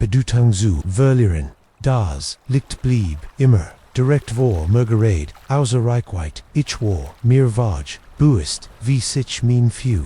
Bedeutung zu verlieren, das Licht blieb, immer, direkt vor mir gerät, außer Reichweite, ich war, mir wage, bewusst, wie sich mein Few,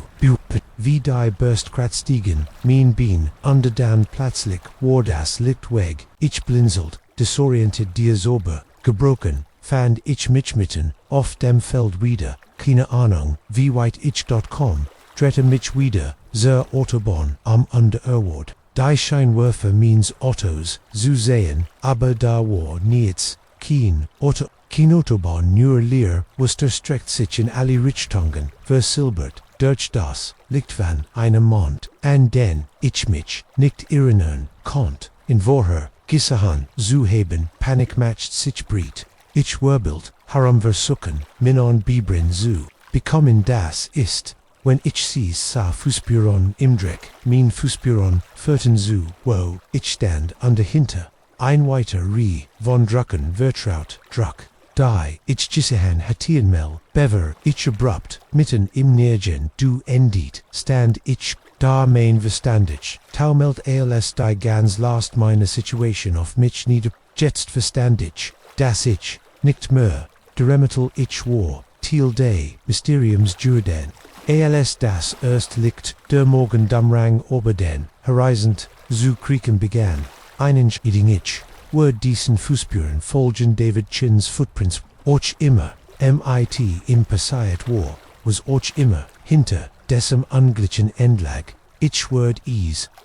wie die Burstgrad stiegen, mein Bein, und dann plötzlich war das Licht weg, ich blinzelt, desorientiert diasober, gebrochen, fand ich mich mitten auf dem Feld wieder, keine Ahnung, wie weit ich dort kom, drehte mich wieder, zur Autobahn am Underward. Die Scheinwerfer meines Autos zu sehen, aber da war nichts, kein Autobahn nur leer, was streckt sich in alle Richtungen, versilbert, durch das Licht von einem Mond, an den ich mich nicht erinnern konnt, in vorher Gisahan zu haben, Panik matcht sich breit. Ich wirbelt, herumversuchen, minon bibrin zu bekommen das ist, wenn ich sie sah Fußspuren im Dreck, mein Fußspuren führten zu, wo ich stand an der Hinter. Ein weiter Rie von Drucken vertraut, Druck, die ich gesehen hattienmel, bever ich abrupt, mitten im Nirgen du endit, stand ich, da mein verstandig, taumelt als die ganz last meine Situation auf mich nieder, jetzt verstandig, dass ich, nicht mehr, deremetal ich war, til day, Mysteriums Jordan, als das erst Licht, der Morgen Damrang ober den Horizont, zu kriegen begann, einen eating ich, were diesen Fußspuren folgen David Chins Footprints, och immer, mit im passiert war, was och immer, hinter, dessen unglichen Endlag, ich word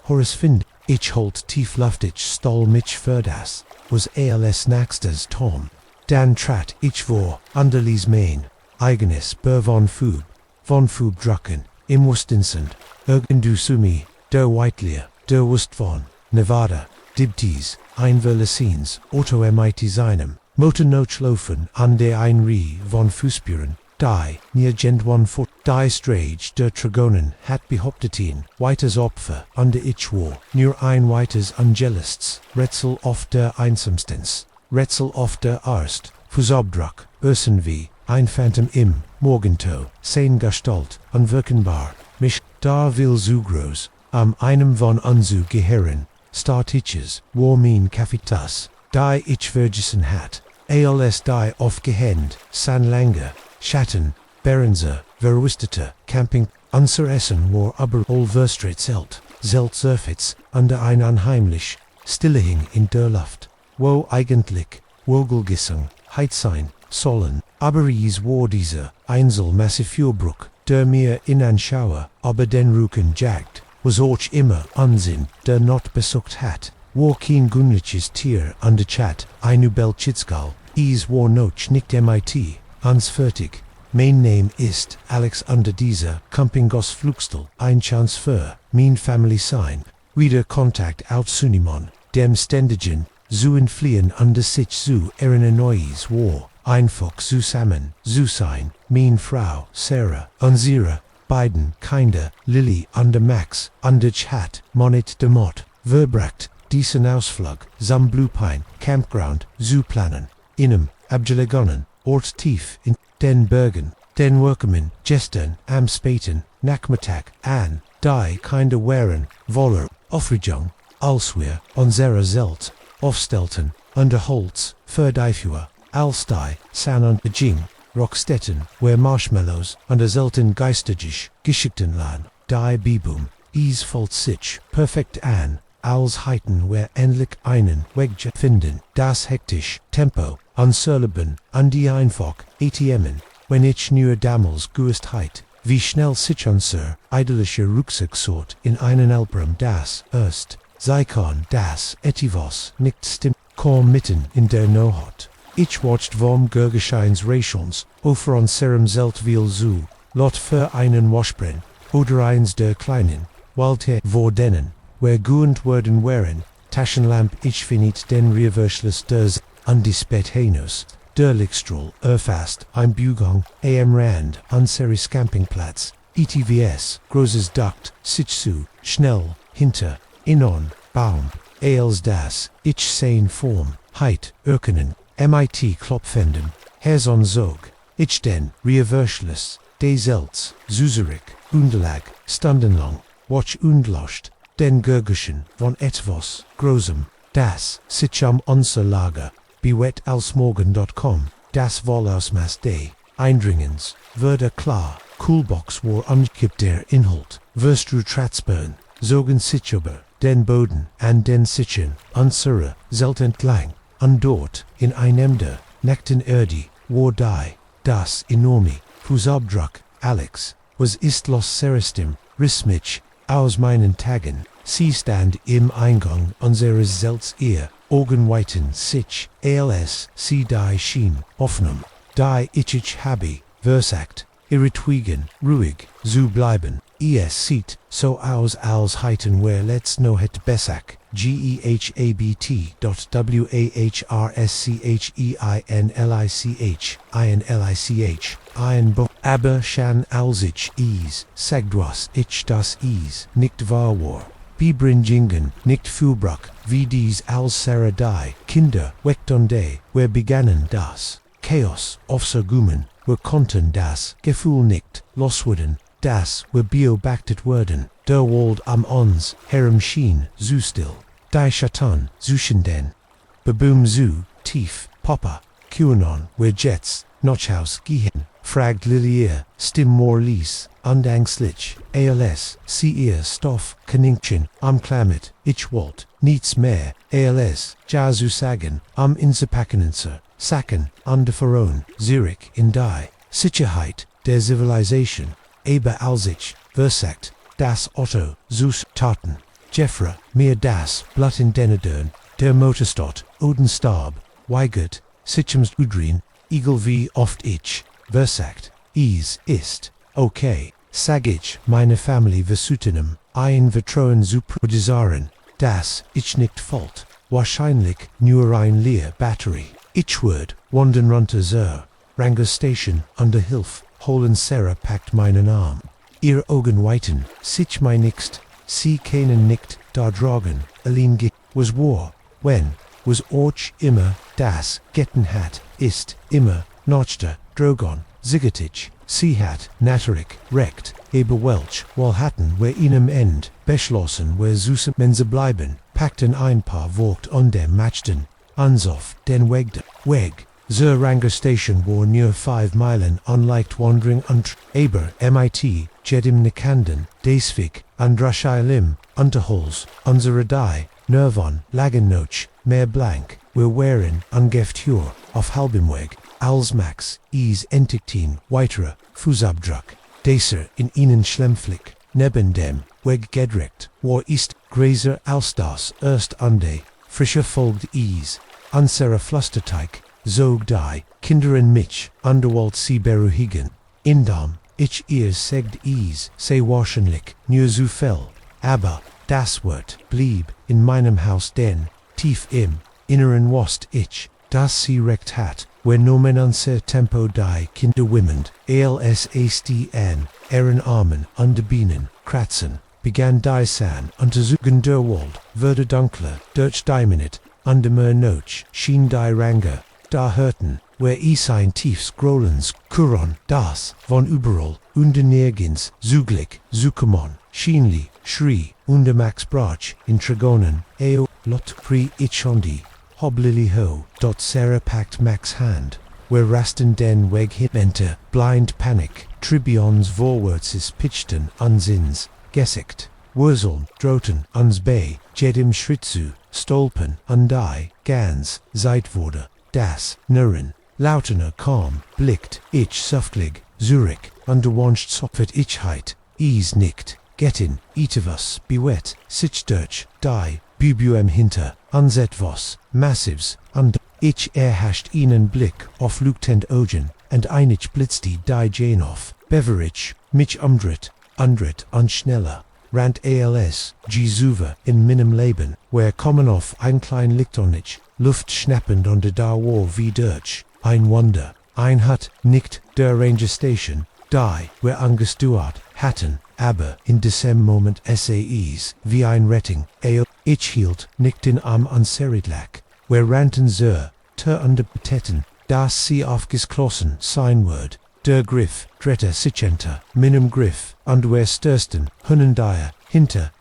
Horace find, ich holt tiefluftig stol mich für das, was als nächstes Tom. Dan trat ich vor, underlies main, eigenes Bur von Fub drucken, im Wustinsend, du sumi, der Whitelier, der Wust von, Nevada, Dibties, ein Verlesins, Auto mit seinem, Motor laufen an der ein Rie von Fußspuren, die, nirgend one foot, die Strage der Dragonen hat behauptet ihn, weiters Opfer, under ich war, nur ein weiters Angelists, Rätsel auf der Einsamstens, Rätsel auf der Arst, Fußabdruck, wie, ein Phantom im, Morgentau, sein Gestalt, unwirkenbar, mich, da will so groß, am einem von unsu Gehirn, Startiches, war mein Kaffeetas, die ich vergessen hat, als die aufgehend, san lange, Schatten, Berenzer, verwistete, camping, unser Essen war aber allverstreit zelt surfits, under ein unheimlich, stillehing in der Luft, wo eigentlich, Wogelgesang, heit sein, sollen, aber is war dieser, Einsel Massifjurbruck, der mir in ein Schauer, aber den Rücken jagt, was auch immer Unsinn, der not besucht hat, war kein gunliches Tier an der Chat, ein Ubelchitskal, is war noch nicht mit, ans fertig. Mein Name ist Alex under dieser Campingos Flugstel, ein Chance für mein Family sein. Wieder Kontakt out Sunimon, dem ständigen, zu entfliehen under sich zu neues war, einfach zusammen, zu sein, mein Frau, Sarah, unsere, beiden Kinder, Lily under Max, under Chat, Monit de Mott, verbracht, diesen Ausflug, zum Bluepine, Campground, zu planen, inem, abgelegonnen, Ort tief in den Bergen, den Workmen, gestern, am Späten, Nachmittag, an, die Kinder wären, voller, Aufregung, als wir, unsere Zelt, aufstellten, under Holz, Verdeifua, Alstei, San und Jing, Rockstetten, where Marshmallows, under Zelten Geistergisch, Geschichten lagen, die Bibum, is voll sich, perfekt an, als heiten where endlich einen Weg finden, das hektisch, Tempo, unserleben, an die einfach, ATMen, wenn ich nur damals gewusst heit, wie schnell sich unser idyllischer Rucksacksort in einen Album das erst, sei kann das etivos nicht stimmt, kaum mitten in der Nohot. Ich watcht vom Gergescheins Rations, over unserem Zeltwiel zu, lot für einen Waschbrenn, oder eins der kleinen, Walter Vordenen, where guend worden wären, Taschenlamp ich finit den Reverschluss des Andispet der Lichtstrahl, erfasst, ein Bugang, am Rand, unseres Campingplatz, ETVS, großes Duct, sich zu, schnell, hinter, inon, Baum, als das, ich sein Form, heit, Erkenen, MIT Klopfenden, Herson Zog, ich den, Reverschluss, de Zelts, Zuzerik, Undelag, Stundenlang, Watch undlost, den Gergeschen, von etwas, Grosem, das, sich unser Lager, bewettalsmorgen.com, das Wohlausmaß de, Eindringens, würde klar, Coolbox war angekippt der Inhalt, wirst du Tratzburn, sogen sich über, den Boden, an den Sichen, unsere, Zelt entlang, und dort, in einem der, nackten Erde, war die, das enorme, Fußabdruck, Alex, was ist los Serestim, riss mich, aus meinen Tagen, sie stand im Eingang unseres Zelts ihr, Augenweiten sich, als sie die schien, Hoffnung, die ich habe, versagt, irritwiegen, ruhig, zu bleiben, es sieht so aus als heiten where let's know het besak, gehabt.whrscheinlich, ein Bo, aber shan alsich is, sagdwas ich das is, nicht wahr war. Bibringingen, nicht Fuhrbrack, wie dies als Sarah die, Kinder, wegtonde, wer begannen das, Chaos, aufzergummen, wir konnten das, Gefühl nicht, loswerden, das, wir beobachtet werden, der Wald am uns, herem schien, zu still, die Schatan, suchenden, beboom zu, tief, Papa, QAnon, wir Jets, Notchhaus gehen, fragt Lilier, Stim Morlis, Andangslich, als, sie ihr Stoff, Kaninkchen, am Klammet, ich wollt, nichts mehr, als, Jazu sagen, am Insepakenenser, Sacken, an der Veron, Zurich in die, Sicherheit, der Zivilisation, aber als ich, versagt, das Otto, zus Taten, Jeffra, mir das, Blatt in Denedern, der Motorstott, Odenstab, weigert, Sichems Udrin, Eagle wie oft ich, versagt, ist, okay, sag ich, meine Family versutenem, ein Vertrauen zu produzieren, das, ich nicht fault, wahrscheinlich, nur ein leer Batterie, ich würd, wandern runter zur, Ranger Station, under Hilf, holen Sarah packt meinen Arm, ihr Augen weiten, sich mein nixt, sie kennen nicht, da dragen, allein was war, when, was auch immer, das, getten hat, ist, immer, notchte, drogon, Zigatich, sie hat, natterig, recht, aber welch, wal hatten, wer ihnen end, beschlossen, wer süße Mense bleiben, packten ein paar Wort an dem matchten, ansof, den Weg, Zur Ranger Station war nur 5 Meilen unleicht wandering über, mit, Jedim Nikanden, Desvik, Andrashilim, Unterhols, unsere die, Nervon, Lagennoch, mehr blank, wir wären, ungefähr, auf halbem Weg, Alsmax, Entiktin, weitere, Fußabdruck, Deser in ihnen Schlempflick, neben dem, Weg gedreckt, war ist, Gräser Alstas, erst ande, frischer folgt Unsere Pflasterteig, Zog die, Kinderen mich, Underwald sie beruhigen, Indam, ich ihr segt se wahrscheinlich, nur so viel, aber, das Wort, blieb, in meinem Haus denn, tief im, inneren Wost ich, das sie recht hat, wer nomen unser Tempo die Kinder wimmend, ALSASTN, Armen, Underbienen, Kratzen, begann die San, untersuchen der Wald, wurde dunkler, durch die Minute, Undermer Noch, schien die Ranger, da hörten, wer ein tiefs Grollens, Kuron, das, von überall, nirgends, zuglich, Zukomon, schienli, schrie, Max Brach, in Trigonen, lot pri ichondi, hoblili ho, dot Sarah packt Max Hand, where rasten den Weg hinter, blind panic, Tribions vorwärtses pitchten, unsins, gesickt, Wurzeln, Droten, uns bei, Jedim Schritzu, Stolpen, undie, Gans, Zeitworde, das, Nurren, Lautener calm, blickt, ich suftlig, Zurich, underwanscht sopfert ichheit, nickt, Gettin, Itavus, bewet, Sitchdurch, die, Bubuem hinter, unsetvos, Massives, ich erhascht ihnen Blick auf Lugtend Ogen, and einich blitzti die Janoff, Beverage, mich undret, und schneller, rant als, Jesuve, in meinem Leben, where Kommenhoff ein klein Lichtonich, Luft schnappend unter da war wie durch, ein Wunder, ein Hut, nickt, der Ranger Station, die, where angestuart, hatten, aber, in diesem Moment SAEs, wie ein Retting, ich hielt, nickt in am Anseridlack, where ranten under Betetten, das sie aufgeschlossen, sein Word, der Griff, dritter Sichenter, Minim Griff, und where störsten, Hunnendier, hinter,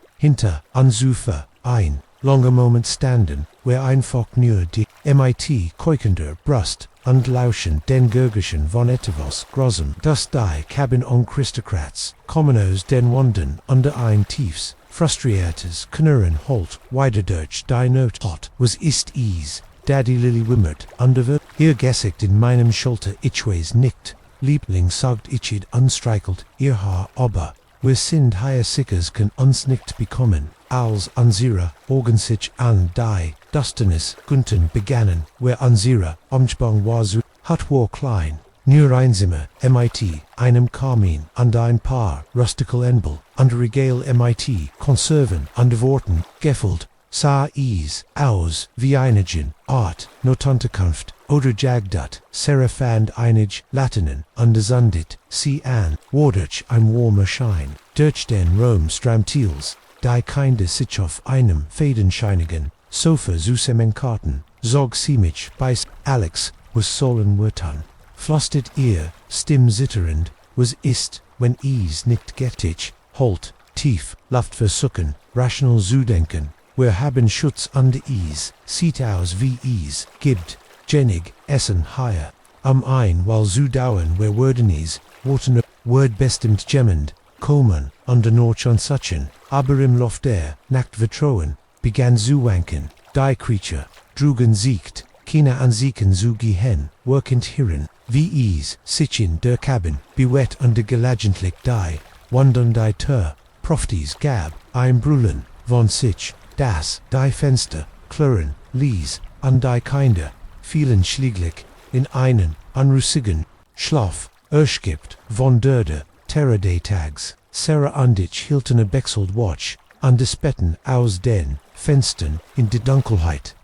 Ansufer, ein, longer Moment standen, where einfach nur die, mit, Keukender, Brust, und lauschen den Gurgischen von Etavos, Grossem, das die Cabin on Christocrats, Commonos den Wanden, under ein Tiefs, Frustriertes, Knurren, Holt, Weiderdurch, die Not hot, was ist Daddy Lily wimmert, underwert, ihr gesickt in meinem Schulter ichways nickt, Liebling sagt ichid unstreichelt, ihr Haar aber, wir sind higher sickers kann uns nicht bekommen, als unsere Orgensich an die, Dusternis, Gunten begannen, where unsere Umspang war so, hat war klein, nur ein Zimmer, mit, einem Kamin, und ein paar, rustical Enbel, und Regal mit, Konserven, und Worten, Gefüllt, sah aus, wie einigen, Art, Notunterkunft, oder Jagdat, Seraphand einig, Latinen, undersundit, sie an, wodurch ein warmer Schein, durch den Rom Stramtiels, die Kinder sich auf einem fadenscheinigen Sofa Karten, zog sie mich bei Alex, was sollen wirtan, flüstert ihr, stimm zitternd, was ist, wenn nicht gettig, holt, tief, Luft versuchen, rational zudenken, wir haben Schutz under sieht aus wie gibt, Jenig, Essen, higher, ein, while zu dauern, wir würden worten, word bestimmt gemmend, kommen, under noch und suchen, aber im Loft der, nackt vertrauen, begann zu wanken, die Creature, drugen siegt, keine Ansieken zu gehen, workend hieren, wie sich in der Cabin, bewet under gelagentlich die, wandern die Tür, Proftis gab, ein Brüllen, von sich, das, die Fenster, klirren, an die Kinder, vielen schlieglich, in einen, anrussigen, Schlaf, gibt, von Dörde, Terror-Day-Tags, Sarah und ich hielten a Bexeld Watch, an des Betten aus den Fenstern in die Dunkelheit,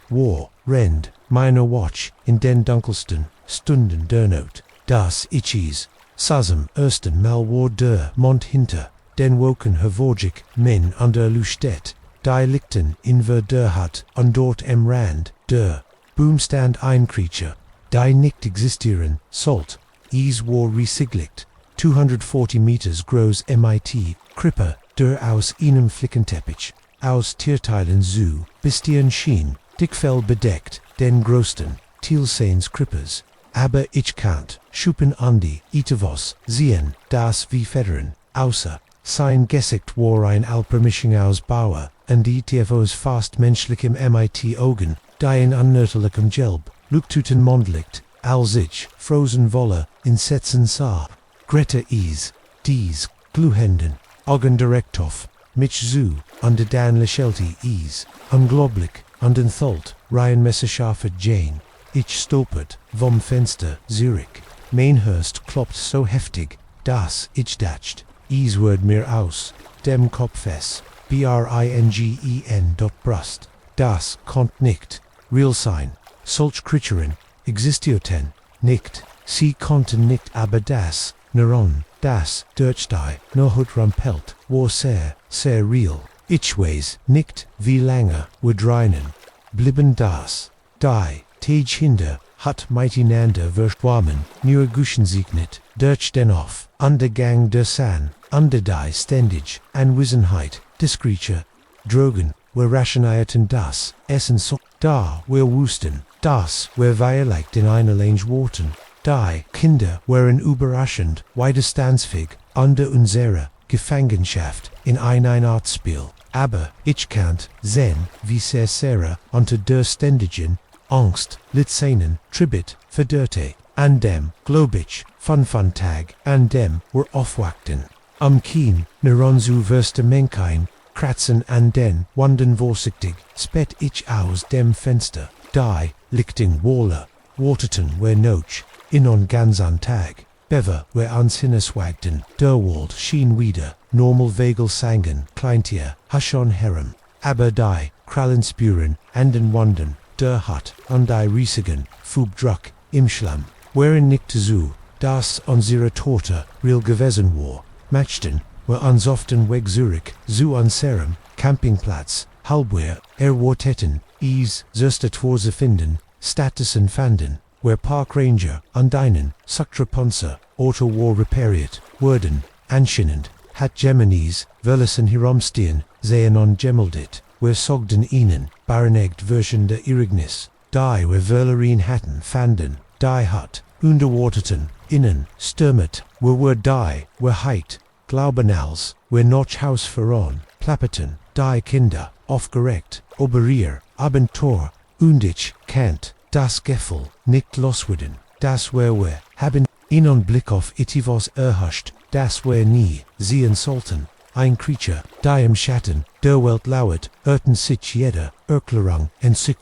war, rend, meiner Watch, in den dunkelsten Stunden der Not, das ich Sasem ersten Mal war der Mond hinter, den woken hervorgig, men an der Lustet, die lichten in ver der Hut, und dort am Rand, der Boomstand ein Creature, die nicht existieren, Salt, war resiglicht, 240 Meters groß mit, Krippe, der aus einem Flickenteppich, aus Tierteilen zu, Bestien schien, Dickfell bedeckt, den größten, Thielseins Krippers, aber ich kannt, Schuppen Andi, Itavos, Sehen, das wie Federn, außer, sein Gesicht war ein Alpermischung aus Bauer, und ITFOs fast menschlichem MIT Augen, die in unnötigem Gelb, Luktuten Mondlicht, als ich, frozen Wolle, in Setzen sah. Greta Ease, dies, Gluhenden, Augen direkt auf, mich zu, under Dan Lashelti Ease, unglaublich, und entholt, Ryan Messerschaffer Jane, ich stolpert, vom Fenster, Zürich, Mainhurst kloppt so heftig, dass ich dacht, Ease mir aus, dem Kopfes, bringen. Brust, das konnt nicht, real sein, solch Kricherin, existioten, nicht, sie konnten nicht aber das, Neuron, das, Dirtstei, no hut rampelt, war sehr real, ich weiß nicht, wie lange, wir dreinen, blieben das, die, Tage hinder, hat miteinander verschwommen, nur Guschensegnet, durch den Hof, Undergang der San, under die ständig, Anwesenheit, discreture, Drogen, wir rationierten das, Essen so, da, wir wussten, das, wir violet in einerlänge Worten, die, Kinder, waren überraschend, widerstandsfähig, under unserer Gefangenschaft, in ein Artspiel, aber, ich kannt, sehen, wie sehr unter der ständigen, Angst, Litzenen, Tribut, Verdörte, an dem, glaub ich, von Tag, an dem, wir aufwachten. Am Kien, Neronzu verste Menkein, kratzen an den, Wanden vorsichtig, spät ich aus dem Fenster, die, Lichting Waller, warteten wir noch, in ganz an Tag, Bever, wir ans hinneswagten, der Wald schien wieder, normal Vagel sangen, Kleintier, Hashon Herem, aber die, Krallen spüren, an den Wanden, der hat, an die riesigen, Fubdruck, im Schlamm, wherein nicht zu, das unsere Torte, real gewesen war, matchten, wir uns often weg Zürich, zu unserem, Campingplatz, halbwehr, warteten, ease, zuster zu finden, Statusen fanden, where Park Ranger, an deinen, Suctrapunzer, Auto war repariert, wurden, anscheinend, hat Geminis, Verlassen herumstehen, sehen gemeldet, wir sogden ihnen, barenegt Version der Irignis, die wir Verlerin hatten fanden, die hat, unterwaterten, innen, stürmet, wir die, wir heit, glaubenals, wir noch Haus voran, plapperten, die Kinder, aufgeregt, oberier, Abentor, und ich, kannt, das Gefühl, nicht loswürden, das wir haben, in Blick auf itivos erhascht, das wir nie, sehen sollten, ein Creature, die im Schatten, der Welt lauert, sich jeder, Erklärung, en sich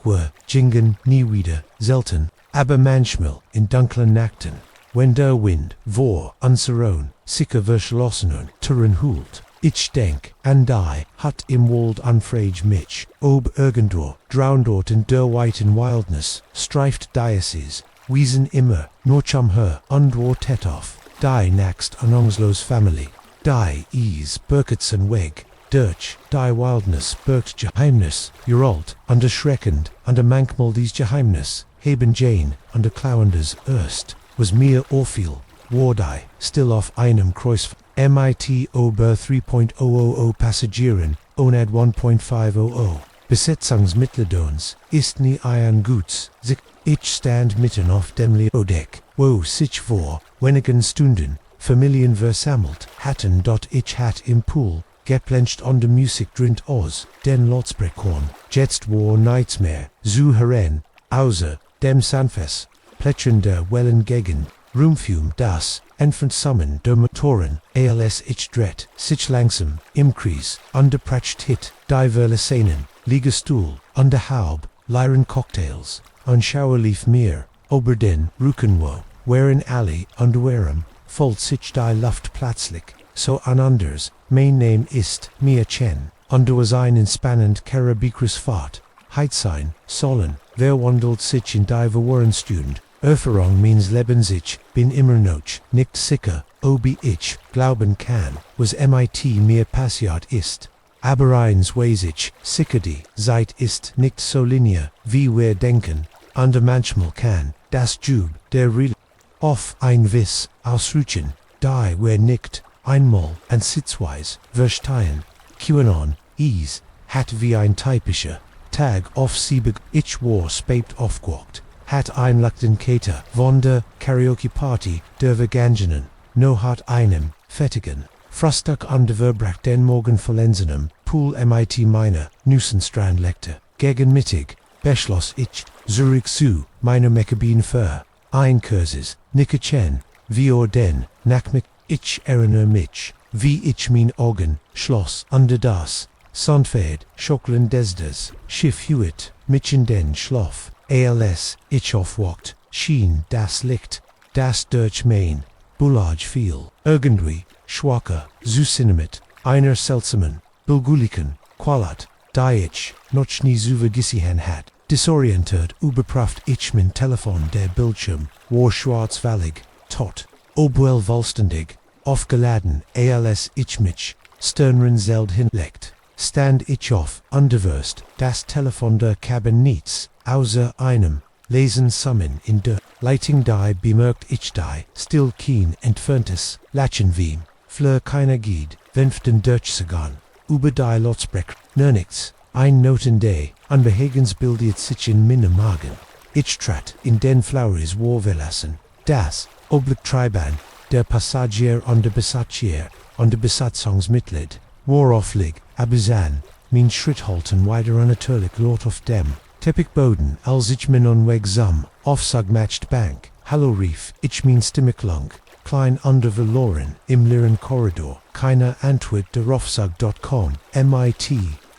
jingen, nie wieder, selten, aber manchmal, in dunklen Nachten, wenn der Wind, vor, unseron, sicher verschlossenen, Türen hult, ich denk, an die, hat im Wald anfrage mich, ob irgendwo, drown dort in der weiten Wildnis, streift Diocese, wiesen immer, nur chum her, und war tetoff, die next anungslos Family, die is Birketson weg, durch, die Wildnis birgt Geheimnis, Geralt, und erschreckend, und manchmal dies Geheimnis, haben Jane, und klauendes erst, was mir auffiel, war die, still auf einem Kreuz, MIT über 3.000 Passagieren, onad 1.500, Besetzungsmitteldons, ist nie ein Guts, ich stand mitten auf dem Leodeck, wo sich vor wenigen Stunden, Familien versammelt hatten dort ich hat im Pool, geplencht on de Musik drin aus, den Lotsbreckhorn, jetzt war nichts mehr, zu heren, außer dem Sanfes, plätschern der Wellen gegen, Rumfum das, entfernt der Motoren, als ich dret, sich langsam, im Kreis, underpratcht hit, die Verlesenen, Liegestuhl, under Haub, Lyren Cocktails, und Schauer lief mir, ober den Rücken wo, wherein alle, underwehrem, folgt sich die Luft plötzlich, so an anders, mein Name ist, mir Chen, und was einen spannend Karabikris Fahrt, heit sein, sollen, wer wandelt sich in die Verwarrenstund, Erfahrung means leben sich, bin immer noch, nicht sicher, ob ich, glauben kann, was MIT mir passiert ist. Aber eins weiß ich, sicher die Zeit ist nicht so linear, wie wir denken, und manchmal kann, das Jub, der Real, auf ein Wiss, ausruhen, die wir nicht, einmal, und sitzweise, verstehen, QAnon, hat wie ein typischer, Tag auf Siebeg, ich war spät aufgewacht, hat einlachten Kater, von der Karaoke Party, der Vergangenen, no hat einem, fettigen, Frustag an de Verbracht den Morgen vollensenem, Pool mit Minor, Nusenstrand Lekte, gegen Mittig, Beschloss ich, Zurich zu, meine Meckabin für, Einkurses, Nickerchen, wie den, Nackmick, ich erinnere mich, wie ich mein Augen, Schloss, under das, Sandfeld, Schocklen Desdes, Schiff Hewitt, Mitchen den Schlaf, als, ich aufwacht, schien das Licht, das Deutsch Main, Bullage viel, irgendwie, schwacher, Süßinnemit, einer seltsamen, beruhigenden, Qualat, die ich, noch nie so vergessen hat, disorientiert, überprüft ich mein Telefon, der Bildschirm, war schwarzwallig, tot, obwohl vollständig, aufgeladen, als ich mich, sternrenseld hinlegt, stand ich auf, underwürst, das Telefon der Cabin nichts, außer einem, lesen Summen in der Leitung die bemerkt ich die, still keen entferntes, Lachen wem, fleur keiner Gied, wenften Deutschsagan, über die Lotsbreck, nichts, ein Noten day, unbehagens bildet sich in meinem Magen. Ich trat in den Flowers war verlassen, das, oblig Treiban, der Passagier und der Besatzungsmitglied, war auflig, abizan, mein Schritt halten weiter unnatürlich laut auf dem Teppichboden, als ich min onweg zum Aufsagmatched Bank, Hallo rief, ich mein Stimmeklang, klein under verloren, im leeren Korridor, keine Antwort der Aufsag.com, mit,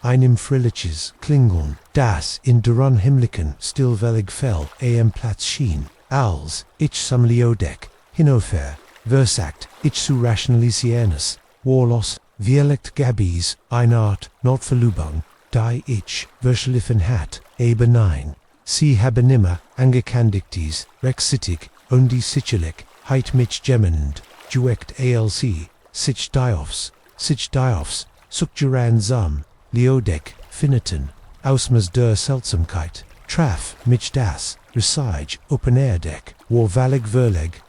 einem fröhliches Klingeln, das in der unheimlichen, stillwellig fell, am Platz schien, als ich zum Leodeck, hinover, versagt, ich zu rationalisierenes, warlos, Dialekt Gabis, eine Art, not Verlobung, die ich, verschliffen hat, eben nein. Sie haben immer, angekündigtes, rechtzeitig, und die sicherlich, heit mich gemmenend, duekt alc, sich diofs, sukgeran zum, Leodeck, finneten, ausmas der Seltsamkeit, traf, mich das, Resige, Open Air Deck, war vallig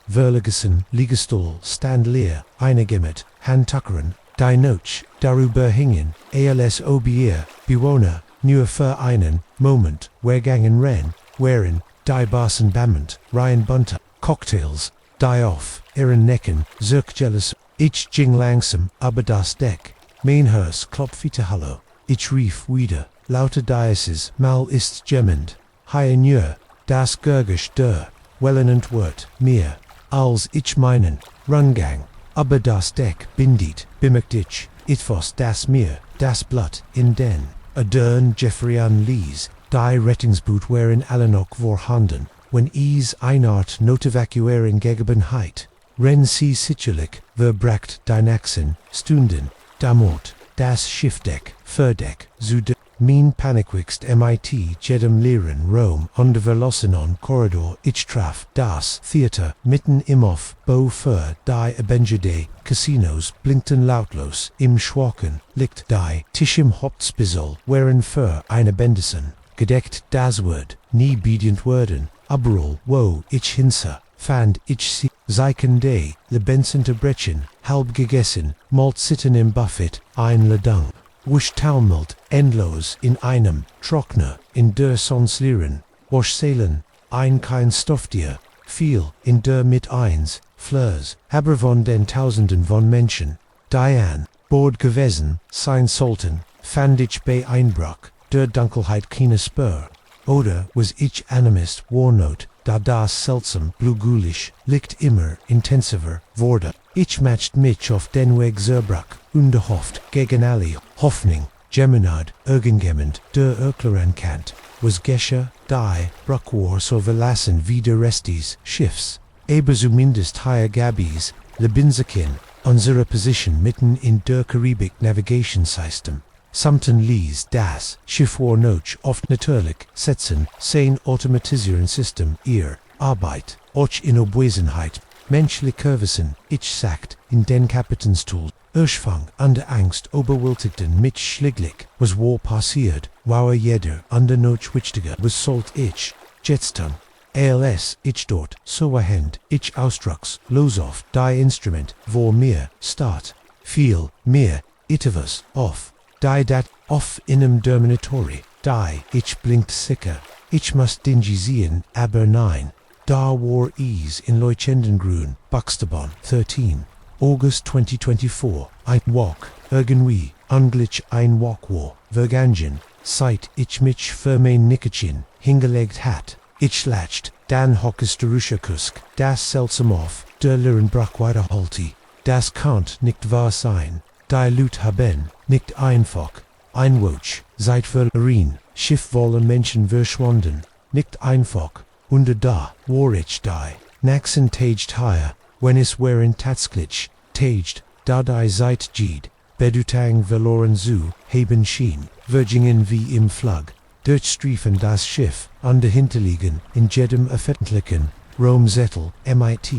verligesen, Liegestuhl, stand leer, einigemet, Handtuckeren, die Noch, darüber hingen, als obier, Bewohner, nur für einen Moment, wehrgangen ren, wären, die Basen bammend, Ryan Bunter, Cocktails, die auf, ihren Necken, jealous, ich ging langsam, aber das Deck, mein Herz klopfte hallo, ich rief wieder, lauter Diases, mal ist gemmend, Haienjör, das Gurgisch der, wellenend Wort, mir, als ich meinen, Rungang, aber das Deck bindet, bemerkt ich, etwas das mir, das Blatt, in den, Adern Jeffreyan Lees, die Rettingsboot wären alle noch vorhanden, wenn is eine Art Notevacuering Gegebenheit, ren sie sicherlich, verbracht die nächsten Stunden, damit, das Schiffdeck, Verdeck, Süd, mein Panikwigst mit jedem leeren Raum und verlassenen Korridor, ich traf das Theater mitten im Off, Bau für die Abengede, Casinos blinkten lautlos, im schwachen Licht die Tisch im Hauptspital wären für eine Bendison, gedeckt das Wort, nie biedend werden, überall wo ich hinse, fand ich sie, Seikende, lebensende Brechen, halb gegessen, malt sitten im Buffet, ein Ledang. Wusch taumelt, endlos, in einem, Trockner, in der Sonslieren, Waschseelen, ein kein Stofftier, viel, in der mit eins, Fleurs, aber von den Tausenden von Menschen, Diane, Bord gewesen, sein sollten, fand ich bei Einbruch, der Dunkelheit keine Spur, oder was ich animist Warnot, da das seltsam, blugulisch, Licht immer intensiver wurde. Ich matcht mich auf den Weg Zerbrach, underhofft, gegen alle, Hoffnung, Geminad, irgendjemand, der erklären kann, was Gesche, die, Bruch war so verlassen wie der Rest des Schiffs, aber zumindest higher Gabis, Lebinsakin, unsere Position mitten in der Karibik Navigation System. Samten ließ das Schiff war noch oft natürlich setzen, sein automatisieren System ihr Arbeit, auch in Obwesenheit, menschliche Wissen, ich sagt, in den Kapitänstuhl, Erschfang an der Angst oberwältigten mit schlieglich, was war passiert, war jeder an der Notschwichtige, was sollt ich, Jetstern, als ich dort, so erhend, ich ausdrucks, los auf, die Instrument, vor mir, start, viel, mehr, etwas, auf. Die dat off inem Terminatory, die, ich blinkt sicker, ich must dingy sehen, aber nein. Da war ease in Leuchtenden Buxterbon, 13. August 2024, ein Walk, irgendwie, unglich ein Walk war, vergangen, seit ich mich für mein Nickerchen hingelegt hat, ich lacht, dan hockes der Kusk, das seltsam auf, der Liren Brachweiter Holti, das kan't nicht wahr sein, die Lut haben, nicht einfach, einwoch, seit verloren, Schiff wollen Menschen verschwunden, nicht einfach, unter da, war ich die, naxen taged higher, when es waren tatsklich, taged, da die seit jed, bedutang verloren zu, haben schien, Virgingen wie im Flug, durchstriefen das Schiff, an der Hinterliegen, in jedem öffentlichen, Rom Zettel, MIT,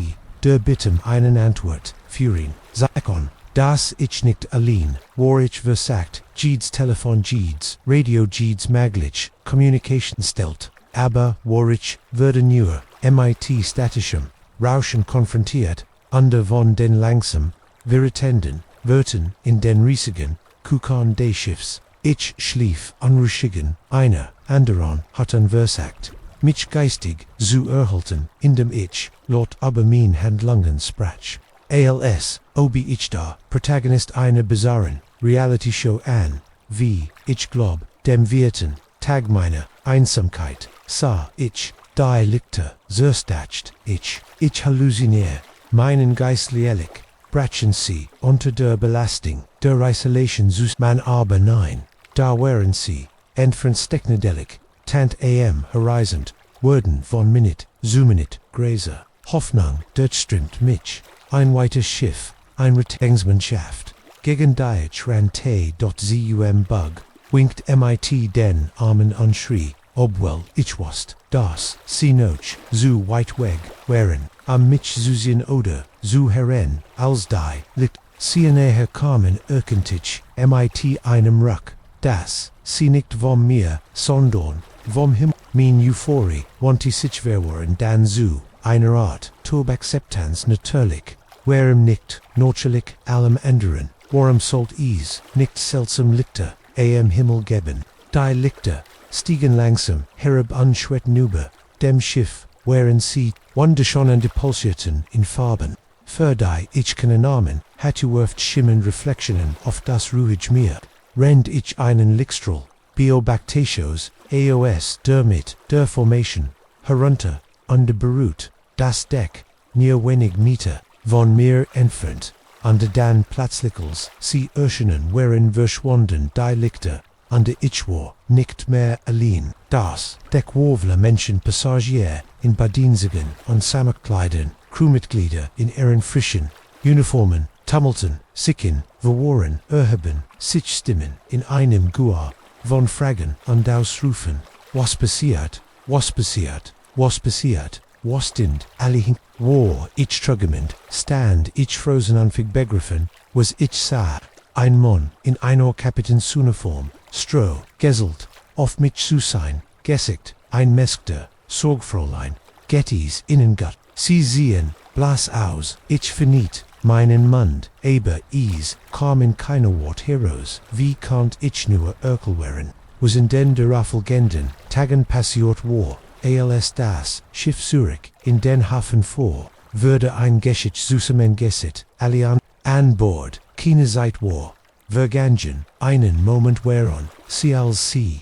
der bittem einen Antwort, führen, Sakon, das ich nicht allein, war ich versagt, Jeeds Telefon Jeeds, Radio Jeeds maglich, Communication stelt, aber war ich, würde nur, MIT statischem, Rauschen konfrontiert, under von den langsam, veritenden, Wörtern in den riesigen, Kukan des Schiffs, ich schlief anruschigen, einer, anderon, hatten versagt, mich geistig, zu erhalten, in dem ich, lot aber mein Handlangen sprach. ALS, obi ich da, Protagonist einer bizarren, Reality-Show an, wie, ich glaub, dem Wirten, Tag meiner Einsamkeit, sah ich, die Lichter, zerstacht, ich halluzinier, meinen Geist leerlich, brachen sie, unter der Belastung, der Isolation sus man aber nein, da waren sie, entfernstechnidelik, tant am horizont, wurden von Minute, zu Minute, Gräser, Hoffnung, durchströmt mich, ein weites Schiff, ein Rettungsmannschaft, gegen die Trante.zum Bug, winkt MIT den Armen an schrie, obwohl ich wusst, dass sie noch zu weit weg waren, am mich zu sehen oder zu hören, als die Licht, sie näher kamen öffentlich, MIT einem Ruck, das sie nicht vom Meer, sondern vom Himmel, mein Euphorie, wann sich waren dann zu einer Art, Turbakzeptanz natürlich, warum nicht, natürlich, allem anderen, warum sollt is, nicht seltsam Lichter, am Himmel geben, die Lichter, stiegen langsam, herab anschretten über, dem Schiff, waren sie, wunderschöne pulsierten in Farben, für die ich keine Namen, hatte wirft schimmern Reflexionen auf das ruhige Meer, rend ich einen Lichtstrahl, Biobactetios, AOS, mit, der Formation, herunter, under beruht, das Deck, near wenig Meter, von mir entfernt, under dan Platzlickels, sie erscheinen waren verschwunden die Lichter, under ich war, nicht mehr allein, das Deck warvle Menschen Passagier in Badiensigen und Sammetkleidern, Crewmitglieder in ihren frischen Uniformen, tummelten, sicken, verworren, erheben, sich stimmen in einem Gua, von Fragen und Ausrufen, was passiert, was passiert, was passiert, was sind alle hin, war ich trugement, stand ich frozen anfig begriffen, was ich sah, ein Mann in einer Kapitänsuniform, Stroh, geselt, auf mich zu sein, gesickt, ein Mäskter, Sorgfräulein, Gettys Innengut, sie sehen, blass aus, ich verniet, meinen Mund, aber is, kamen keine Wort Heroes, wie kannt ich nur Erkel wären, was in den darauffolgenden Tagen passiert war, als das Schiff Zurich in den Hafen vor, würde ein Geschicht zusammengesetzt, alle an Bord, keine Zeit war, vergangen, einen Moment wären, sie als sie,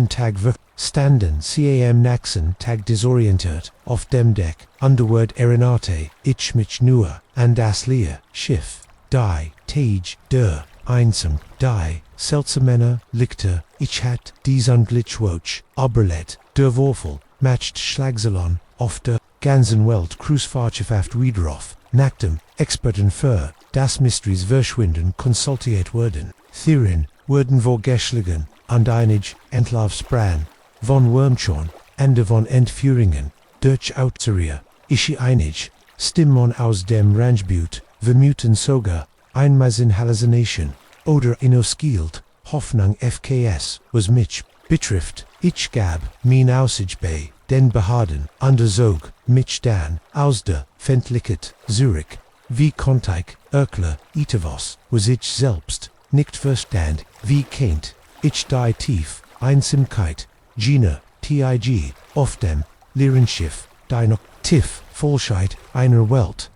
Tag standen sie am nächsten Tag desorientiert, auf dem Deck, underward erinnerte, ich mich nur, an das leere Schiff, die, Tage, der, einsam, die, seltsame Lichter, ich hat, dies unglitschwoch, Oberlet, der Würfel, matcht Schlagsalon, auf der ganzen Welt Kreuzfahrtschiff Wiederauf, nacktem, Experten für, das Mysteries verschwinden konsultiert wurden, Theorien, wurden vorgeschlagen, und einig, Entlaufsplan, von Wormschorn, Ende von Entführungen, durch Outseria, ischi einig, Stimmon aus dem Rangebut, vermuten sogar, einmal Hallucination, oder inoskielt, Hoffnung FKS, was mich betrifft, ich gab, mein Aussage bei, den Beharden, unterzog, mich dann, aus der, Fentlicket, Zurich, wie Konteig, Erkler, Itavos, was ich selbst, nicht verstand, wie kennt, ich die tief, Einsamkeit, Gina, TIG, auf dem, Leerenschiff, Dino, Tiff, Vollscheid, einer Welt,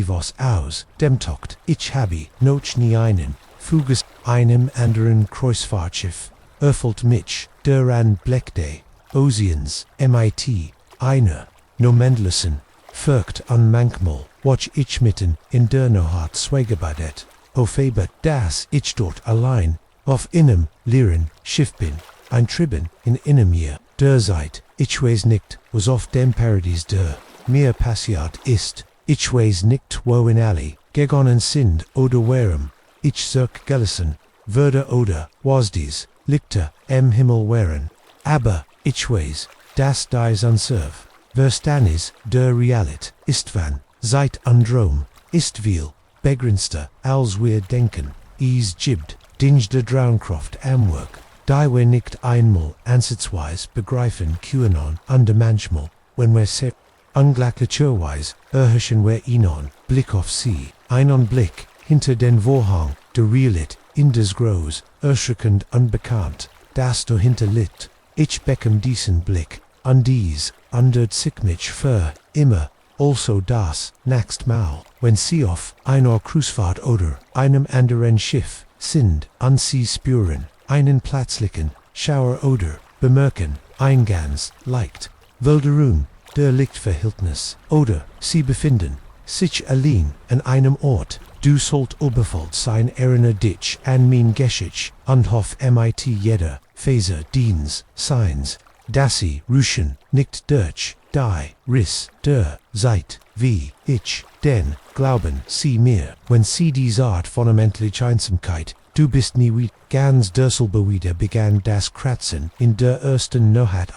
was aus, dem Tocht, ich habe, noch nie einen, Fuges, einem anderen Kreuzfahrtschiff, erfüllt mich, der an Blackday, Oceans, MIT, einer, no Mendelssohn, folgt an manchmal, watch ich mitten in der Nacht Schweigebadet, auf aber, das ich dort allein, auf einem, leeren, Schiff bin, ein Tribben, in mir, der Zeit, ich weiß nicht, was auf dem Paradies der, mir passiert ist, ich weiß nicht wo in alle, gegangen sind oder warum, ich zurück gelassen, würde oder, was dies, lichte, im Himmel wären, aber, ich weiß, dass dies unserv, verstannis, der Realit, ist wann, seit ein Traum, ist viel, begrenzter, als wir denken, is gibt, dinge der Drownkraft am Work, die wir nicht einmal ansatzweise begreifen können, und manchmal, wenn wir sehr unglaublicherweise, erhöhen wir ihnen, Blick auf sie, einen Blick, hinter den Vorhang, der Realit, in des Groß, erschreckend unbekannt, das dahinter liegt, ich bekomme diesen Blick, an dies, andert sich mich für, immer, also das, nächst Mal, wenn sie auf einer Kreuzfahrt oder einem anderen Schiff sind, an sie spüren, einen plötzlichen Schauer oder bemerken, ein ganz leicht, Wilderung, der Lichtverhältnis, oder sie befinden sich allein an einem Ort, du sollt überfallt sein erinnere dich an mein Geschichte, und hoff mit jeder Phase diens, Signs, dass sie rüschen, nicht durch, die Riss, der Zeit, wie ich, denn, glauben sie mir, wenn sie diese Art von Einsamkeit, du bist nie wie, ganz derselbe wieder begann das Kratzen in der ersten Nacht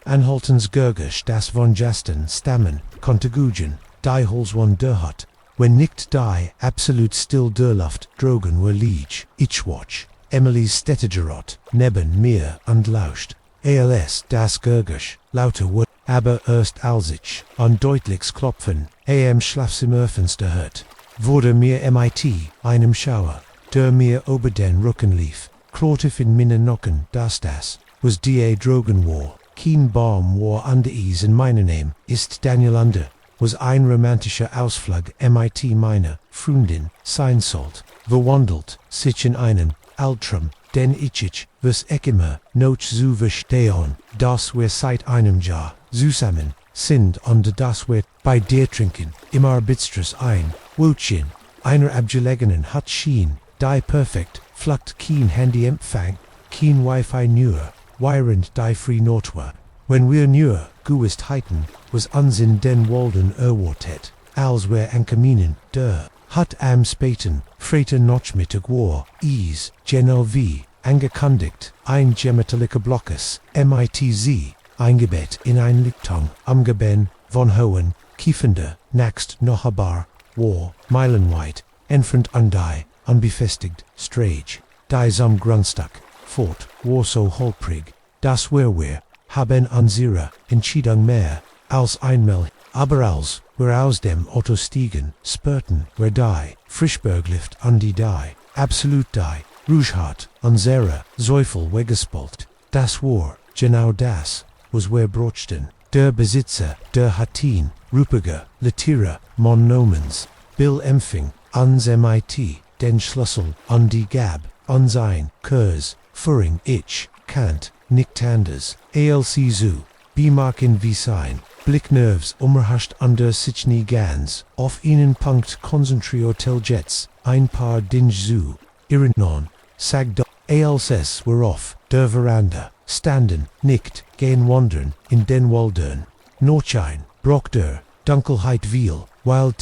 anhaltens Gurgisch das von Jasten stammen, Kontagugen, die Hols von der hat, wenn nicht die absolut still der Luft drogen were liege, ich watch, Emily's Städtegerot, neben mir und lauscht, als das Gurgisch, lauter wurde, aber erst als ich, an deutliches Klopfen, am Schlafzimmer Fenster hört, wurde mir mit einem Schauer, der mir über den Rücken lief, klotiv in meine Nocken, das was die Drogen war, kein Baum war under is in meinem Name, ist Daniel under, was ein romantischer Ausflug mit meiner Freundin sein sollt, verwandelt sich in einen Altrum, den ich, was immer, noch zu verstehen, dass wir seit einem Jahr zusammen sind und dass wir bei dir trinken, immer bistros ein, Wutchen, einer abgelegenen hat schien, die perfekt, fluckt kein Handyempfang, kein Wi-Fi nur, während die free not war, wenn wir nur Gewisstheiten, was uns in den Walden erwartet, als wir ankommen, der hat am späten, Freitagmittag war, is, genau wie, angekündigt, ein gemetrilicher Blockes, mitz, eingebett in ein Lichtung, umgeben, von hohen, kiefender, nächst noch ein Bar, war, meilenweit, entfernt an die, unbefestigt, Strage, die zum Grundstück, fort, war so holprig, das wir, haben unsere Entscheidung mehr, als einmal, aber als wir aus dem Auto stiegen, spürten wir die, Frischberglift an die absolut die, Rougehat, unsere Säufel weggespult, das war, genau das, was wir brochten, der Besitzer, der Hatin, Rupiger, Letira, Mon Nomens, Bill empfing, uns mit, den Schlüssel, an die Gab, uns ein, Kurs, Führing, ich, Kant, nicht anders, ALC zu, Bemerken wie sein, Blicknerves umherrscht under sich nie ganz, auf ihnen Punkt konzentriert Jets, ein paar Dinge zu, ihren non, sagt ALCs were off, der Veranda, standen, nicht, gehen wandern, in den Wäldern, Nordschein, Brock der, Dunkelheit viel, while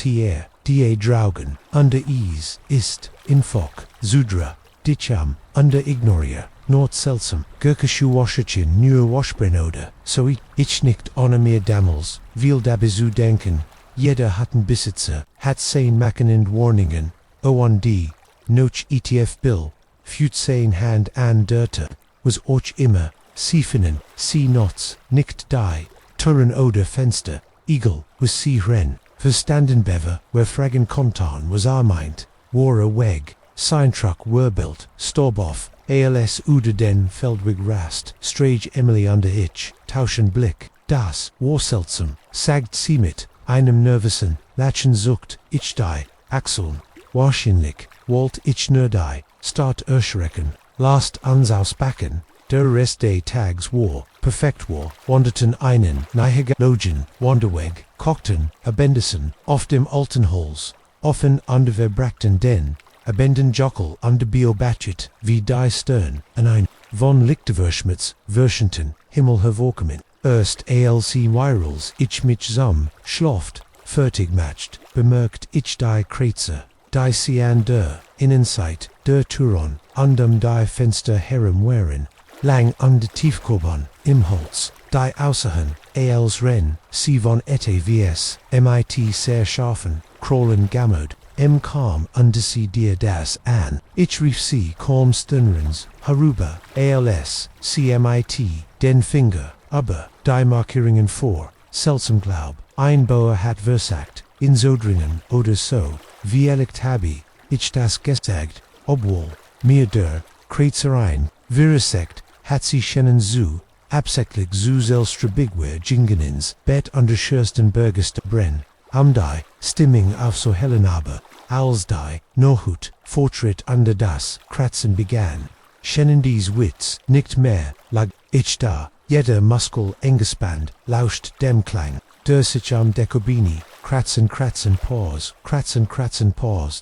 die Draugen, under Ease, ist, in Fock, Zudra, Dicham, under Ignoria, Not seltsam, Gurkische Wascherchen nur Waschbrenode, so ich nicht ohne mir damals, viel dabei zu denken, jeder hat einen Besitzer, hat sein Machen und Warningen, O&D, noch ETF Bill, führt sein Hand an Dörte, was euch immer, sie finden, sie nots, nicht die, Türen oder Fenster, Igel, was sie ren, verstanden bever, wer fragen kontan was meint, war weg, sein Truck wurbilt, Storboff, als Ude den Feldwig rast, Strage Emily under ich, tauschen Blick, das, war seltsam, sagt sie mit, einem nervösen, Lachen sucht, ich die, Achseln, wahrscheinlich, Walt ich nur die, start erschrecken, last uns auspacken, der Rest des Tags war, perfekt war, wanderten einen, nahe Logen, Wanderweg, kochten, abendesen, auf dem Altenholz, offen under verbrachten den, abenden Jockel under Biobatchet, wie die Stern, ein, von Lichterverschmitz, Verschenten, Himmel hervorkommen, erst alc Wirals, ich mich schlaft, fertig matcht, bemerkt ich die Kreize, die Sian der, Innensight, der Turon, underm die Fenster herem wären, lang under Tiefkoban, im Holz, die Außerhen, als Ren, sie von vs, mit sehr scharfen, Krollen gammod, calm under sie dir das an, ich rief sie calm Stirnrens, herüber, als, cmit, den Finger, aber, die Markierungen vor, seltsam glaub, ein Bauer hat versagt, in Zodringen oder so, wie elect habe, ich das gesagt, obwohl, mir der, Kreizerein, virisect, hat sie schennen zu, absichtlich zu zelstra bigwer jingenins, bet under Schürstenbergester brenn, am die, stimming auf so hellen aber, als die, Nohut, Fortschritt under das, Kratzen begann, schennen dies Witz, nicht mehr, lag, ich da, jeder Muskel engespannt, lauscht dem Klang, der sich am Dekobini, kratzen pause,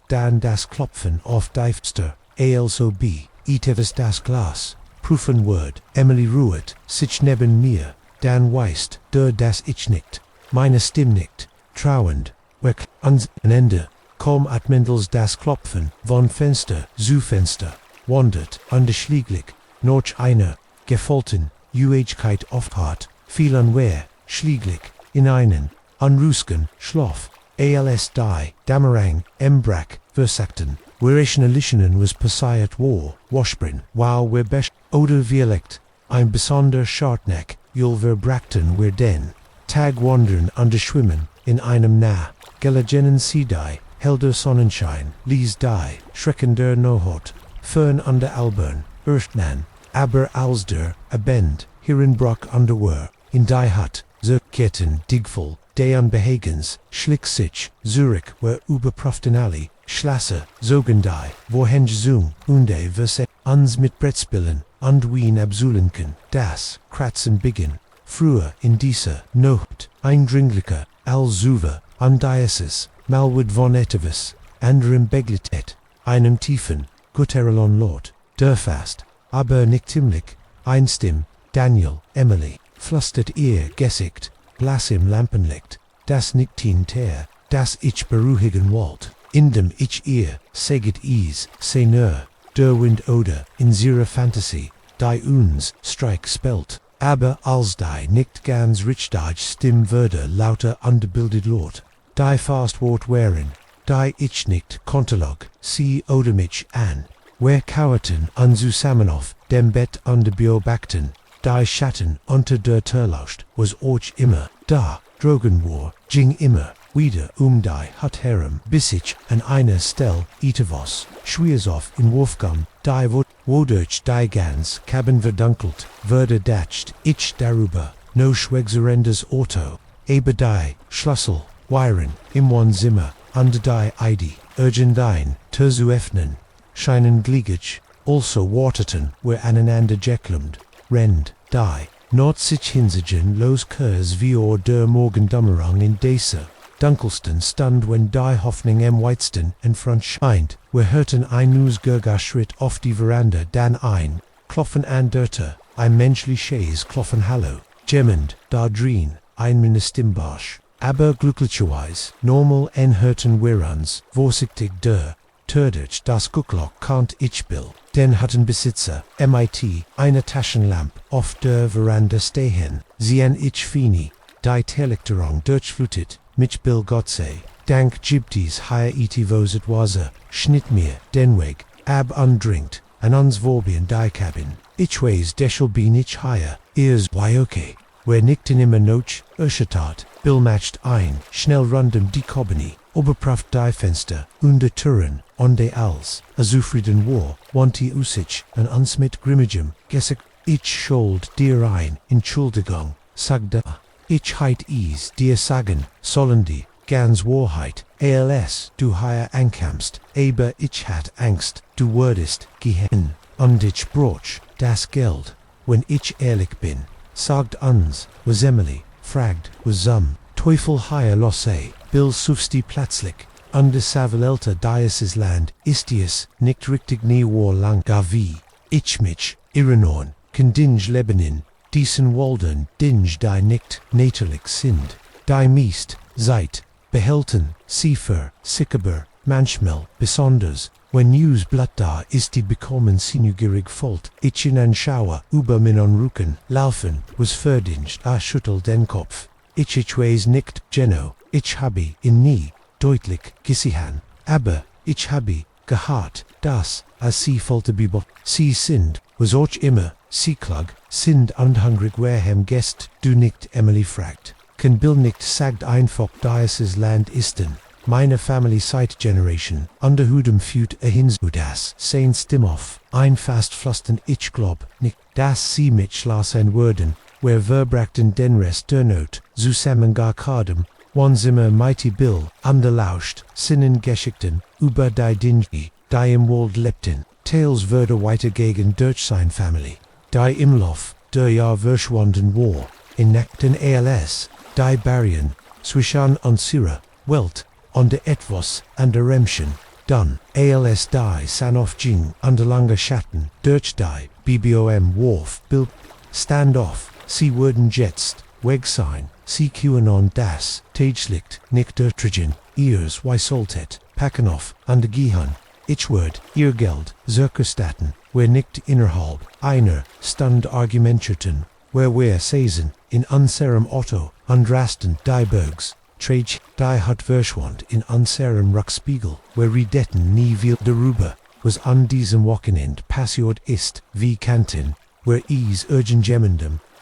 dann das Klopfen auf Deifster, alsob, iteves das Glas, prüfen Word, Emily ruhet, sich neben mir, dann weist, der das ich nicht, meine Stimme nicht, trauend, weg, ans Ende, komm at Mendels das Klopfen, von Fenster, zu Fenster, wandert, underschläglich, noch einer, gefolten, Uigkeit oft hart, viel unwehr, schläglich, in einen, unrusken, Schlaf, als die, Damerang, Brack, versagten, whereischen Lischenen was passiert war, Washbrin, while wir besch, oder Dialekt, ein besonder Schartneck, jul verbrachten wir den, Tag wandern under Schwimmen, in einem nah, gelegenen Sidei, helder Sonnenschein, lies die, schreckender Nohot, fern under Albern, Erstnan, aber als der, abend, Hirnbrock underwer, in die Hut, Zerketten, Digvoll, de unbehagens, Schlick-sich, Zurich, where überprüften alle, Schlasse, Sogendei, wohenge Zoom, unde verse, uns mit Brettspillen, und wien abzulenken, das, Kratzen beginn, früher in dieser, Nocht, eindringlicher, als Zuver, Undieses, Malwood von Etavis, anderem Beglitet, einem tiefen, Gutterelon Lord, der fast, aber nicht ziemlich, einstim, Daniel, Emily, flüstert ihr Gesicht, blass im Lampenlicht, das Nicktin Teer, das ich beruhigen wollt, indem ich ihr, seget is, Seigneur, der Wind oder, in ihrer Fantasie, die uns, Streik spelt, aber als die nicht ganz richtig Stimme würde lauter underbildet Lord, die fast Wort wären, die ich nicht kontelog, sie oder mich an, wer kauerten an zusammen dem Bett under Beobachten, die Schatten unter der Türlauscht, was euch immer, da, drogen war, ging immer, wieder die Hut herum, bis ich an einer Stelle, itavos, schwiersov in Wolfgang, die wodurch die ganz Cabin verdunkelt, würde dacht, ich darüber, no schwegserendes Auto, aber die, Schlüssel, Wiren, im Zimmer, under die Id, urgendein, zu öffnen, scheinen gliegig, also warteten, wir aneinander geklemmt, rend, die, not sich hinsigen los Kurs wie der Morgendämmerung in dieser, dunkelsten Stund wenn die Hoffnung am weitsten in Front scheint, wir hörten ein ausgehender Schritt auf die Veranda, dann ein, Klopfen an der Tür, ein menschliches Klopfen Hallo, jemand, da drin, ein meine Stimmbarsch, aber glücklicherweise, normal hörten wir uns, vorsichtig der, Tördert das Guckloch kannt ich Bill, den hatten Besitzer, mit, eine Taschenlamp, auf der Veranda stehen, sie an ich fini, die Telekterung durchflutet, mich Bill Gott sei, dank Gibtis higher voset Wasser, schnitt mir, den Weg, ab undrinkt, an uns vorbien die Cabin, ich weiß deschel bin ich higher, ears why okay, wer nickten immer noch, erschüttert, Bill matcht ein, schnell rundum die Kobeni, oberpraft die Fenster, und der Türen, onde als, a zufrieden war, wanti usich, an unsmit grimmigem, gesek, ich schold dir ein, Entschuldigung, sagda, ich heit is dir sagen, sollendi, ganz Wahrheit, als du hier ankamst, aber ich hat Angst, du wurdest gehen, und ich broch, das Geld, wenn ich ehrlich bin, sagt uns, was Emily, fragt, was Teufel hier losse, Bill sufsti plötzlich, under Savalelta Diocese Land, istius, nicht richtig nie war lang gavi, ich mich, Iranon, kendinge Lebanon, diesen Walden, dinge die nicht, natürlich sind, die meist, seit, behelten, Siefer, Sickeber, manchmal, besonders, wenn news blatt da ist die bekommen sinugirig Volt, ich in ein Schauer, über meinen Rücken, laufen, was verdingt, schüttel den Kopf, ich weiß nicht, Geno, ich habe in nie, deutlich, gesehen, aber, ich habe, gehört, dass, als sie volte Bibel, sie sind, was auch immer, sie klag, sind und hungrig werhem Gest, du nicht, Emily fragt. Kan Bill nicht sagt einfach Diocese Land isten, meine Family seit Generation, under hudem führt hinzu das, sein Stimmoff, ein fast flosten ich glaub, nicht, dass sie mitschlassen würden, wer verbrachten den Rest der Not, zusammen gar kadem, wann simmer mighty Bill, lauscht, sinnen Geschichten, über die Dinge, die im Wald lebten, Tales würde weiter gegen durch sein Family, die im Lauf, der Jahr verschwunden war, in nackten als, die Barrieren, zwischen und Sira, Welt, und etwas, an der Remschen, dann, als die san auf Jing, under lange Schatten, durch die, BBOM Wharf, Bill, Standoff, sie würden jetzt, weg sein, sie QAnon das, Tageslicht, nicht ertrigen, ears wie solltet, packen auf, und gehen, ich würd, ihr Geld, zurückstatten, wer nicht innerhalb, einer, Stund argumenterten, wer season, in unserem Otto, andrasten die Bergs, Trage, die hat verschwand in unserem Rückspiegel, wer redetten nie viel darüber, was an diesem Wochenend passiert ist, wie Kanten, wer is urgent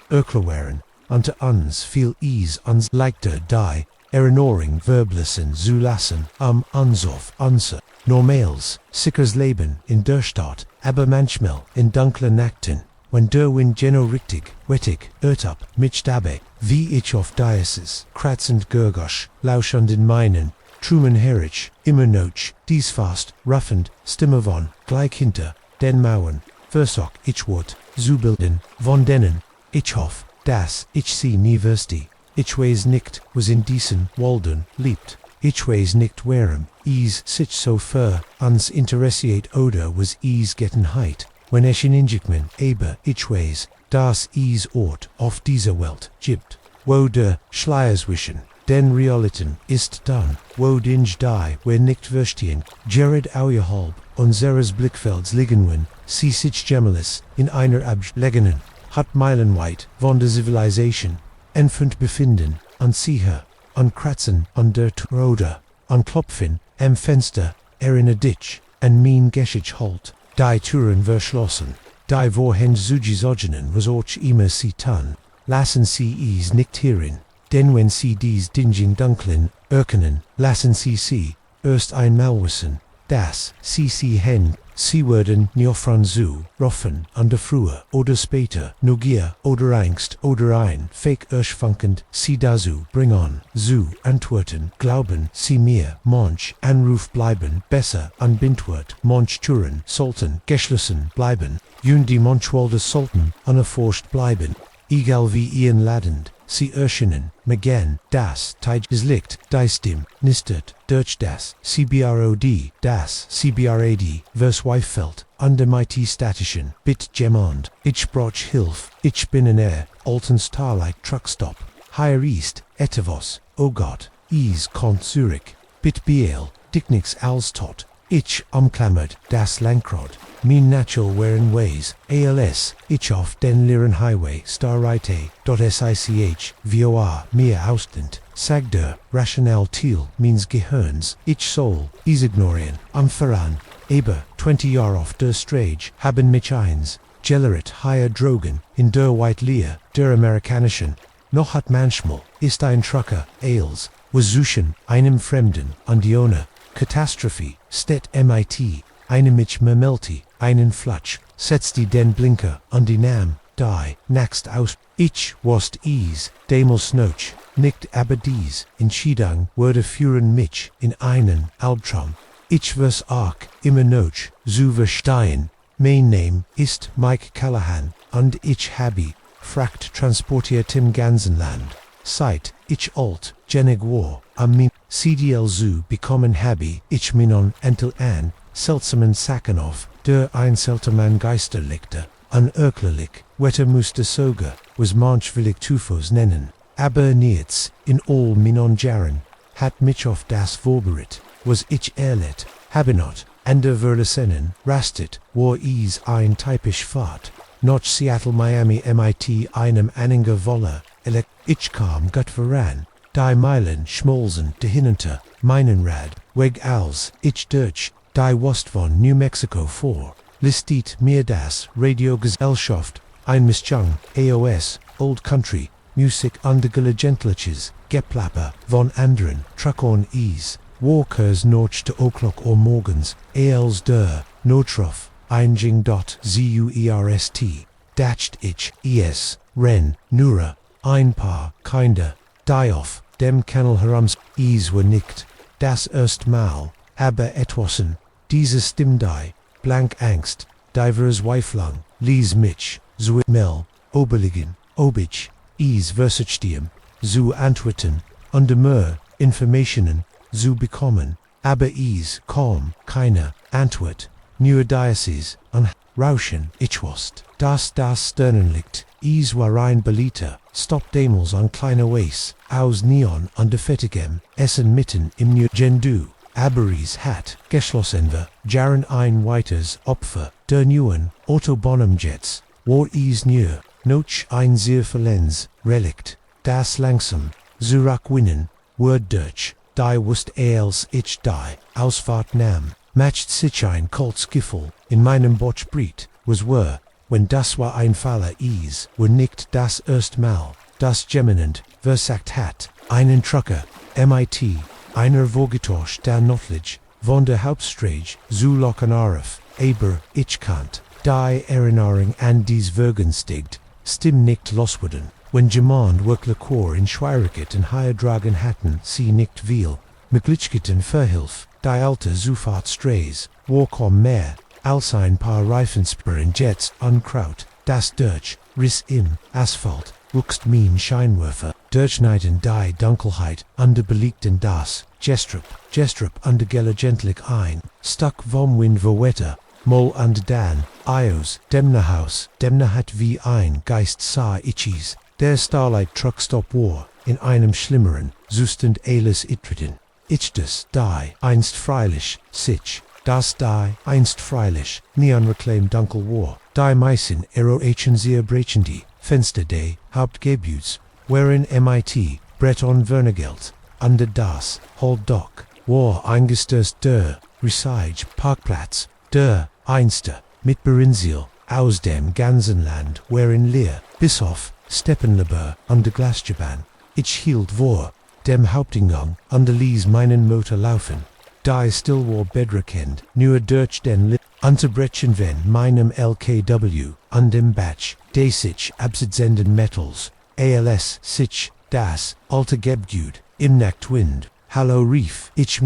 erklaren, unter uns viel is uns leichter die, Erinnerung verblichen zu lassen, unsof unser, normals, sickers Leben in der Stadt, aber manchmal in dunklen Nächten, wenn der Wind geno richtig, wettig, ab, mich dabei, wie ich auf Diocese, kratzend Gergosch, lauschend in meinen, Truman Herrich, immer noch, dies fast, ruffend, Stimme von, gleich hinter, den Mauern, versorg ich wort, zu bilden, von denen, ich hoff, dass ich sie nie verstehe, ich weiß nicht, was in diesen Walden lebt, ich weiß nicht warum, is sich so für uns interessiert oder was is getten heit. Wenn ich in Injikmen, aber ich weiß, dass is Ort auf dieser Welt gibt, wo der Schleier zwischen den Realitäten ist dann, wo dinge die wir nicht verstehen, Jared außerhalb unseres Blickfelds liegen wenn, sie sich gemelles in einer abgelegenen, hat meilenweit von der Zivilisation, entfernt befinden, an sie her, an kratzen an der Rode, an klopfen, am Fenster, in a ditch, an mein Geschichte halt. Die Türen verschlossen, die wohin zugezogen was auch immer sie tan, lassen sie es nicht hören, denn wenn sie dies dingen dunklen, erkennen, lassen sie erst einmal wissen, dass sie hen, sie werden niofran zu, roffen, an der Frühe oder später, Neugier oder Angst oder ein Fake erschwankend, sie dazu bringen, zu antworten, glauben sie mir, manch Anruf bleiben, besser an Bintwort, manch Türen sollten geschlossen bleiben, die manchwalde sollten unerforscht bleiben, egal wie ihren ladend, sie erscheinen, megen, das Tageslicht, die Stimme, nistet, durch das, CBROD, das, CBRAD, vers Weifeld, under mighty statischen, bit gemond, ich brauch Hilf, ich bin in alten Starlight Truckstop, higher east, etevos, oh Gott, is kommt zurück, bit biel, dick nix als tot, ich umklammert, das Lankrod, mein natural wearing ways, als, ich auf den leeren Highway, starreite.sich, vor, mir ausdent, sagder, rational Thiel, means Gehirns, ich soll, is ignorieren, voran, aber, 20 Jahre auf der Strage, haben mich eins, Gelleret higher Drogen, in der White Lear, der Amerikanischen, noch hat manchmal, ist ein Trucker, als, was suchen, einem Fremden, an die Ohne, Katastrophe, stet mit, eine mich memelti, einen Flatsch, setzt die den Blinker an die Nam, die, naxt aus, ich wost ease, demel snoch, nicht aber dies, in Schiedang wurde führen mich, in einen Albtraum. Ich was arg, immer noch, zu verstehen, mein Name ist Mike Callahan, und ich habe, fragt transportiert im ganzen Land. Seit, ich alt, genig war, am min, CDL zu bekommen habe, ich minon entel an, seltsamen Sachen auf, der ein seltsamen Geisterlichter, an Erklerlich, wetter musste sogar, was manch will ich Tufos nennen, aber niets, in all minon Jaren, hat mich auf das vorbereitet, was ich erlet, habe not, ende würde sennen, rastet, war ein typisch Fahrt, noch Seattle Miami MIT einem Anhänger Wolle, ich kam gut voran, die Meilen schmolzen dahinter, meinen Rad, weg als, ich Deutsch, die West von New Mexico vor, listet mir das Radiogesellschaft, ein Mischung, AOS, Old Country, Musik Gentliches, Geplapper von anderen, Truckon Walkers noch to o'clock or morgens, als der, Notrof, Einjing.zuerst, Dacht ich, Ren, Nura, ein paar, kinder, die auf, dem Kennel herums, were nicht, das erst Mal, aber etwasen, diese Stimmdei, blank Angst, divers Weiflang, lies mich, zu mel, oberligen, obich, versachtium, zu antworten, under informationen, zu bekommen, aber kaum, keine, Antwort, nur Diocese, an Rauschen, ich wost, das Sternenlicht, war ein Belieter, stop demels an kleiner Weis, aus Neon under Fettigem, Essen mitten im New Gendu, Aberies hat, geschlossen wir, Jaren ein weiters Opfer, der neuen, Autobahnemjets, war nur, noch ein sehr verlens, Relikt, das langsam, Zurach winnen, Word Deutsch, die wust als ich die, Ausfahrt nahm, matcht sich ein Coltskiffel, in meinem Botschbriet, was when das war ein Faller war nicht das erst Mal, das Geminent, versagt hat, einen Trucker, MIT, einer Vogetosch der Notlich, von der Hauptstrage, zu locken arf, aber, ich kannt, die Erinnerung an dies Vergenstigt, stimm nicht loswurden, when jemand wirklich Chor in Schwierigkeit und Dragen hatten, sie nicht viel, Mitgliedschaften Verhilf, die alte Zufahrt Strays, war kaum mehr, als ein paar Reifenspur Jets Unkraut, das Deutsch, Riss im Asphalt, wuchst min Scheinwerfer, Durchneiden die Dunkelheit, underbelegten das, Gestrup undergelegentlich ein, stuck vom Wind verwetter, Moll und Dan, Ios, Demnerhaus, Demner hat wie ein Geist sah Ichis, der Starlight Truckstop war, in einem schlimmeren, Zustend alles Itriden, Ichtes, die, einst freilich, sich, das die, einst freilich, Neon Reclaim Dunkel war, die Meissen Eroation sehr Brechendi, Fenster day, Hauptgebuts, wherein MIT, Breton Vernegelt, under das, Hold Dock, war eingestößt der, Resige, Parkplatz, der, einste, mit Berinsil, aus dem ganzen Land, wherein Leer, Bischof, Steppenleber, under Glasjaban, ich hielt vor, dem Hauptingang, under Lies meinen Motor laufen, die still war bedrekend, nur durch den Lit, unterbrechen wenn meinem LKW, an dem Batch, de sich absitzenden Metals, als sich, das, alte Gebgut, im Nachtwind, Hallo Reef, ich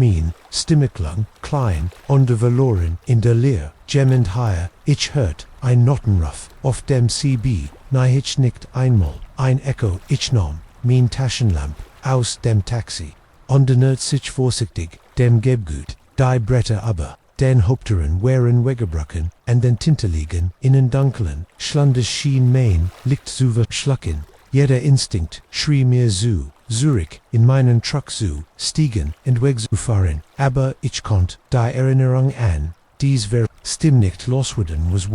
Stimmeklang, klein, under verloren, in der Leer, gemmend higher, ich hört, ein Nottenruff, auf dem CB, nein ich nicht einmal, ein Echo, ich nahm, min Taschenlamp, aus dem Taxi, undernert sich vorsichtig, dem Gebgut, die Bretter aber, den Haupteren wären weggebrochen, und den Tinterliegen, innen dunklen, schlandes Schien Main, liegt zu verschlucken, jeder Instinkt, schrie mir zu, Zurich, in meinen Truck zu, stiegen, und wegzufahren, aber ich konnt, die Erinnerung an, dies stimm nicht loswurden was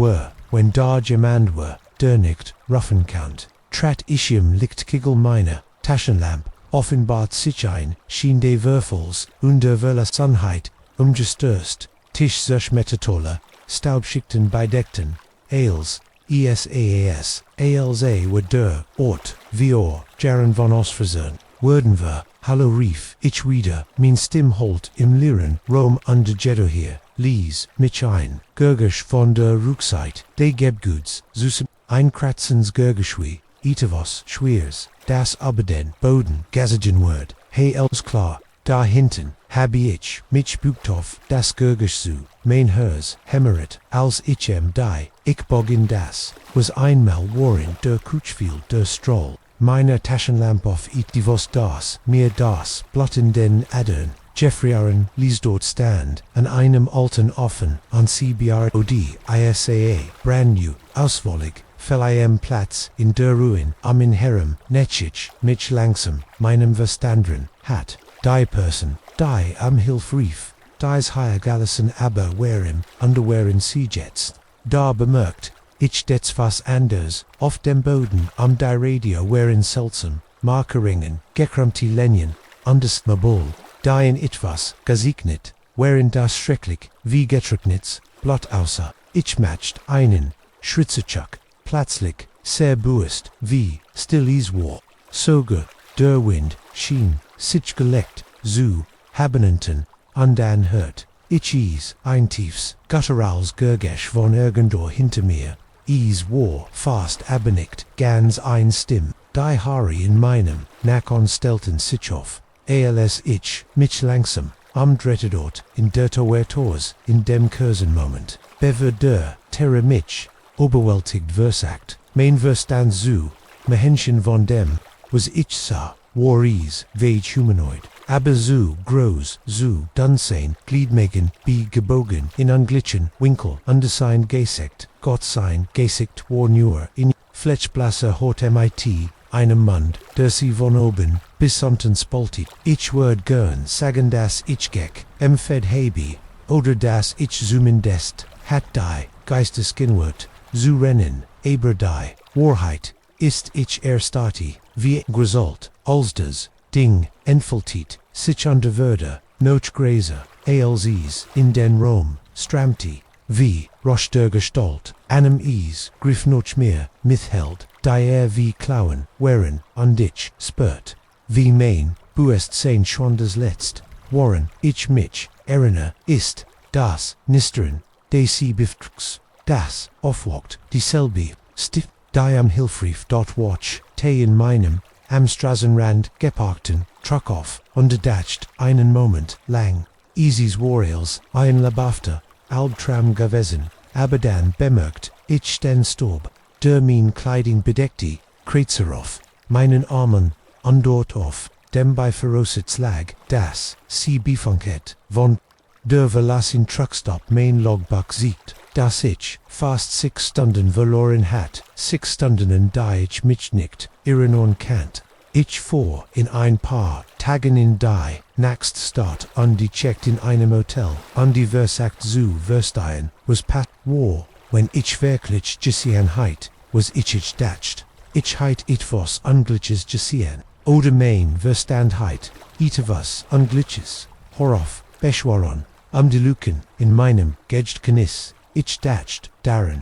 when da jemand der nicht, ruffen kannt, trat ich licht Kegel meiner, Taschenlamp, offenbart sich ein, schien de Würfels, der Welle Sonnheit, gestürzt, Tisch Metatolle, Staubschichten bedeckten, Ales, ESAAS, ALZ were der Ort, Vior, Jaren von Osfriesen, Worden wir, hallo rief, ich wieder, min Stim holt im Lieren, Rom under Jedo hier, Lies, mich ein, Gurgisch von der Rückseite, de Gebguts, Susem, einkratzens Gurgischwi, Itavos, Schwiers, das Abeden, Boden, Gazagen Word, hey els klar, da hinten, habe ich, mich Buktoff, das Gurgisch zu, mein Hers, Hemmeret, als ichem die, ich bogin das, was einmal Warren der Kuchfield der Stroll, meine Taschenlamp auf it divos das, mir das, blotten den Adern, Jeffrey Aaron, lies dort stand, an einem alten offen, an CBROD, ISAA, brand new, auswollig, fell im Platz, in der Ruin, am in Herem, Netschich, mich langsam, meinem Verstandren, hat, die Person, die am Hilfrief, dies higher Gallison aber wearim, underwearing Seejets, da bemerkt, ich das was anders, auf dem Boden, am die Radio wearing seltsam, Markeringen, gekramti Lenien, anders Mabul, die in etwas, gesegnet, wherein das schrecklich, wie getrocknet's, blott außer, ich matcht einen, Schritzerchuck, plötzlich, sehr buest, wie, still is war, soge, der Wind, schien, sich geleckt, zu, Habenenten, andan hört, ich is, ein tiefs, gutturals Gurgesch von irgendwo hinter mir, is war, fast abenickt, ganz ein Stimm, die Hari in meinem, nack on stelten Sichoff, als ich, mich langsam, am Drettedort, in der Tors, in dem Kursenmoment, bever der, terre mich, oberwältigt versagt, mein Verstand zu, Mehenchen von dem, was ich sah, war is, vage humanoid, aber zu, groß, zu, Dunsane, Gliedmagen, wie gebogen, in Anglitschen, Winkel, undersigned Gesekt, Gottsein, Gesekt, war nur, in Fletchblasser hort mit, einem Mund, der sie von oben, bis unten spaltet, ich word gern, sagen das ich geck, fed hebi, oder das ich zumindest, hat die, Geisteskinwort, zu rennen, aber die, Wahrheit, ist ich stati, wie Grisult, Ulsdes, Ding, Enfaltit, sich under Würde, Nochgräser, Alses, in den Rom, Stramti, wie, Rosch der Gestalt, Anem is, Griff noch mehr, Mitheld, die wie Klauen, Weren, und ich, Spurt, wie mein, buest sein schon das Letzt, Warren, ich mich, Erina, ist, das, Nisteren, de sie Biftrux, das, aufwalkt, dieselbe, stiff, die am Hilfrief dort watch, te in meinem, am Straßenrand geparkten, truck off, unterdacht, einen Moment, lang, easy's Warales, ein Labafter, Albtram gewesen, aber dann bemerkt, ich den Stob, der min Kleiding bedeckte, Kreutzeroff, meinen Armen, und dort auf, dem bei Ferocitz lag, das, sie bifunket, von, der verlassen Truckstop mein Logbuch sieht, dass ich, fast 6 Stunden verloren hat, 6 Stunden in die ich mich nicht, erinnern kannt. Ich fuhr in ein paar Tagen in die, nächst Start und die checkt in einem Hotel, und die versagt zu verstehen, was pat war, wenn ich wirklich gesehen heit, was ich dacht. Ich heit etwas Unglitches gesehen, oder mein Verstand heit, etwas Unglitches, Horrorf, Beschwaron, die Luken, in meinem Gedchtkenis, ich dacht, darin,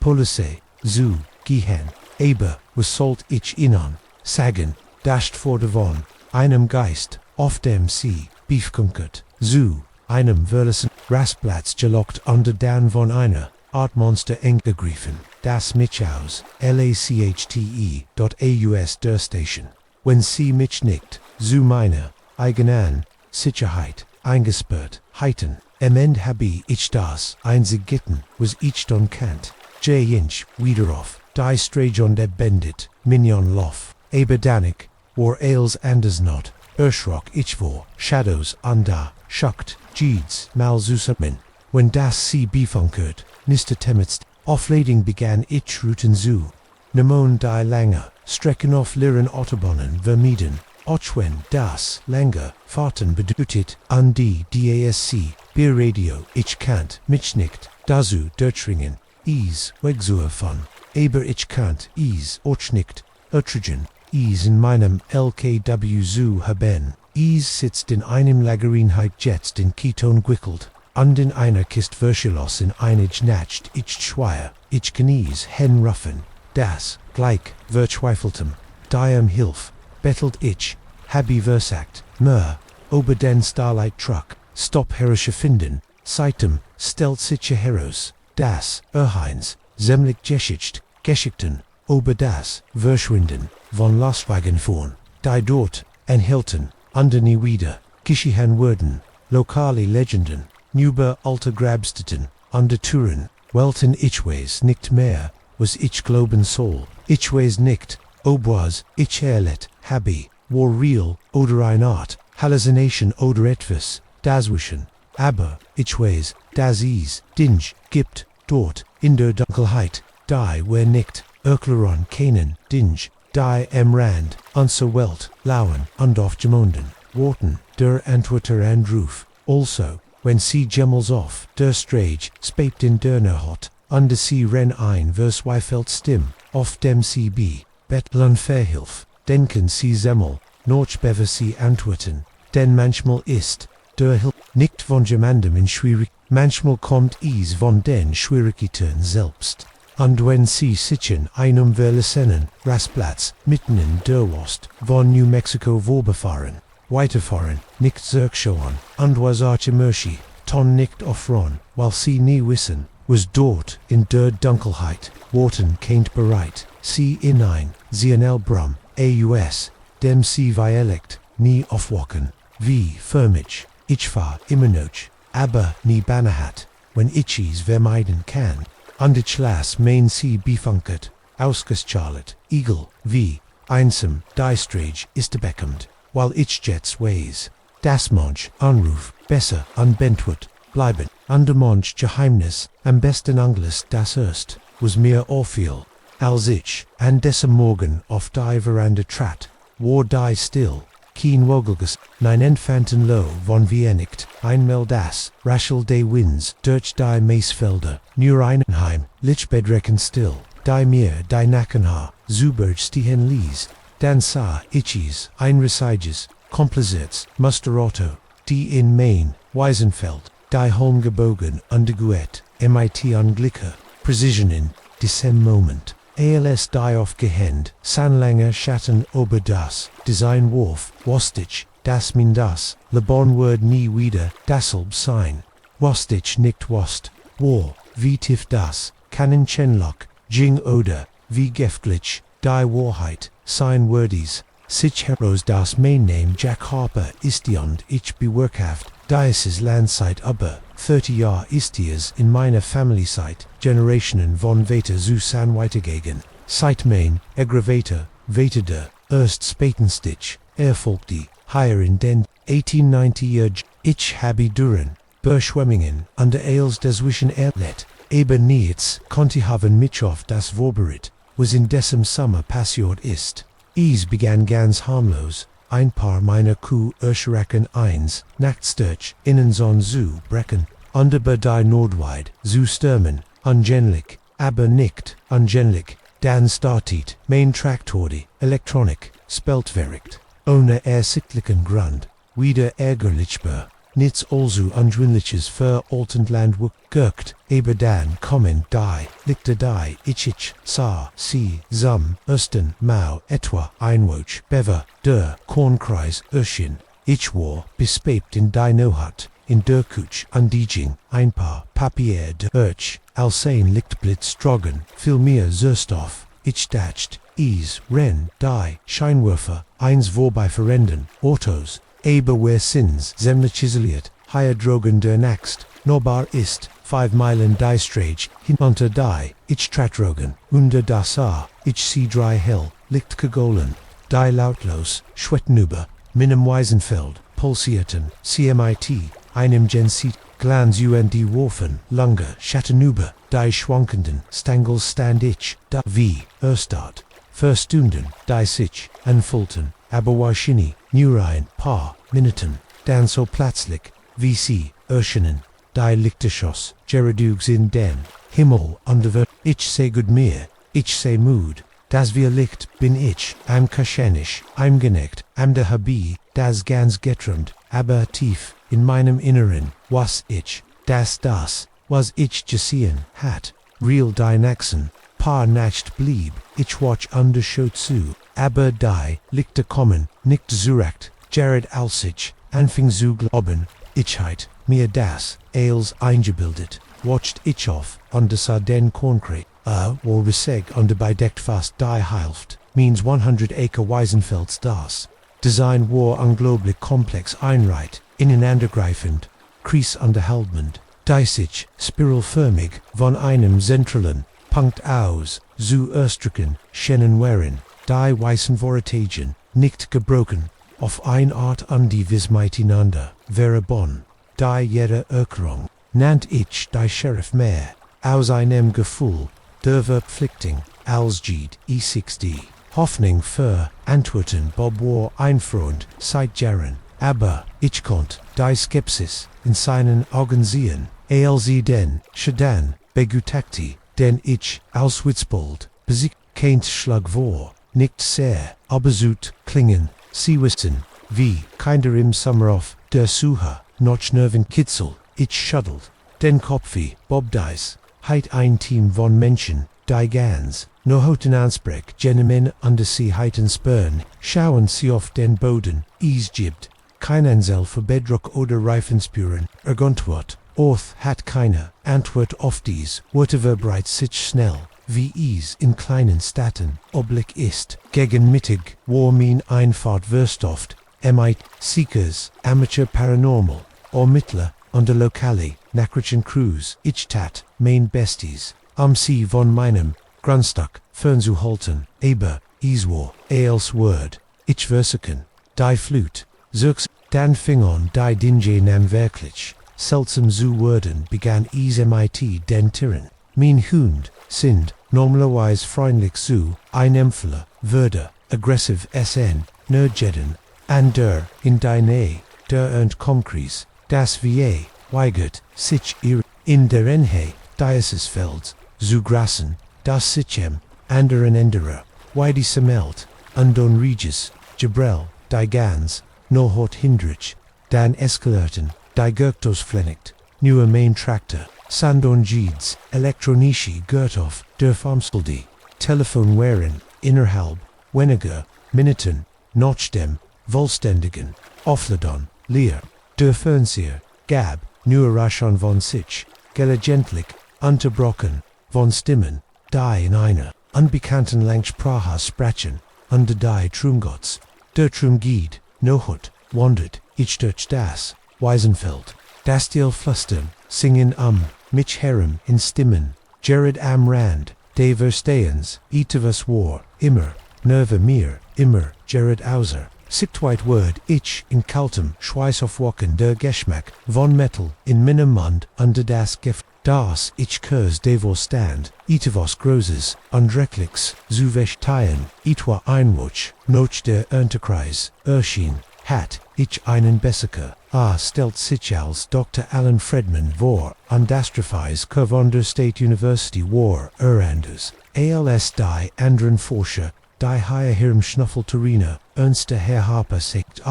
Police, zu, gehen, aber, was sollt ich ihnen sagen, dascht vor davon, einem Geist, auf dem sie, beefkunkert, zu, einem verlassen Rastplatz gelockt unter dann von einer Art Monster eng gegriffen, das mich aus, lachte.aus der Station, wenn sie mich nicht, zu meiner, eigenen, Sicherheit, eingesperrt, heiten, End habe ich das, einzig Gitten, was ich don kannt, inch, wieder auf, die Strajon der Bendit, Minion Lof, aber Danik, war als anders not, Erschrock ich vor, Shadows anda, schuckt, Jeeds, mal zusammen, wenn das sie befunkert, Mr. Temmetst, Auflading begann ich Routen zu, Nemon die Langer, Strecken auf Liren Autobahnen vermieden, Ochwen das länger Fahrten bedeutet an die DASC, Bierradio, ich kannt mich nicht, dazu Dörtringen, is wegzuer von, aber ich kannt is och nicht, Ötrigen, is in meinem LKW zu haben, is sitzt in einem Lagereinheit jetzt in Keton gwickelt, und in einer Kist Verschilos in einig nacht ich schweier, ich knies hen ruffen, das, gleich, verzweifeltem, die Hilf, bettelt ich, habe versagt, mir, über den Starlight Truck, stop herrische finden, seitem, stellt sich Heros, das, Erheins, zemlich Geschichten, über das, verschwinden, von Lastwagen fahren, die dort, enthalten, under nie wieder, Geschichten wurden, lokale Legenden, über alte Grabstätten, under Touren, welten ich weiß nicht mehr, was ich glauben soll, ich weiß nicht, ob was ich erlebt habe, war real oder eine Art, Hallucination oder etwas, das wischen, aber ich weiß, dass es Dinge gibt, dort, in der Dunkelheit, die wir nicht erklären können, Dinge, die am Rand unserer Welt lauern und auf gemonden, warten, der Antworter Anruf, also, wenn sie jemals auf der Strage spept in der Nacht, under sie ren ein verzweifelt Stimm, auf dem sie betteln Verhilf, denken sie semmel, noch bever sie antworten, denn manchmal ist der Hilf nicht von jemandem in schwierig, manchmal kommt es von den Schwierigkeiten selbst. Und wenn sie sitzen einem verlassenen Rastplatz mitten in der Ost von New Mexico vorbefahren, weiterfahren, nicht zurückschauen, und was Archimershi, ton nicht offron, weil sie nie wissen, was dort in der Dunkelheit, warten kennt bereit, sie hinein, sehen Elbrum, aus, dem sie violet, nie aufwachen, wie förmig, ich war immer noch, aber nie bannerhat, wenn ich es vermeiden kann. Und ich las mein sie befunkert, ausgeschaltet, Igel, wie, einsam, die Strage ist bekannt, weil ich jetzt weiß, das manch Anruf besser unbeantwortet bleiben, und der manch Geheimnis am besten Angles das erst, was mir auffiel, als ich an diesem Morgen auf die Veranda trat, war die still, kein Wogelges, nein entfernten Low von Viennicht, einmal das Raschel des Winds durch die Maisfelder, nur einheim, Lichbedrecken still, die mir die Nackenhaar, Zuberg stehen ließ, dann sah ich es, einresiges, Komplizierts, Musterauto, die in Main, Weisenfeld, die Holm gebogen, underguet, MIT Anglicker, Precision in, diesem Moment. ALS die aufgehend, Sanlange Schatten über das, Design Wurf, Wostich, das min das, le bon word nie wieder, dasselb sein, Wostich nicht wost, war, wie tief das, Kannen Chenlock, Jing oder, wie geftlich, die Wahrheit, sein Wordies, sich heros das mein Name Jack Harper ist und ich bewerkhaft, Dieses Landzeit über 30 Jahre ist es in meiner Familiezeit, Generationen von Väter zu San weitergegangen, seit mein Aggravator, Väter der erst Spatenstich, erfolgte, hier in den 1890 Jahren, ich habe duren, Beschwemmungen und Eils dazwischen erlebt, eben nichts konnte haben mich auf das vorbereitet, was in diesem Sommer passiert ist. Es begann ganz harmlos, ein paar meiner Erschrecken eins, Nachtstürch, Innenson zu brechen, und über die Nordweid, zu stürmen, angenlich, aber nicht angenlich, dann startet, mein Traktori, Elektronik, speltwerkt, ohne ersichtlichen Grund, wieder ärgerlichbar, nichts also undwinliches für Altendland wirkt, aber dann kommen die, Lichter die, ich, sa, sie, ersten, mau, etwa, einwoch, bever, der, Kornkreis, Urschen, ich war, bespebt in die Nohat, in der Kutsch, andieging, ein paar, Papier de Urch, alsein Lichtblitz drogen, viel mehr Zerstoff, ich dacht, is, ren, die, Scheinwerfer, eins vorbei verrenden, Autos, aber wer sins, zemlich isoliert, hier drogen der Naxt, nobar ist, 5 Meilen die Strage, hinunter die, ich tratrogen, unter das ich sie drei hell, Lichtkegolen, die lautlos, schwettenüber, minem Weisenfeld, pulsierten, CMIT, einem Gensit, Glanz und Worfen, Lunge, Schattenüber, die schwankenden, Stangels stand ich, da wie, Erstart, Verstunden, die sich, anfulten, aber wahrscheinlich, nur ein paar Minuten, dann so plötzlich, wie sie, erscheinen, die Lichterschoss, Geradugs in den Himmel under ich sei gut mir, ich sei mood, das wir Licht bin ich, am Kaschenisch, eingeneckt, am der Habi, das ganz getrennt, aber tief, in meinem Inneren, was ich, das, was ich gesehen hat, real die Naxen, paar nacht blieb, ich watch under zu, aber die, lichte kommen, nicht zuracht, Jared Alsich, anfing zu glauben, ichheit, mir das, als eingebildet, watched ich auf, under den Kornkrieg, war reseg under bedeckt fast die Hilft, means 100 Acre Weisenfelds das. Design war unglaublich komplex einreit, ineinandergreifend, Kreis unterhaltend, Deisig, spiralförmig, von einem zentralen Punkt aus, zu erstrecken, Schennenweren, die weißen Voretagen, nicht gebrochen, auf ein Art an die miteinander, wäre bon, die jede Erklärung, nannt ich die Sheriff mehr, aus einem Gefühl, der Verpflichtung, als Jede E6D. Hoffnung für Antworten Bob war ein Freund seit Jahren, aber ich konnt die Skepsis in seinen Augen sehen, als sie den Schaden begutachtete, den ich als Witzbold besiegt, kein Schlag war, nicht sehr, aber zut klingen, sie wissen, wie, kinder im Sommer auf der Suche, noch Nervenkitzel, ich schuddelt, den Kopf wie Bob dies, heit ein Team von Menschen, die ganz, no hoten Ansprech, Genemen under sie heiten Spern, schauen sie auf den Boden, gibt, kein Ansel für Bedrock oder Reifenspuren, Ergontwort, Orth hat keine, Antwort auf dies, whatever breit sich schnell, wie in kleinen Städten, oblig ist, gegen Mittig, war mein Einfahrt wirst oft, Seekers, Amateur Paranormal, or Mittler, under Lokali, Nakrischen Cruise, ich tat, mein Besties, am See von meinem, Grundstock, fernzuhalten, aber, war, als Word, ich versiken, die Flut, Zirks, dann fing an die Dinge nam wirklich, seltsam zu werden begann mit den Tieren, mein Hund, sind, normalerweise freundlich zu, ein Empfänger, würde, aggressiv SN, Nerdjedden, and in die Nähe, der und Komkries, das VA, weigert, sich in der Enhe, Diocesfelds, zu grassen, das Sichem, anderen Enderer, die Semelt, Undon Regis, Jabrel, die Gans, no hot Hindrich, dan Escalerten, die Gerktos Flenicht, neue Main Tractor, Sandon Jeeds, Elektronici Gerthoff, der Farmskuldi, Telefon Waren, Innerhalb, Weniger, Minuten, Nochdem, Volstendigen, Offledon, Lear, der Fernseher, Gab, neue Rashon von sich, Gelegentlich, Unterbrochen, von Stimmen, die in einer, unbekannten Langsprache sprechen, under die Trumgots, der Trumgied, Nohut, wandert, ich durch das, Weisenfeld, das Diel flüstern, singen mich herem in Stimmen, Jared am Rand, de Verstehens, etwas war, immer, nerve mir, immer, Jared Auser, sichtweit Word, ich, in kaltem, Schweißaufwachen der Geschmack, von Metal, in meinem Mund, under das Gift, das ich kurs devor stand, etwas Großes, undreckliches, zu vechteilen, etwa einwuch, noch der Enterprise, erschien, hat, ich einen Besseker, stellt sich als Dr. Alan Fredman vor, Andastrophize von der State University war, anders, als die anderen Forscher, die hier hirm Schnuffelterina, ernste Herr Harper sagt,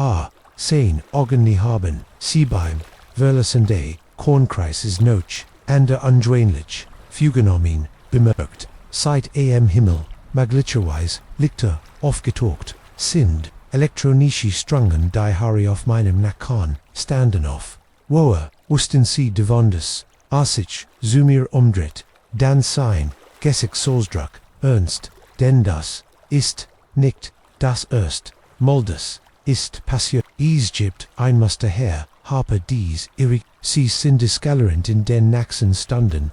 sein Augen haben, sie beim, Verlesende, Kornkreis ist noch, ander undwähnlich, Phänomen, bemerkt, seit am Himmel, maglicherweise, Lichter, aufgetaucht, sind, elektronische Strungen die Harry auf meinem Nacken, standen auf. Woher, wussten sie devondes, sich, zu mir umdreht, dann sein, Gessig Solsdruck, ernst, denn das, ist, nicht, das erst, Moldes, ist passiert, gibt, ein Muster her, Harper dies, sie sind discolorant in den Naxen standen,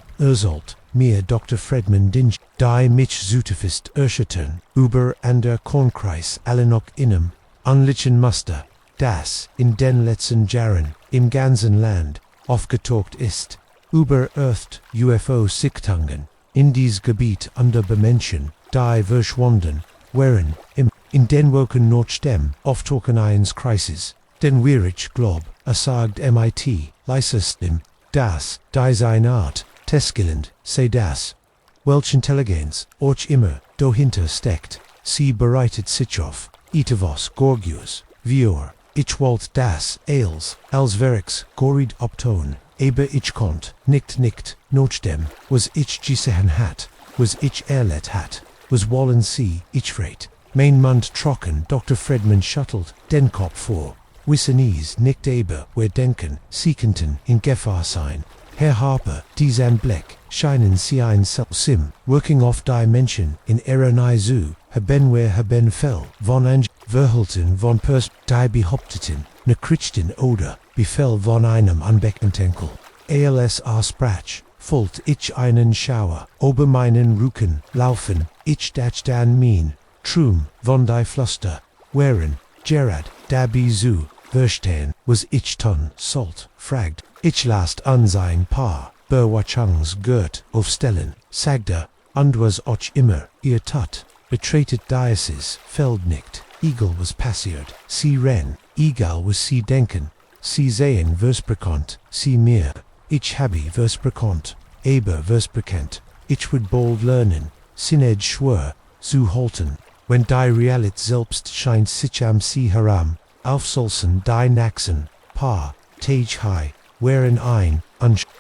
mir Dr. Fredman Dinge, die mich zutefist erschüttern, über der Kornkreis allen noch inem, unlichen Muster, das, in den letzten Jahren, im ganzen Land, aufgetaucht ist, über Earth, UFO-Sichtungen, in dies Gebiet under Bemenschen, die verschwunden, wären, in den Woken Nordstem, auftauchen eins Kreises, den Wirich Glob, sagt MIT, leisestem, das, die sein Art, Teskilend, sei das. Welch Intelligenz, och immer, dahinter steckt, sie bereitet sich auf, etwas Gorgius, Vior, ich wollt das, als Verix, gorid opton, aber ich konnt, nicht, nochdem, was ich gesehen hat, was ich erlet hat, was wollen sie, ich rate. Mein Mund trocken, Dr. Fredman shuttelt, den Kopf vor. Wissenese nicht aber, wer denken, siekenten in Gefahr sein. Herr Harper, diesem Blick, scheinen sie ein Sim, working off dimension, in Erenei zu, haben wer haben fell, von Ange, verhalten von Pers, die behaupteten, ne Krichten oder, befell von einem Anbeckentenkel. Als Sprach, folgt ich einen Schauer, ober meinen Rücken, laufen, ich dach dan mein, Trum, von die Fluster, während, Gerard, dabei zu, verstehen, was ich tun, sollt, fragt, ich last an sein Paar, Berwachungs Gurt, aufstellen, sagte, und was och immer, ihr tat, betretet Diocese, feld nicht, Eagle was passiert, sie ren, egal was sie denken, sie sehen versprekonnt, sie mir, ich habe versprekonnt, aber versprekennt, ich would bold lernen, sined schwör, zu halten, wenn die Realität selbst scheint sich am sie heram, aufsolsen die Naxen, Paar, Tage high, während ein,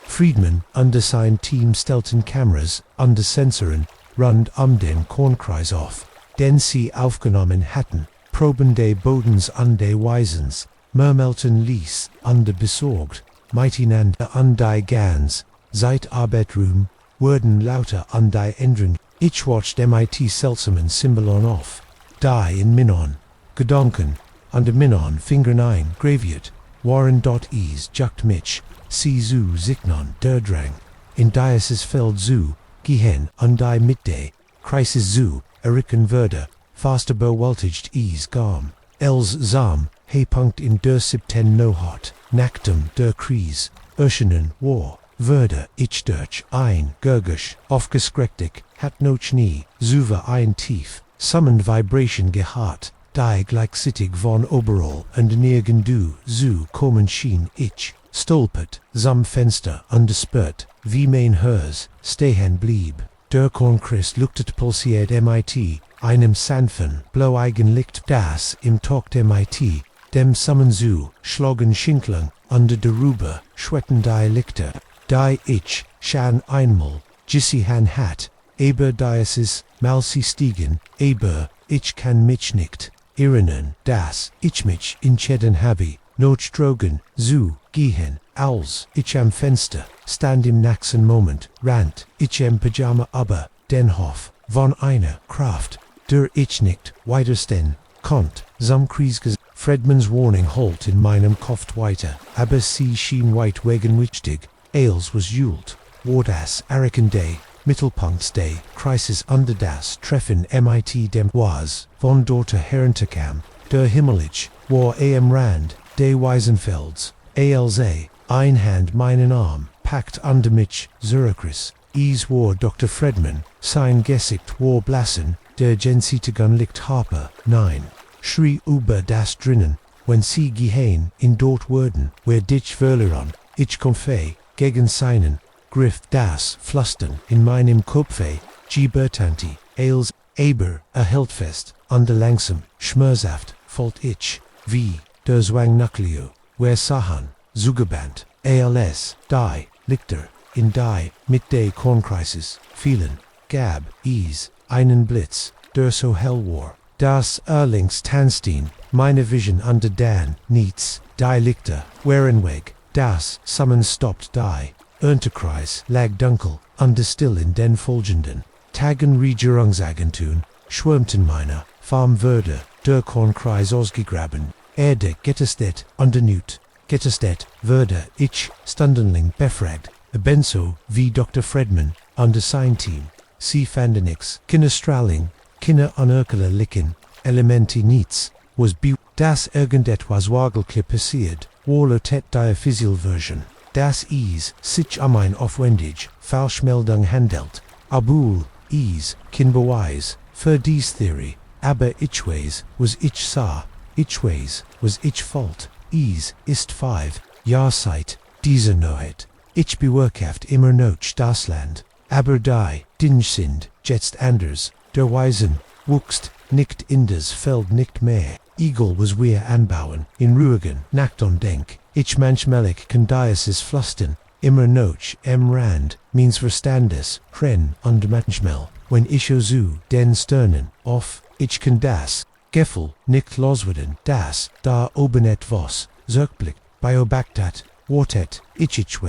Friedman, under sein Team stellten Kameras, under Sensoren, rund den Kornkreis auf, den sie aufgenommen hatten, Proben des Bodens an des Weisens, murmelten ließ, under besorgt, miteinander an die Gans, seit Arbeitsraum, wurden lauter an die Änderung, ich watched mit seltsamen Symbolon auf, die in Minon, Gedanken, an de Minon Fingern eingraviert, waren dort is juckt mich, sie zu signon der Drang, in dieses Feld zu, gehen an die Midday, Kreises zu, erricken würde, faster bewältigt is gam, els zam, Punkt in der 17 Nohart, nacktem der Kries, Urschenen war, würde ich durch ein Gurgisch, aufgeskrektig, hat noch nie, zuver ein tief, summoned vibration gehabt, die gleichzeitig von overall und nirgendwo zu kommen schien ich, stolpert, sam Fenster undespert, wie mein Hers, stehen blieb, der Kornchrist luktet pulsiert mit, einem sanften, blaueigen Licht, das im Tag mit, dem Summen zu, schlagen Schinklang, under derüber, schwetten die Lichter, die ich, schon einmal, gissi han hat, aber dieses, mal sie stiegen, aber, ich kann mich nicht, erinnern, dass, ich mich entschieden habe, notdrogen, zu, gehen, als, ich am Fenster, stand im nächsten Moment, rant, ich im Pyjama aber, den Hof, von einer Kraft, der ich nicht, weiterstehen, konnt, zum Kriesges, Fredmans Warning halt in meinem Kopf weiter, aber sie schien weit wegen wichtig, als was Jult, war das Day, Mittelpunktsday, Crisis under das Treffen mit dem was, von dort herunterkam, der Himmelich, war am Rand, des Weisenfelds, als ein Hand meinen Arm, packt under mich, Zurachris, is war Dr. Fredman, sein Gesicht war blassen, der Gensitagun liegt Harper, nein. Schrie über das drinnen, wenn sie gehen, in dort wurden, wer dich verloren, ich konfe, gegen seinen, griff das Flüstern in meinem Kopfe, Gibertanti, als, aber, erhält fest, under langsam, schmerzhaft, folgt ich, wie, der Zwang Nucleo, wer sahen, zugebannt, als, die, Lichter, in die, mit de Kornkreises, fielen, gab, is, einen Blitz, der so hell war. Das links Tanstein, meine Vision under Dan, niets, die Lichter, Werenweg, das Summon stoppt die, Unterkreis lag dunkel, under still in den folgenden, Tagen Regierungsagenturen, schwärmten meiner, Farm würde, der Kornkreis ausgegraben, Erde getestet, undernut, getestet, würde, ich, Stundenling befragt, ebenso, wie Dr. Fredman, under sein Team, sie fanden nix, Kinnestraling, Kinder unerkele Licken, Elementi niets, was das irgendetwas Wagelkle passiert, Warlotet die Physialversion, das is, sich ein aufwendig, Falschmeldung handelt, Abul, is, Kinbeweis, für dies Theory, aber ichways, was ich sah, ichways, was ich fault, is, ist 5, Jahrzeit, diese Neuheit, ich bewirkhaft immer noch das Land, aber die, Dinge sind, jetzt anders, der Weisen, wuchst, nicht in das Feld nicht mehr, Eagle was wir anbauen, in Rügen, Nacht und Denk, ich manchmal kann dieses Flüstern, immer noch rand, means verstandes, ren und manchmal, when ich zu den Sternen, auf, ich kann das, Gefühl, nicht loswerden, das, da oben etwas, Zurückblick, beobachtet, wortet, ich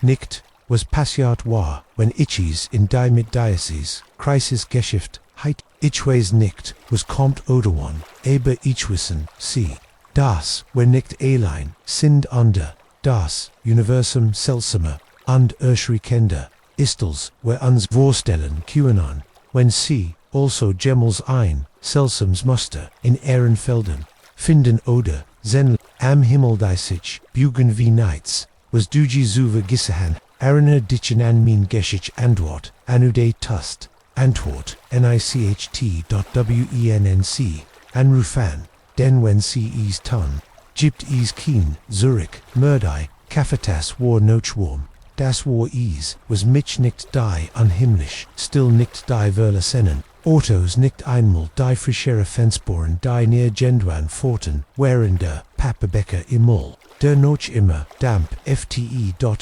nicht, was passiert war, when ichs in die mit Diocese, Kreisgeschichte, heit, ich nicht, was kommt oder wann, aber ich wissen, sie, das, wenn nicht allein, sind under, das, universum seltsamer, und erschreckender, istels, wer uns vorstellen QAnon, wenn sie, also Gemmels ein, seltsams Muster, in Ehrenfelden, finden oder, zen, am Himmel die sich, bugen wie nights, was du Jesuve Gissehan, Arena ditchen an min Geschicht Antwort, anude tust, Antwort, nicht.wennc, anrufan, den wenn sie is ton, gibt is keen, Zurich, Murdai, Kaffetas war nochwarm, das war is, was mich nicht die unheimlich, still nicht die Verlasennen, Autos nicht einmal die frischere Fensterbohren die near Gendwan forten, während der Papebecker imol, der noch immer, damp, fte.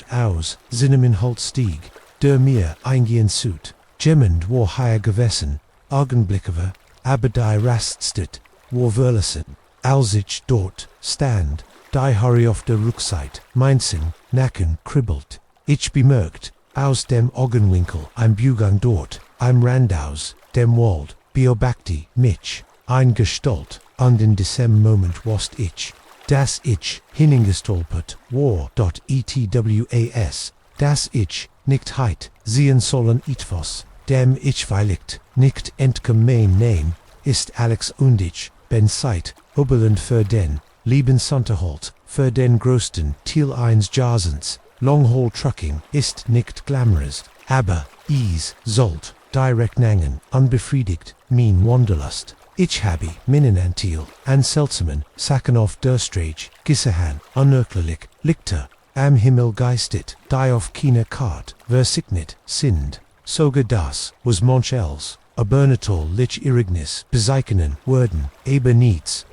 Aus, Zinnemin Stieg, der mir eingehen suit, Gemmend war higher gewesen, Augenblickever, aber die Raststit, war Verlasen, als ich dort, stand, die hurry auf der Rückseite, meinsen, Nacken kribbelt, ich bemerkt, aus dem Augenwinkel, ein Bugang dort, ein Randaus, dem Wald, beobachte mich, ein Gestalt, und in diesem Moment wast ich, dass ich hingestolpert war, etwas, dass ich nicht heit sehen sollen etwas, dem ich vielleicht nicht entgemein nehm, ist Alex und ich, ben Zeit, Oberland für den, Lebensunterhalt, für den größten Teil eines Jasens, Long-Haul Trucking ist nicht glamorous, aber, is, sollt, direkt nangen, unbefriedigt, min Wanderlust. Ich habe, Minnenantil, an seltsamen, Sachen auf der Straße, Gissehan, unerklärlich, Lichter, am Himmel geistet, die auf keiner Karte, versignet, sind, sogar das, was manch else, Abernatol lich Irignis, bezeichnen, worden, aber nichts,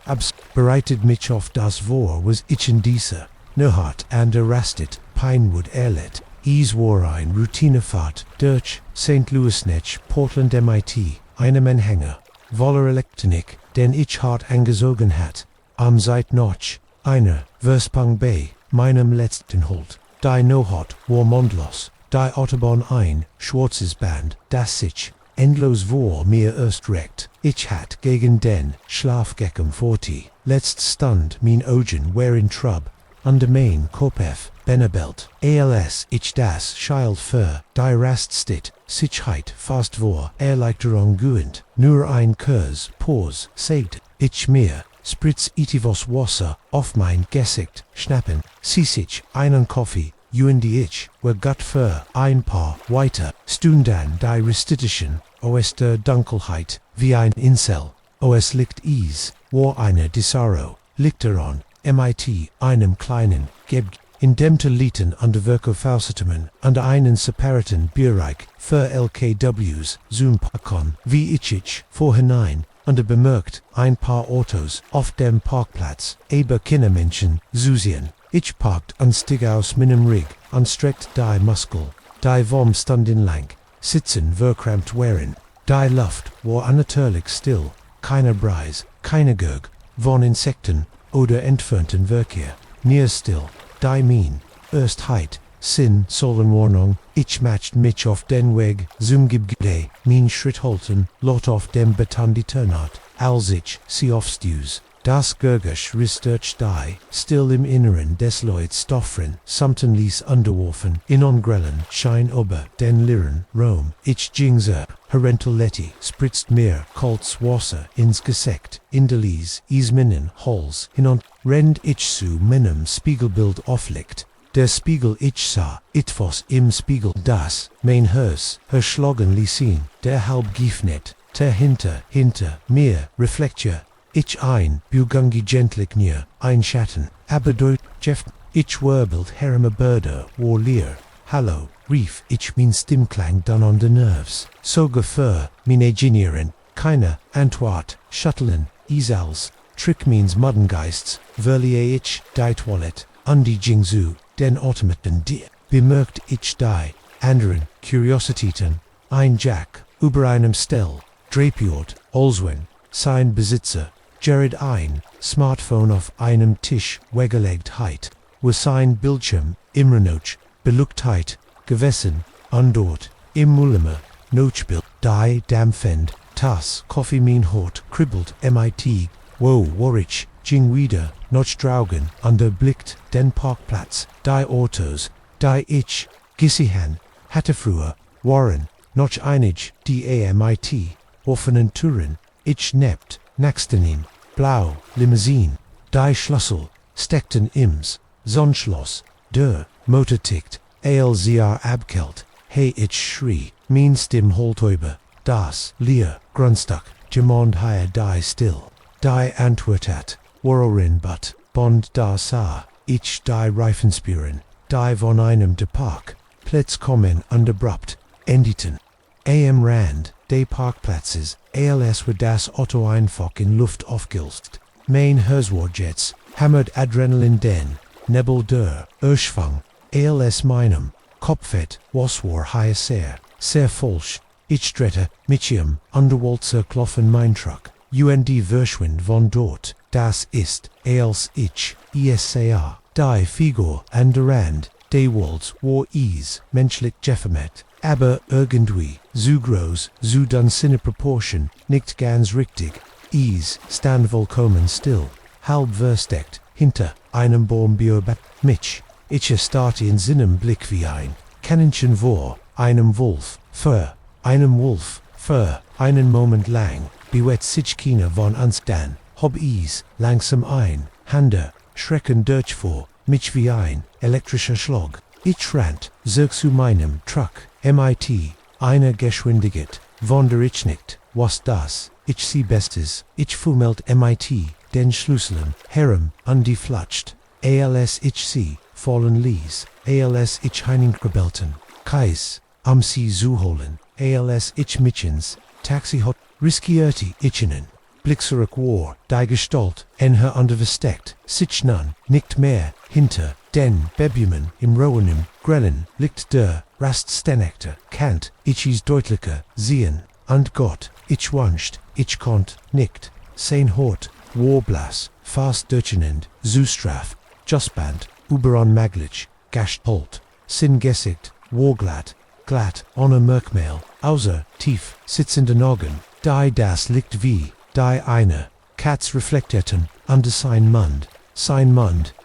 bereitet mich auf das Vor, was ich in dieser, Neuhart and Erastet, Pinewood Erlet, is war ein Routinefahrt, durch, St. Louis Netsch, Portland MIT, einem Anhänger, voller Elektronik, den ich hart angesogen hat, am seit noch, einer, Verspang Bay, meinem letzten Halt, die Nohart, war mondlos, die Autobahn ein, schwarzes Band, das sich, endlos vor mir erst recht, ich hat gegen den, Schlafgecken 40, letzt stand min Augen wherein Trub, under main Kopef, Benabelt, als ich das Schild für, die Raststit, Sicherheit fast vor, Erleichterung guend, nur ein Kurs, Pause, sagt, ich mir, spritz itivos Wasser, auf mein Gesicht, schnappen, sich einen Kaffee, die ich, wer Gott für, ein paar, weiter, stundan die Restitution, aus der Dunkelheit, wie ein Insel, aus Licht is, war eine Desaro, liegt daran, MIT, einem kleinen, gebt, in dem Teliten an der Verkaufsaussetzungen, an einen separaten Bereich, für LKWs, Zoom-Pakon, wie ich, vorhinein, und bemerkt, ein paar Autos, auf dem Parkplatz, aber keine Menschen, Susien. Ich parkt und stieg aus meinem Rig, und streckt die Muskel, die Wurm standen lang, sitzen verkrampft wären, die Luft war unnatürlich still, keiner Breis, keine Gurg, von Insekten, oder entfernten Verkehr, near still, die min, Erstheit, Sinn, Sollenwarnung, ich matcht mich auf den Weg, zum Gebgede, min Schritt halten, lot auf dem Beton deternat, als ich, sie aufstus, das Gurgisch ristert die, still im Inneren des Leuts Stoffren, Sumten ließ underworfen, in ongrellen, Schein über, den Liren, Rom, ich jingser, Herentaletti, spritzt mir, kaltes Wasser, ins Gesicht, Indelies, Isminen, Halls, hinon, rend ich zu meinem Spiegelbild auflicht, der Spiegel ich sah, etwas im Spiegel, das, mein Hers, erschlagen ließ der halb giefnet, der hinter mir, reflektier, ich ein, bugangi gentlik mir, ein Schatten, aber dort, Jeff, ich wirbelt herme Börder, war leer, hallo, rief ich min Stimmklang dann on the nerves, so geför, min Engineerin, keine, Antwort, Shuttlen, Isals, Trick means Muddengeists, verlier ich, die Toilette, undi Jingzu, den Automaten dir, bemerkt ich die, anderen, Curiositäten, ein Jack, über einem Stell, drapiert, Olswen, sein Besitzer, Jared ein, Smartphone auf einem Tisch, Weggelegtheit, wo sein Bildschirm, Immernoch, Beluktheit, gewesen, andort, im Mullimer, Nochbild, die dampfend, tas, Coffee mein Hort, kribbelt, mit, wo, Warwich, ging wieder, noch draugen, underblickt, den Parkplatz, die Autos, die ich, Gesihan, hatte früher, Warren, noch einig, die mit, offenen Türen, ich nebt, nächsten ihm, blau, Limousine, die Schlüssel, steckten ims, Sonnenschloss, der, Motor tickt, ALZR abkelt, hey ich schrie, mein Stim holt über, das, Leer, Grunstuck, Gemond higher die still, die antwortet, Warren but, Bond da sah, ich die Reifenspüren, die von einem de Park, Plätz kommen underbrupt, endeten. Am Rand, de Parkplatzes, als wird das Auto einfach in Luft aufgelöst. Mein Herzwarjets, hammert Adrenalin den, Nebel der, Urschwang, als meinem, Kopfet, was war hier sehr falsch, ich drette, Mitchium, Underwalzer kloffen mein Truck, und Verschwind von dort, das ist, als ich, ESCA, die Figur, an der Rand, de Walls, war menschlich Jeffermet, aber irgendwie, so groß, so dann seine Proportion, nicht ganz richtig, stand vollkommen still, halb versteckt, hinter, einem Baum Biobat, mich, ich starte in seinem Blick wie ein, Kaninchen vor, einem Wolf, für einen Moment lang, bewet sich keiner von uns dann, hob langsam ein, Hande, schrecken durch vor, mich wie ein, elektrischer Schlag, ich rannt, zu meinem Truck, mit, einer Geschwindigkeit, von der ich nicht, was das, ich sie bestes, ich fummelt mit, den Schlüsseln, herem, an die flatscht, als ich sie, fallen ließ, als ich hineingebelten, Kais, am sie zu holen, als ich mitchens, Taxi hot, riskierte ichenen, Blick zurück war, die Gestalt, her underversteckt, sich nun, nicht mehr, hinter, den Bebumen, im Rohenem, Grellen, liegt der, rast Stenekte, Kant, ich's deutlicher, sehen, und Gott, ich wünscht, ich konnt, nicht, sein Hort, Warblas, fast durchenend, Zustraf, Justband, Uberon Maglich, Gascht Holt, Sin Gesicht, Warglatt, glatt, ohne Merkmal, außer, tief, sitzenden Augen, die das liegt wie, die eine, Katz reflektierten, under sein Mund,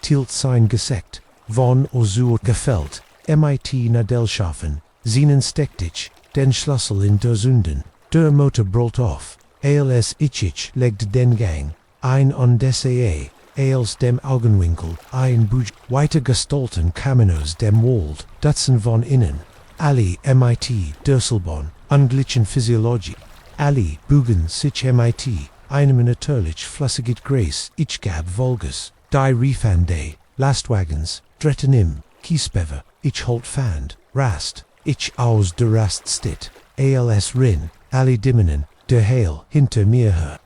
tilt sein Gesicht, von Osur gefällt, mit Nadelschaffen, Zinen steckt ich, den Schlüssel in der Sünden, der Motor brüllt auf, als ich legt den Gang, ein on DCA, als dem Augenwinkel, ein Buj, weiter gestalten Kamenos dem Wald, Dutzen von innen, Ali mit Dürselborn, unglichen Physiologie, Ali bugen sich mit, einem natürlich flüssigit Grace, ich gab Volgas, die Refande, Lastwagens, dretten im, Kiesbever, ich holt fand, rast, ich aus der Rast stit, als rin, Ali dimmenen, der Hail, hinter mir her,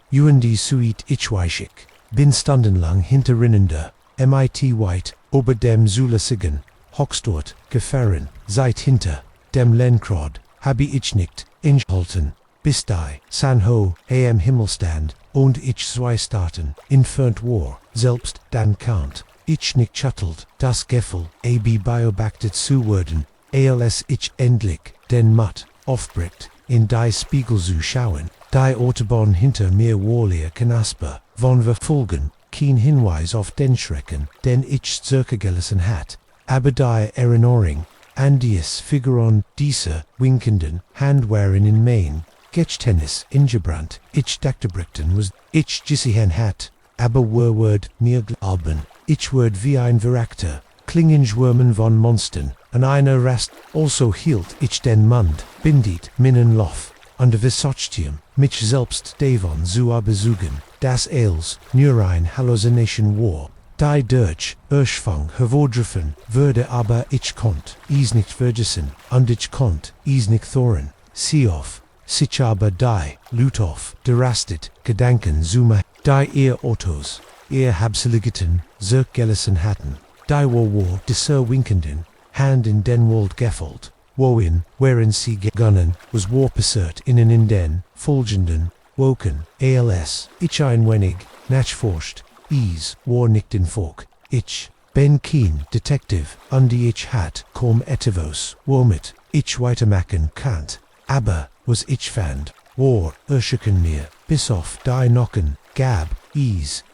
suit ich weischig, bin stundenlang hinterrinnender, mit white, ober dem Zulasigen, hockstort, gefahren, seit hinter, dem Lenkrod, habe ich nicht, inhalten, bis die, Sanho, am Himmelstand, und ich zwei starten, infernt war, selbst dann kant, ich nicht schuttelt, das Gefühl, biobactet zu werden, als ich endlich, den Matt, aufbricht, in die Spiegel zu schauen, die Autobahn hinter mir warlier Knasper, von verfolgen, kein Hinweis auf den Schrecken, den ich zurückgelassen hat, aber die Erinnerung, an dies Figuron dieser winkenden Handwaren in Main, Gettennis ingebrannt, ich Dachtebrichten was, ich gesihen hat, aber word mir glauben, ich word wie ein Charakter, Klingenschwürmen von Monstern, an einer Rast, also hielt ich den Mund, bindit Minnenlof, under Visochtium, mich selbst davon zu besuchen, das als, nur ein Hallucination war, die durch, Urschfang hervordrufen, würde aber ich konnt, nicht vergessen, und ich konnt, nicht thoren, sie auf, sich aber die, Lutoff, derastet, Gedanken zuma, die ihr Autos, ihr Habseligeten, zurückgelassen hatten, die war, die winkenden, hand in den Wald gefällt, wohin, wherein sie gegangen, was warpesert in den, fulgenden, woken, als, ich ein wenig, nachforscht, war nicht in Volk, ich, ben keen, detective, die ich hat, kom etivos, womit, ich weitermachen kannt, aber, was ich fand, war, erschicken mir, bis auf die Nocken, gab,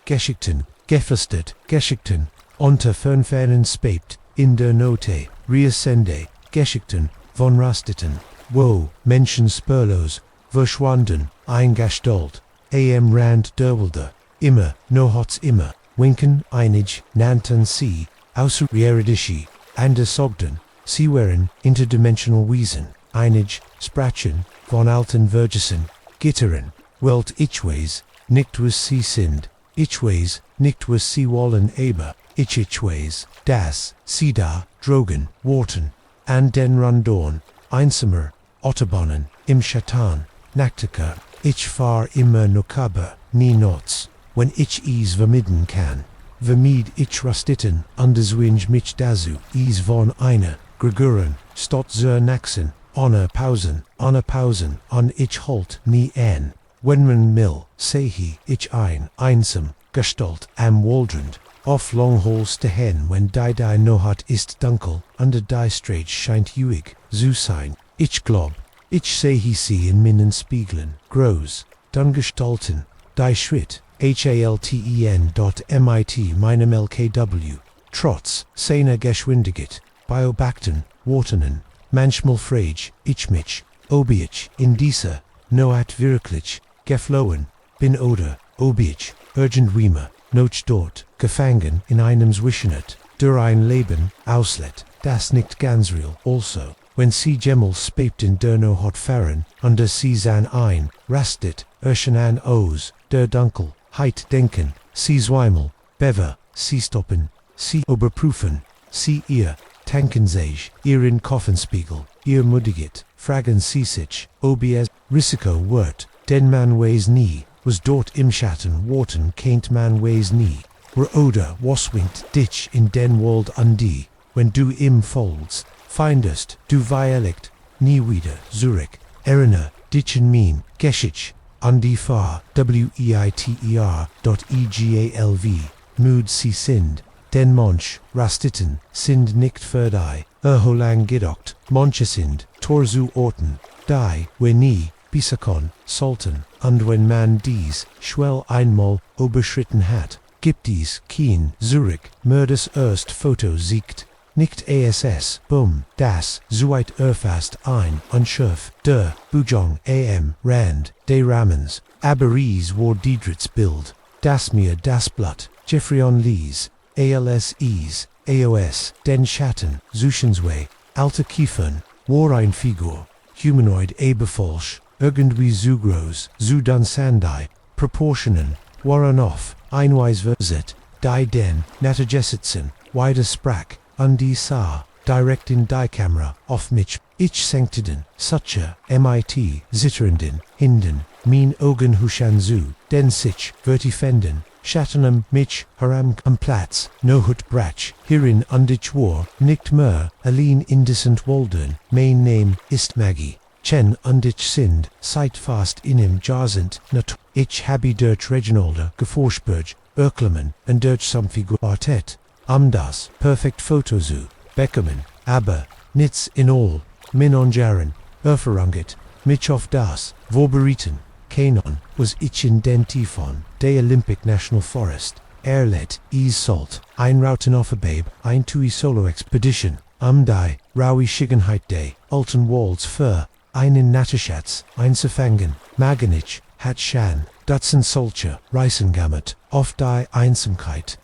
Geschichten, gefestet, Geschichten, unter fernfernen spept, in der Note, reascende, Geschichten, von Rasteten, wo, Menschen spurlos, verschwanden, eingestalt, am Rand derwilde, immer, no hots immer, winken, einig, nannten sie, außer Reridischi, ander sogden, sie waren, interdimensional Wesen, einig, sprachen, von alten Vergesen, gitteren, welt ichways, nicht was sie sind, ichways, nicht was sie wollen aber, ichways, das, sie da, drogen, warten, an den Randorn, einsamer, Autobahnen, im Schatan, Naktika, ich fahr immer no kaber, nie nots, wenn ich vermieden kann, vermied ich rastitten, anderswinch mich dazu, von einer, Greguren, stot zur Naxen, honor Pausen, an ich halt nie an, wenn man mill, sehe ich einsam, gestalt, am Waldrand, auf Longholes te hen, wenn die nohat ist dunkel, under die Strage scheint juig, zu sein, ich glaub, ich sehe sie in meinen Spiegeln, groß, dann gestalten, die Schritt, halten.mit meinem LKW, trotz seiner Geschwindigkeit, Beobachten, Wartenen, manchmal frage ich mich, ob ich in dieser, noat wirklich, geflohen, bin oder, ob ich, irgendwiemer, noch dort, gefangen in einem Zwischenort, durch ein Leben, auslet, das nicht ganz real, also, wenn sie Gemmel spept in der no hot fahren, under sie san ein, rastet, an aus, der Dunkel, heit denken, sie zweimel, bever, sie stoppen, sie überprüfen, sie ihr, tanken sich, ihr in Koffenspiegel, ihr mudiget, fragen sie sich, ob es Risiko wird, den man weiß nie, was dort im Schatten warten kennt man weiß nie, oder was winkt dich in den Wald an die, wenn du im Folds, findest du Dialekt, nie wieder, Zurich, erinner, dich in mein, Geschichte, an die Fahr, weiter.egalv, mood sie sind, den Monch, Rastitten, sind nicht für die, holang gedocht, Monche sind, Torzu Orten, die, wenn nie, Bisakon, sollten, und wenn man dies, schwell einmal, überschritten hat, gibt dies, Kien, Zurich, Mörders erst Foto siegt, nicht ass, das, zueit erfast ein, unschärf, der, Bujong, Rand, de Ramens, Aberies war Diedrits Bild, das mir das Blatt, Jeffreyon Lees, AOS, den Schatten, Zuschensway, alte Kiefern, war ein Figur, humanoid Eberfolsch, irgendwie zu groß, zu dann Sandai, Proportionen, waren off, einweis verzet, die den, Natterjessitzen, weiter sprach, an die Saar, direct in die Kamera, auf mich, ich senkten, sucher, mit, zitternden, hinden, mein Augen hushanzu, den sich, vertifenden, Schattenem mich, haram am Platz, no hut brach, hierin und ich war, nicht mehr, allein indecent Waldern, mein Name ist Maggie. Chen und ich sind, seit fast in ihm jasend, ich habe durch Reginalder, Geforschberg, Erklemen, und durch Samfigur Quartett, das, perfekt Fotosu, Beckerman, aber, nits in all, min on Jaren, Erferunget, mich auf das, Vorberiten, Kanon, was ich in den Tiefon, der Olympic National Forest, Erlet, Salt, ein Routen Offerbabe, ein Tui Solo Expedition, die, Raui Schiggenheit Day, Alten Walls Fur, einen Natterschatz, ein Verfangen, Maganich, hat Shan, Dutzend Solcher, Reisengammet, auf die Einsamkeit,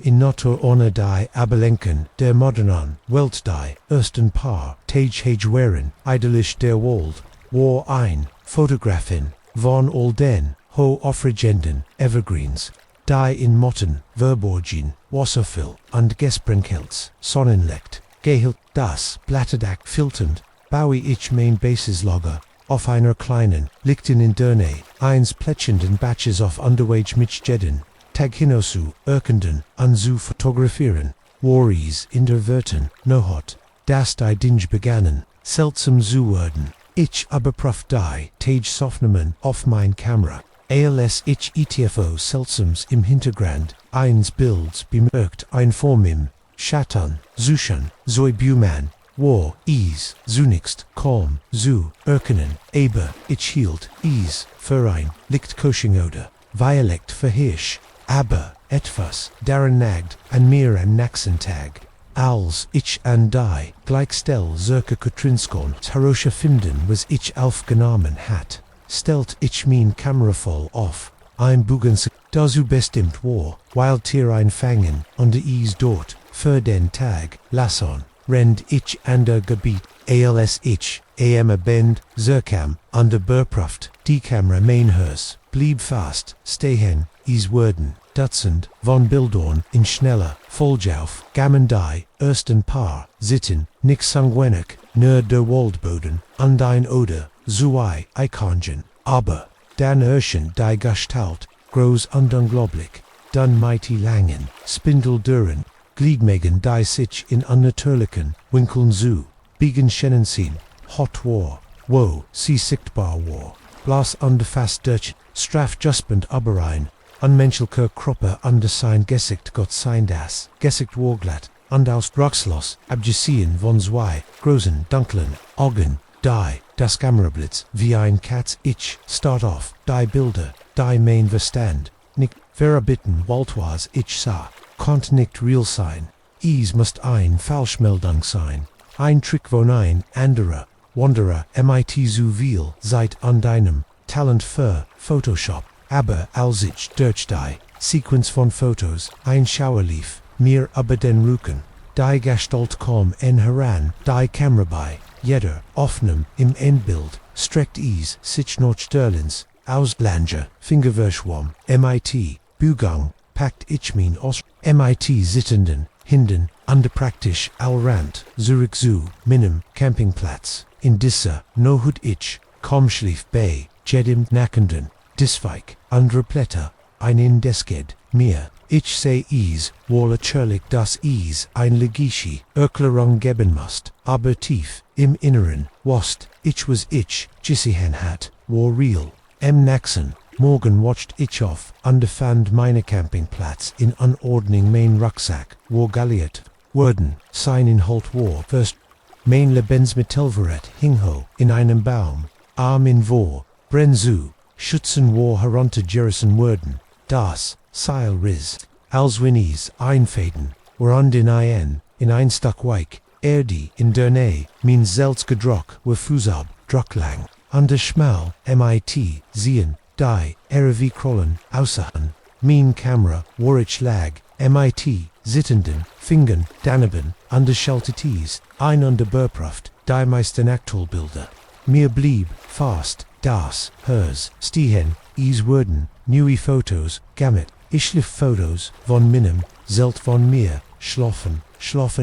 in Natur ohne die Abelenken, der modernen Welt die, ersten Paar, Tage waren, idyllisch der Wald, war ein, Fotografin, von all den, ho Offregenden, Evergreens, die in Motten, Verborgin, Wasserfill, und Gesprenkels, Sonnenlicht, gehilt das, Blatterdack filternd, baue ich mein Basislager, auf einer kleinen, lichten in Derne, eins plätschenden Batches auf Underwage Mitjedden, Tag hinosu, Erkenden, an zu fotografieren, Waries in der Werten, no hot, das die Dinge begannen, seltsam zu werden. Ich überprüft die Tage auf mein Kamera. Als ich etvo seltsams im Hintergrund eins Bilds bemerkt ein Form Schatten, Suchen, so Buman, war is zunächst kaum zu erkennen, aber ich hielt is für ein Lichtcoaching oder Dialekt verherrsch, aber etwas daran nagt an mir am nächsten Tag. Als ich an die Gleichstelle circa Katrinskon Tarosha finden was ich aufgenommen hat, stellt ich mein Kamera voll auf, ein Bugens, das bestimmt war, weil Tier einfangen und is dort, für den Tag, lassen, rend ich an der Gebiet, als ich, am Bend, zirkam, an der Beurpraft, die Kamera mainhers, blieb fast, stehen, is worden, Dutzend von Bildern in schneller Volllauf, gamen die ersten Paar, sitten, nix sanguinig, nur der Waldboden, und ein oder, zwei Eikongen, aber, dann erschien die Gestalt, groß und unglaublich, dann mighty langen, Spindeldüren, Gliedmagen die sich in unnatürlichen Winkeln zu, biegen scheinen sehen, hot war, wo sie sichtbar war, blas und fast durch, straf juspend aber ein, unmenschlicher Kroppe under sein Gesicht Gott sein das, Gesicht war glatt, und aus Druckslos, abgesehen von zwei, großen, dunklen, Augen, die, das Kamerablitz, wie ein Katz ich, start off, die Bilder, die mein Verstand, nicht, verabitten Walt was ich sah, konnt nicht real sein, is must ein Falschmeldung sein, ein Trick von ein anderer, Wanderer mit zu viel seit an deinem Talent für Photoshop. Aber als ich durch die Sequenz von Fotos ein Schauer lief, mir über den Rücken, die Gestalt kam heran, die Kamera bei jeder Aufnahme im Endbild, streckt is sich noch Sterlins, Auslanger, Fingerverschwamm, mit, Bugang, packt ich min aus, mit sittenden, hinden, under praktisch allrand, zurück zu, meinem Campingplatz, in dieser, no hut ich, komm schlief bei, jedem nackenden, Disweig, andere Blätter, ein Desked, mir, ich seh is, wohl churlich das is ein Legischi, Erklärung geben must, aber tief, im Inneren, was, ich was ich, gesehen hat, war real, Naxen, morgen watched ich auf, und fand meine Campingplatz in Unordnung mein Rucksack, war galliert, worden, sein in Holt war, first, mein Lebensmittelvorrat hing ho, in einem Baum, arm in vor, brenzu, Schützen war heruntergerissen worden, das Seil riss, als Winnies einfäden, war in ein Stück Weich, die in der Nähe, mein seltsger Druck war Fusab, drucklang, an der Schmal, mit, sehen, die, wie krollen, aussahen, mein Kamera, war ich lag, mit, sittenden, Fingern, daneben, an der Schaltetis, ein an der Beurpraft, die meisten Aktuellbilder. Mir blieb, fast, das, hers, stehen, is worden, neue Fotos, gammet, ich lief Fotos, von minem, zelt von mir, schlafen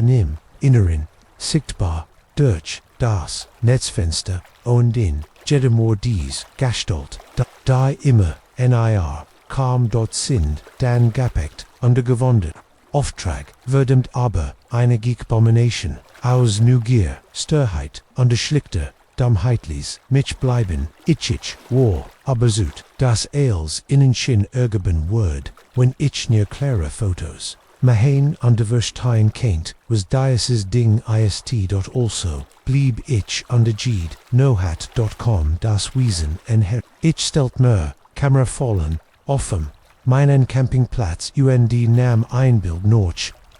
im, Inneren, sichtbar, durch, das, Netzfenster, und in, jedemor dies, Gestalt, die immer, nir, kam dort sind, dann gepackt, undergewandert, Auftrag, verdammt aber, eine Geek-Abomination, aus Neugier, Störheit, unterschlickte, Dummheitlis, mich bleiben, ich, war, aber süd, das als innenschien ergeben word, wenn ich near klare Fotos. Mahain an der Verstein kennt, was dieses Ding ist dort also, blieb ich an der Jede, nohat.com das Wiesen en her. Ich stellt mir, Kamera fallen, offen, meinen Campingplatz und nam ein Bild noch,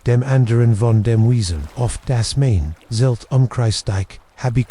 dem anderen von dem Wiesen auf das Main, zelt Umkreisdeich, hab ich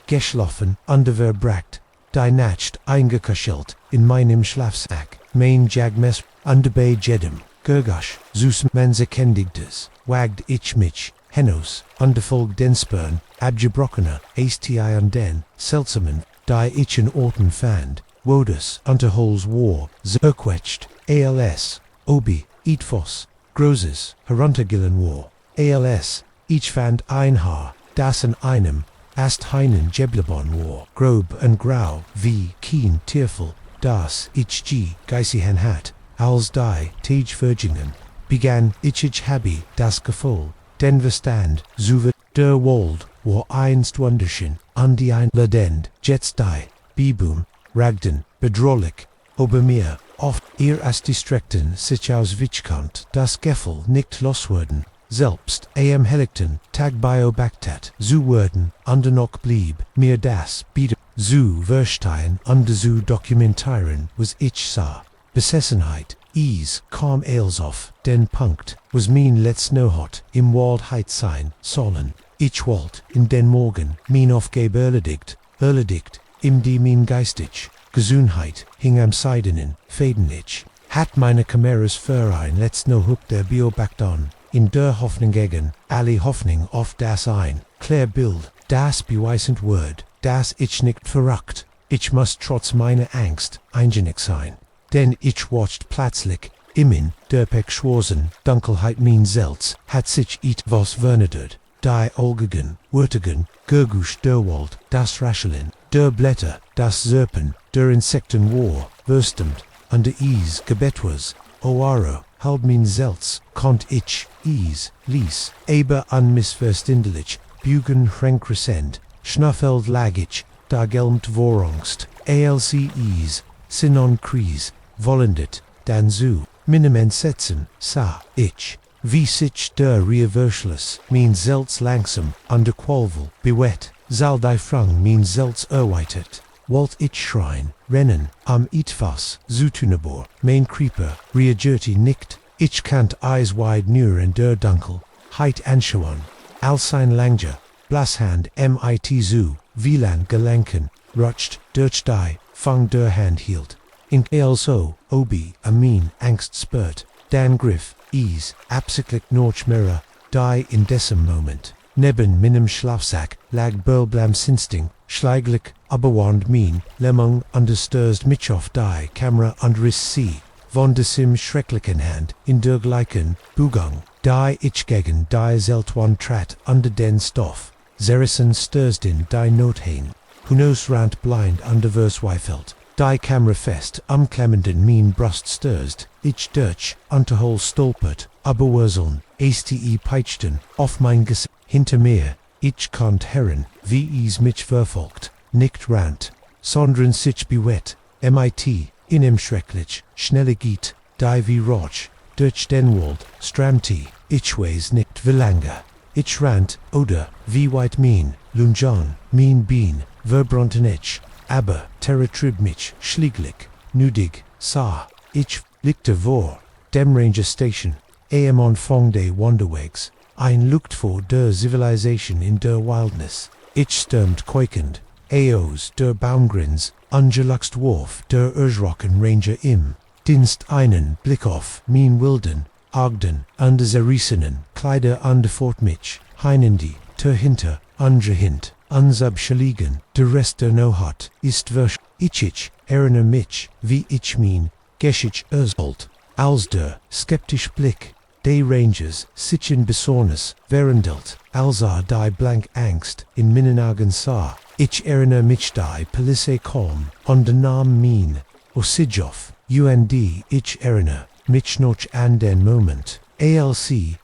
geschlafen, underverbracht, die Nacht eingekuschelt, in meinem Schlafsack, mein Jagmes, under bei jedem, Gergasch, sus mensekendigtes, wagd ich mich, Hennos, underfolg den Spern, abgebrochener, asti und den, seltsamen, die ich in Orten fand, wodes, unterhols war, zerquetscht, als, obi, etfos, groses, heruntergillen war, als, ich fand ein Haar, das in einem, Ast heinen Jeblebon war, grob und grau, wie, keen, tearful, das, ich geisigen hat, als die, Tage Virgingen, begann, ich habe, das Gefühl, den Verstand, zuwe, der Wald, wo einst wunderschön, an die Einladend, jetzt die, Bibum, Ragden, bedrohlich, ober mir, oft, ihr as distracten, sich aus Wichkant, das Geffel nicht loswerden, selbst, am Helikten, Tag biobactat, zu werden, ander noch blieb, mir das, biete, zu verstehen, ander zu dokumentieren, was ich sah, Besessenheit, ease, calm ales off, den Punkt, was mein let's know hot, im Wald heit sein, sollen, ich wollt, in den Morgen, mein aufgeb erledigt, im die mein geistig, Gesundheit, hing am Seidenen, Fadenich, hat meine Chimeras Verein let's know hup der Biobackt on, in der Hoffnung gegen, alle Hoffnung auf das ein, klar Bild, das beweisend Word, das ich nicht verrückt, ich muss trotz meiner Angst, eingenig sein, denn ich watcht plötzlich, immin, der Pechschwosen, Dunkelheit mein Selz, hat sich was vernedert, die Olgigen, Wurtigen, Gergusch der Wald, das Rascheln, der Blätter, das Serpen, der Insekten war, würstend, an der Ease gebetwas, Oaro, halb mein Selz, konnt ich, Ease, ließ, aber unmissverständlich, Bugen Hrenkrescent, Schnuffeld lag ich, da gelmt Vorangst, ALC Ease, Sinon Kries, wollendet, dan zu, Miniment setzen, sa, ich, wie sich der Reverschluss, mein Selz langsam, an der Qualvel, bewett, zal die Frang mein Selz erweitert, wollt ich schreien, rennen, am Itfass, Zutunabor, mein Creeper, reagierti nicht, ich kant eyes wide nur in der Dunkel, heit anschauen, Alsein Langer, Blashand mit zu, Wieland gelenken, rutscht, durch die, fang der Hand hielt, in also, obi, amin, Angst spurt, dan griff, ease, absichtlich noch mirror, die in diesem Moment, neben meinem Schlafsack, lag Burblams Instinct, schleiglich, aberwarnd mein, Lemmung understürzt mich auf die Kamera und riss sie, von diesem schrecklichen Hand, in der gleichen, Bugang, die ich gegen die Seltwan trat under den Stoff, Zerison stürzt in die Nothain, Hunos rant blind under Versweifelt, die Kamera fest, klemmenden mein Brust stürzt, ich durch, Unterhol stolpert, aber wurzeln, ste peitschten, auf mein Gesicht, hinter mir, ich konnt herren, wie es mich verfolgt, nicht rant, sondern sich bewett, mit, in im schrecklich, schnelle geht, die wie Roch, durch den Wald, stramti, ich weiß nicht wie lange, ich rant, oder, wie weit mein, Lunjon, mein Bein, verbrannt ich, aber, terretrib mich, schlieglich, nüdig, sah, ich, liegte vor, dem Ranger Station, am Anfang des Wanderwegs, ein Lucht vor der Civilization in der Wildnis, ich stürmt keukend, Aos der Baumgrins, angeluxt Wurf der Ursrocken Ranger im, Dienst einen Blick auf, mein Wilden, Ogden, an der Zerissenen, Kleider an der Fort mich, Heinendi, ter hinter, andre hint, ansab schliegen, der Rest der Nohat, ist versch, ich, erinnere mich, wie ich mein, geschich ersolt, als der, skeptisch Blick, de Rangers, sichen besorgnis, während alsa die blank Angst, in meinen Augen sah, ich erinnere mich die Polisse calm, an den Namen mein, Osidjof, und ich erinnere mich noch an den Moment, alc,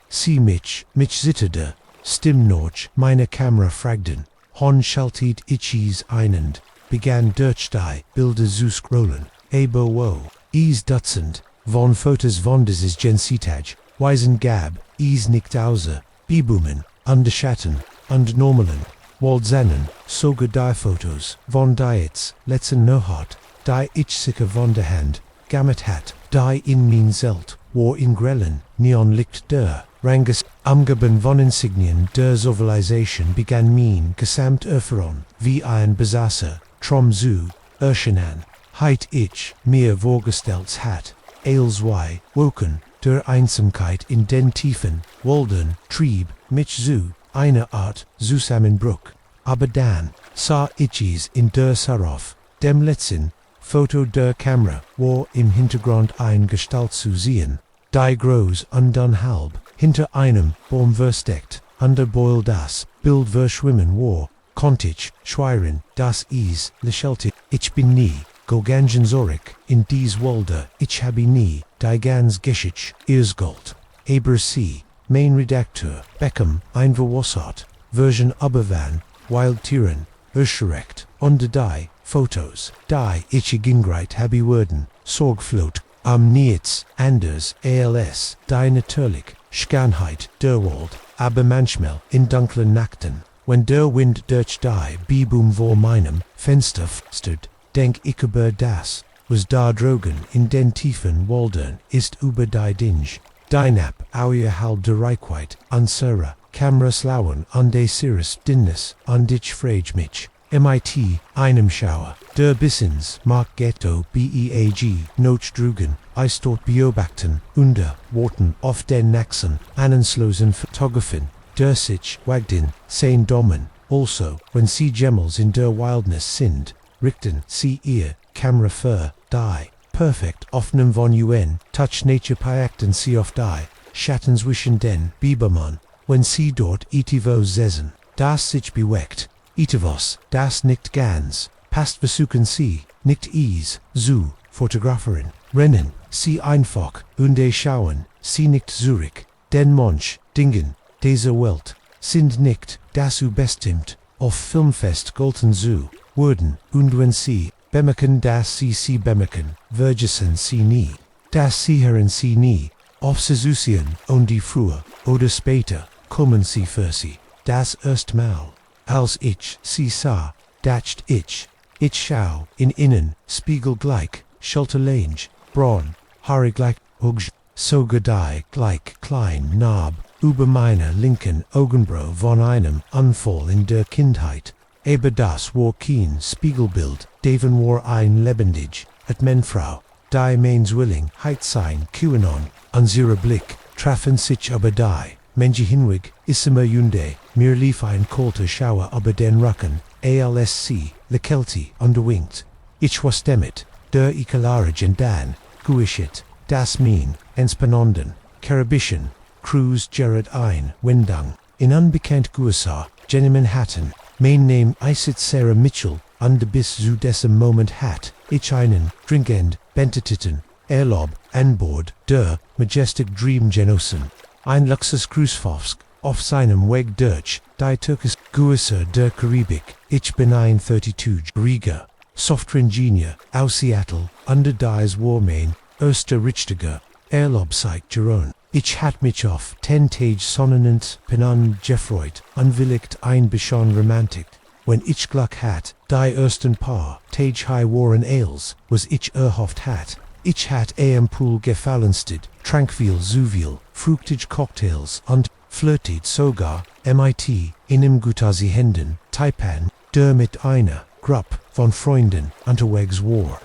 sie mich zitterte, stimm noch, meine Kamera fragten, hon schaltet ich's einend, begann durch die Bilder zu scrollen, aber wo, is Dutzend, von Fotos von dieses Gensitage, Weisen gab, is nicht außer, Bibumen, und Schatten, und Normalen, Waldsennen, sogar die Fotos, von Diets, letzten Nohat, die ich sicher von der Hand, gammet hat, die in mein Zelt, war in grellen, Neonlicht der, Ranges, Amgeben von Insignien der Civilisation begann mein gesamt Erfahrung, wie ein Besasser, Trom zu, erscheinen, heit ich, mir vorgestellt hat, Ailswei, woken, der Einsamkeit in den Tiefen, Walden, trieb, mich zu, eine Art, Zusammenbruch, aber dann, sah ich's in der Sarov, dem letzten, Foto der Kamera, war im Hintergrund ein Gestalt zu sehen, die groß und dann halb, hinter einem Baum versteckt, under Boil das Bild verschwimmen war, konnt ich, schweiren, das is, lächelte, ich bin nie, Gogangen Zorik, in dies Walder, ich habe nie, die ganz Geschichte, Irsgold, aber sie, Main Redakteur, Beckham, Einverwassart, Version Obervan, Wild Tieren, Öscherrecht, Onder die, Fotos, die Itche Gingreit Habi Worden, Sorgfältig, Niets, Anders, ALS, die Natürlich, Scanheit, Derwald, aber manchmal, in dunklen Nachten, wenn der Wind durch die Bibum vor meinem Fenster flüstert, denk ich über das, was da drogen in den tiefen Wäldern ist über die Dinge. Dynap, auer halb de Reichweite, unsere, Kamera slauen an de Cirrus Dinnes, an dich frage mich. MIT, einem Schauer, der Bissens, Mark Ghetto, BEAG, Noch Drugen, Eistot beobachten, unter, Worten, auf den Nachsen, annenslosen Fotografen, der sich, Wagdin, sein Dommen, also, wenn sie Gemmels in der Wildnis sind, richten, sie ihr, Kamera für, die, perfekt, offenem von UN, touch nature pajacten sie auf die, Schatten zwischen den, Bibermann, wenn sie dort itivo zessen, das sich bewegt, itivos, das nicht ganz, past versuchen sie, nicht is, zu, Fotografierin, rennen, sie einfach, unde schauen, sie nicht Zurich, den Monch, Dingen, dieser Welt, sind nicht, das bestimmt, auf Filmfest golden zu, worden, und wenn sie, bemerken das sie bemerken, vergessen sie nie, das sie hören sie nie, auf Sesusion, und die früher, oder später, kommen sie für sie, das erstmal, als ich sie sah, dacht ich schau, in innen, spiegelgleich, schulterlange, braun, Haare gleich, hugg, sogar die, gleich, klein, Narb, über meiner linken Augenbraue von einem Unfall in der Kindheit, aber das war kein Spiegelbild, Devon war ein lebendig, et Menfrau, die meins willing, heit sein, QAnon, unsere Blick, trafen sich aber die, Menji hinweg, isima Junde, mir lief ein kalter Schauer über den Rücken, ALSC, Lekelti, underwinkt. Ich was damit, der Ekalage und dan, Guischit, das Mien, Enspanonden, Karabischen, Cruise Gerard ein, Windang, in unbekannt Guasa, Jenny Manhattan, mein Name Isit Sarah Mitchell, under bis zu diesem Moment hat, ich einen, drinkend, Bentetitten, Erlob, an Bord, der, Majestic Dream Genossen. Ein Luxus Cruisefofsk, auf seinem Weg durch, die Türkis Guisser der Karibik, ich bin ein 32 Rieger, Software Engineer, aus Seattle, under dies Warmain, erster Richtiger, Erlobseit Jeroen. Ich hat mich auf 10 Tage sonnenend, penan gefreut, unwilligt ein bisschen romantik, wenn ich Glück hat, die ersten paar Tage high waren Ales, was ich erhofft hat. Ich hat am Pool gefallensted, tranquil zuviel, fruchtig Cocktails und flirted sogar, MIT, in Gutasi Händen, Taipan, der mit einer Gruppe von Freunden unterwegs war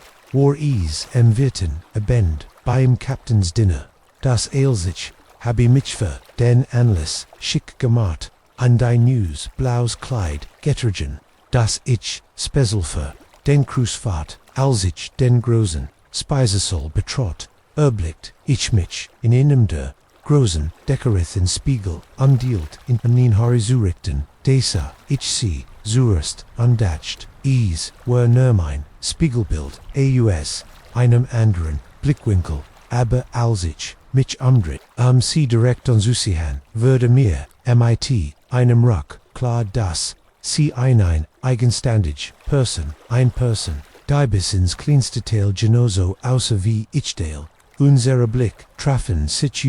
is Wirten, a Bend, beim Captain's Dinner, das sich, habe mich für den Anlass schick gemacht, an ein News, blaues Kleid, getragen, das ich, special für den Cruisefahrt, als ich den großen Speisesaal betrot, erblickt ich mich in einem der großen decoraten Spiegel andealt in einen Horizurichten, desa ich sie zuerst andacht, is were nur mein Spiegelbild, aus einem anderen Blickwinkel, aber als ich mich umdreht, sie direkt an Susihan, würde mir, MIT, einem Ruck, klar das, sie ein eigenständig, ein Person, die bis ins kleinste Teil genauso außer wie ich Dale. Unsere Blick trafen sich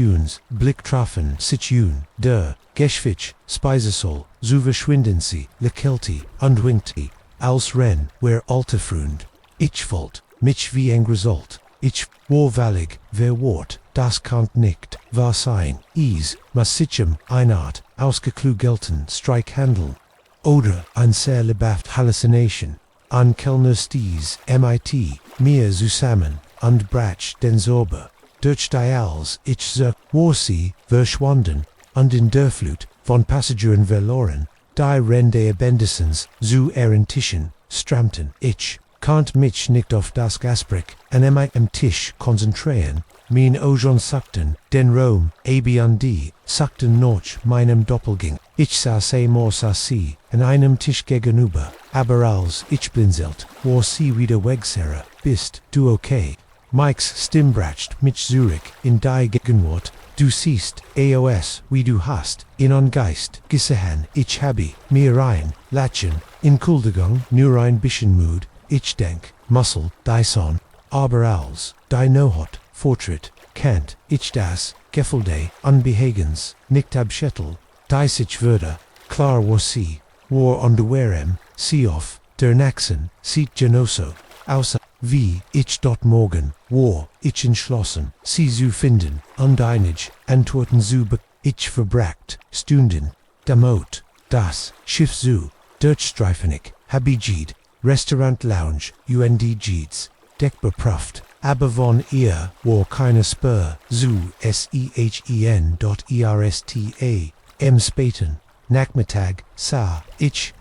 der Geschwitz, Speisesaal, so verschwinden sie, Lekelti, und winkti, als Ren, wer alte Freund. Ich wollt, mich wie ein Result, ich war wallig, wer wort, das kann nicht wahr sein, is, mas sichem, eine Art, ausgeklugelten Streich handeln. Oder ein sehr lebhaft Hallucination. An Kellner Sties, MIT, mir zusammen, und brach den Sorber, durch die als ich war sie, verschwunden, und in der Flut, von Passagieren verloren, die Rende Bendissens, zu ihren Tischen, strammten, ich, kannt mich nicht auf das Gasbrick, an am Tisch konzentrieren, mein Ojon sagten, den Rom, ABD, sagten noch meinem Doppelgänger. Ich saß sie, an einem Tisch gegenüber, aber als ich blinzelt, war sie wieder weg, Sarah, bist du okay? Mike's stimbracht mich Zurich in die Gegenwart, du siehst, AOS, wie du hast, in on Geist, gesehen, ich habe, mir ein, Latchen, in Kuldegang, nur ein bisschen Mood, ich denk, Muscle, die Son, aber als, die Nohot, Fortschritt, Kant, ich das, Gefälde, Unbehagens, nicht abschettel, die sich würde, klar war sie, war underwehrem, sie auf, der Naxen, sieht genoso, außer, wie, ich dort morgen, war, ich entschlossen, sie zu finden, undeinig, Antworten zu ich verbracht, Stunden, damit, das, Schiff zu, Durchstreifenig, Habigid, Restaurant Lounge, UNDGs, Deck bepraft, aber von ihr war keine Spur, zu SEHEN.ERSTA, Spaten, Nachmittag, sah, ich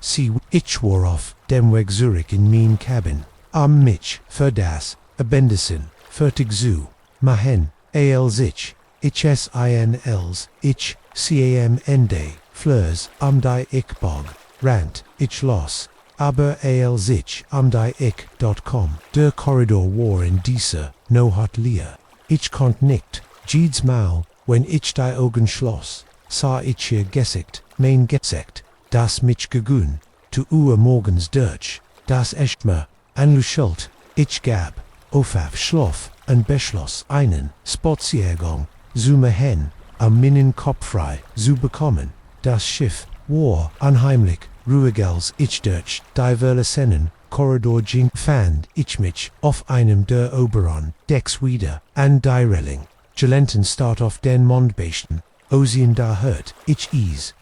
war auf, dem Weg Zurich in mein Cabin, am mich, für das, Abendessen, fertig zu, machen, ich SINLs, ich, CAMND, Fleurs, am die Ickbog, Rant, ich los, aber ich am die Ick.com, der Korridor war in dieser, no hot leer, ich konnt nicht, Jeeds Maul, wenn ich die Augen schloss, sah ich ihr Gesicht, mein Gesicht, das mich gegun, zu Uhr morgens durch, das echt mir, anluschelt, ich gab, auf Schlaf, und beschloss einen Spaziergang, zu machen, am meinen Kopf frei, zu bekommen, das Schiff, war, unheimlich, ruhigels ich durch, die Verlassenen, Korridor ging, fand ich mich, auf einem der oberen Decks wieder, an die Reling, gelenten start auf den Mondbesten, Osien da hört, ich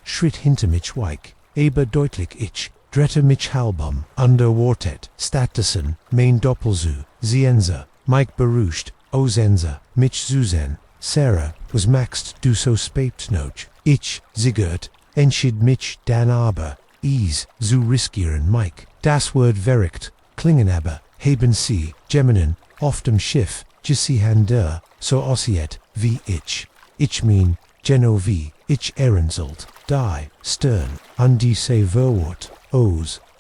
Schritt hinter mich weich, aber deutlich ich, drette mich halbam, underwatet, Statusen, mein Doppelzu, Zienza, Mike beruhigt, Osenza, mich Susan, Sarah, was maxed du so spät noch, ich, Sigurd, entschied mich dann aber, zu riskieren Mike, das Wort verricht, klingen aber, haben sie, Geminen, auf dem Schiff, gesiehen der, so aussieht, wie ich mein, Geno wie, ich ehrensold, die, stern, an diese Verwort,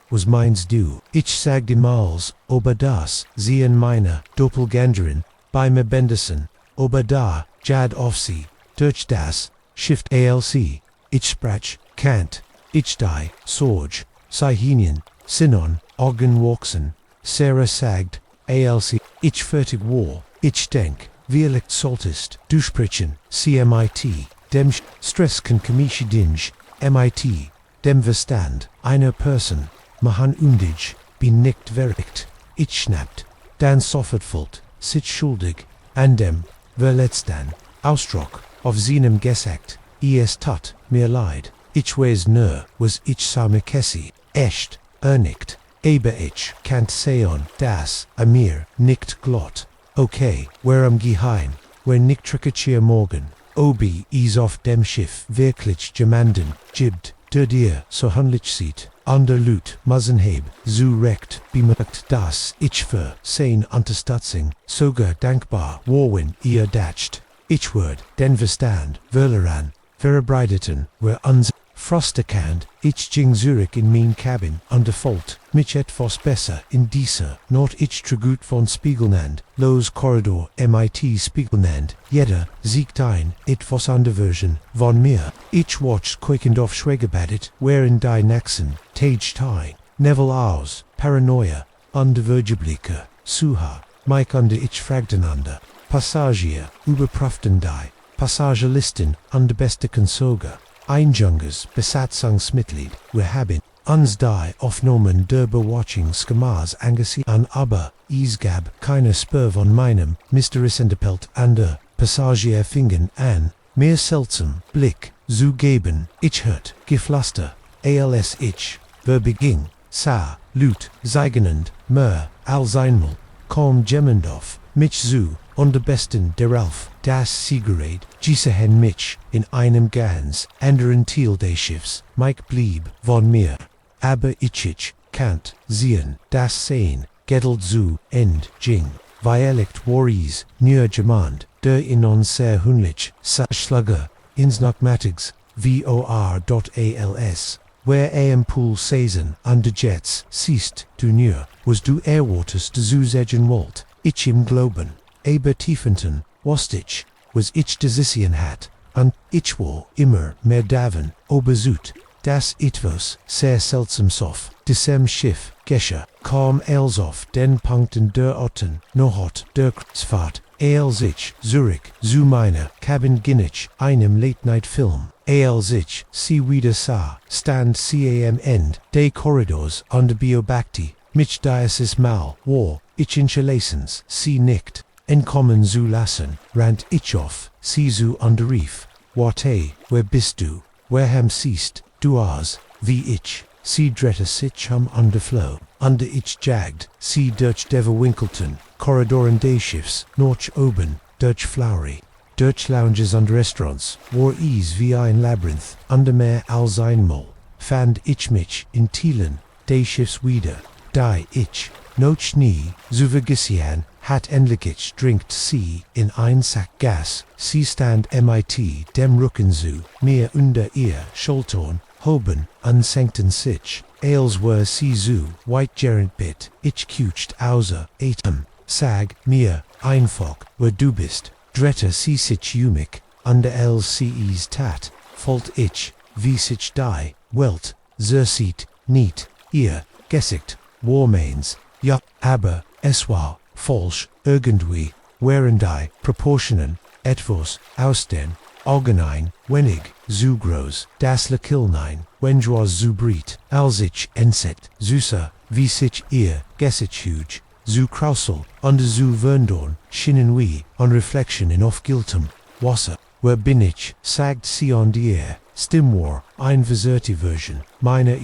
was meinst du, ich sagte mals, aber das, sehen meine, Doppelgängerin, bei mir Bendison, aber da, jad auf sie, durch das, Shift ALC, ich sprach, Kant, ich die, Sorge, Sihinian, Sinon, Oggen Sarah sagt, ALC, ich fertig war, ich denk, wirklich solltest, du sprechen, CMIT, dem Stress kann chemische Dinge, MIT, dem Verstand, einer Person, machen undig, bin nicht verricht, ich schnappt, dann sofort folgt, sit schuldig, an dem, verletzten, Ausdruck, auf seinem Gesagt, es tat, mir leid, ich weiß nur, was ich same Kessi, echt, nicht, aber ich, can't sehen, das, a mir, nicht glott, okay, warum geheim, wer nicht trickier morgen, obi is auf dem Schiff, wirklich jemanden, gibbt, der dir, so handlich sieht, an der Lut, Masenheb, zu recht, bemerkt, dass ich für sein Unterstützung, sogar dankbar, warwen ihr dacht, ich würd, den Verstand, verleran, verbreiteten, wer uns, Frosterkant, ich ging Zurich in mein Cabin, an default, mich etwas besser in dieser, not ich Tragut von Spiegelnand, los Korridor, MIT Spiegelnand, jeder, siegt ein, etwas an der Version, von mir, ich watched quakend auf Schwegebadet, wherein die Naxen, Tage Time, Neville aus, Paranoia, Undervergebliker, Suha, Mike under ich fragteinander, Passagier, überprüften die, Passagerlisten, under beste Konsoga, Einjungers, Besatzungsmitglied, wir haben uns die Aufnahmen der Bewatchungsgemäß angesehen, aber es gab keine Spur von meinem Mysteriösendepelt an der Passagier fingen an, mehr seltsam Blick zu geben, ich hört, Geflaster, als ich, beging, sah, Lut, seigenend, mehr, als einmal, kaum Gemmendoff, mich zu, unter besten darauf, das Siegerät, gesehen mich, in einem ganz anderen Teil des Schiffs, Mike blieb von mir, aber ich can't sehen, das sehen, gedelt zu, ging, weil war es, nur jemand, der in uns sehr hunlich, Schlager, ins Nachmittags, vor.als, where am Pool Saison, under Jets, siehst du nur, was du erwartest zu sagen wollt, ich im Globen, aber tiefenten, was ich, was ich desisian hat, und ich war immer mehr davon, obersut, das etwas sehr seltsames auf diesem Schiff geschah, kam als auf den Punkten der Orten, noch der Kreuzfahrt, als ich Zurich zu meiner Cabin ginnig, einem Late-Night-Film, als ich sie wieder sah, stand sie am Ende des Korridors an der Biobakti, mich dieses Mal war ich entschlossen, sie nicht entkommen zu lassen, rannt ich auf, sie zu unterrief, warte, wer bist du, wer siehst du aus, wie ich, sie drehte sich an der Flow, under ich jagd, sie durch der Winkelton, Korridoren des Schiffs, noch oben, durch Flowery, durch Lounges und Restaurants, war es wie ein Labyrinth, under mehr als einmal, fand ich mich in Teilen des Schiffs wieder, da ich, noch nie, zu vergessen, hat endlich drinkt sie in ein Sack Gas, sie stand mit dem Rücken zu, mir unter ihr Schultern, hoben, unsenkten sich, als were sie zu weit gerent bit, ich kucht außer atem, sag mir, einfach, wer du bist, drette sie sich umig, under LCE's tat, folgt ich, wie sich die, welt, sieht, niet, ihr, Gesicht, Warmains, ja, aber, es war, falsch, irgendwie, während die Proportionen, etwas, aus den, allgemein, wenig, zu groß, das Lekilnein, wenn zu breit, als ich entset, süßer, wie sich ihr, Gesicht huge, zu krausel, und zu verndorn, schienen wie, on reflection in aufgiltem, Wasser, wer bin ich, sagt sie on die Air, Stimmwar, ein verserte Version, meiner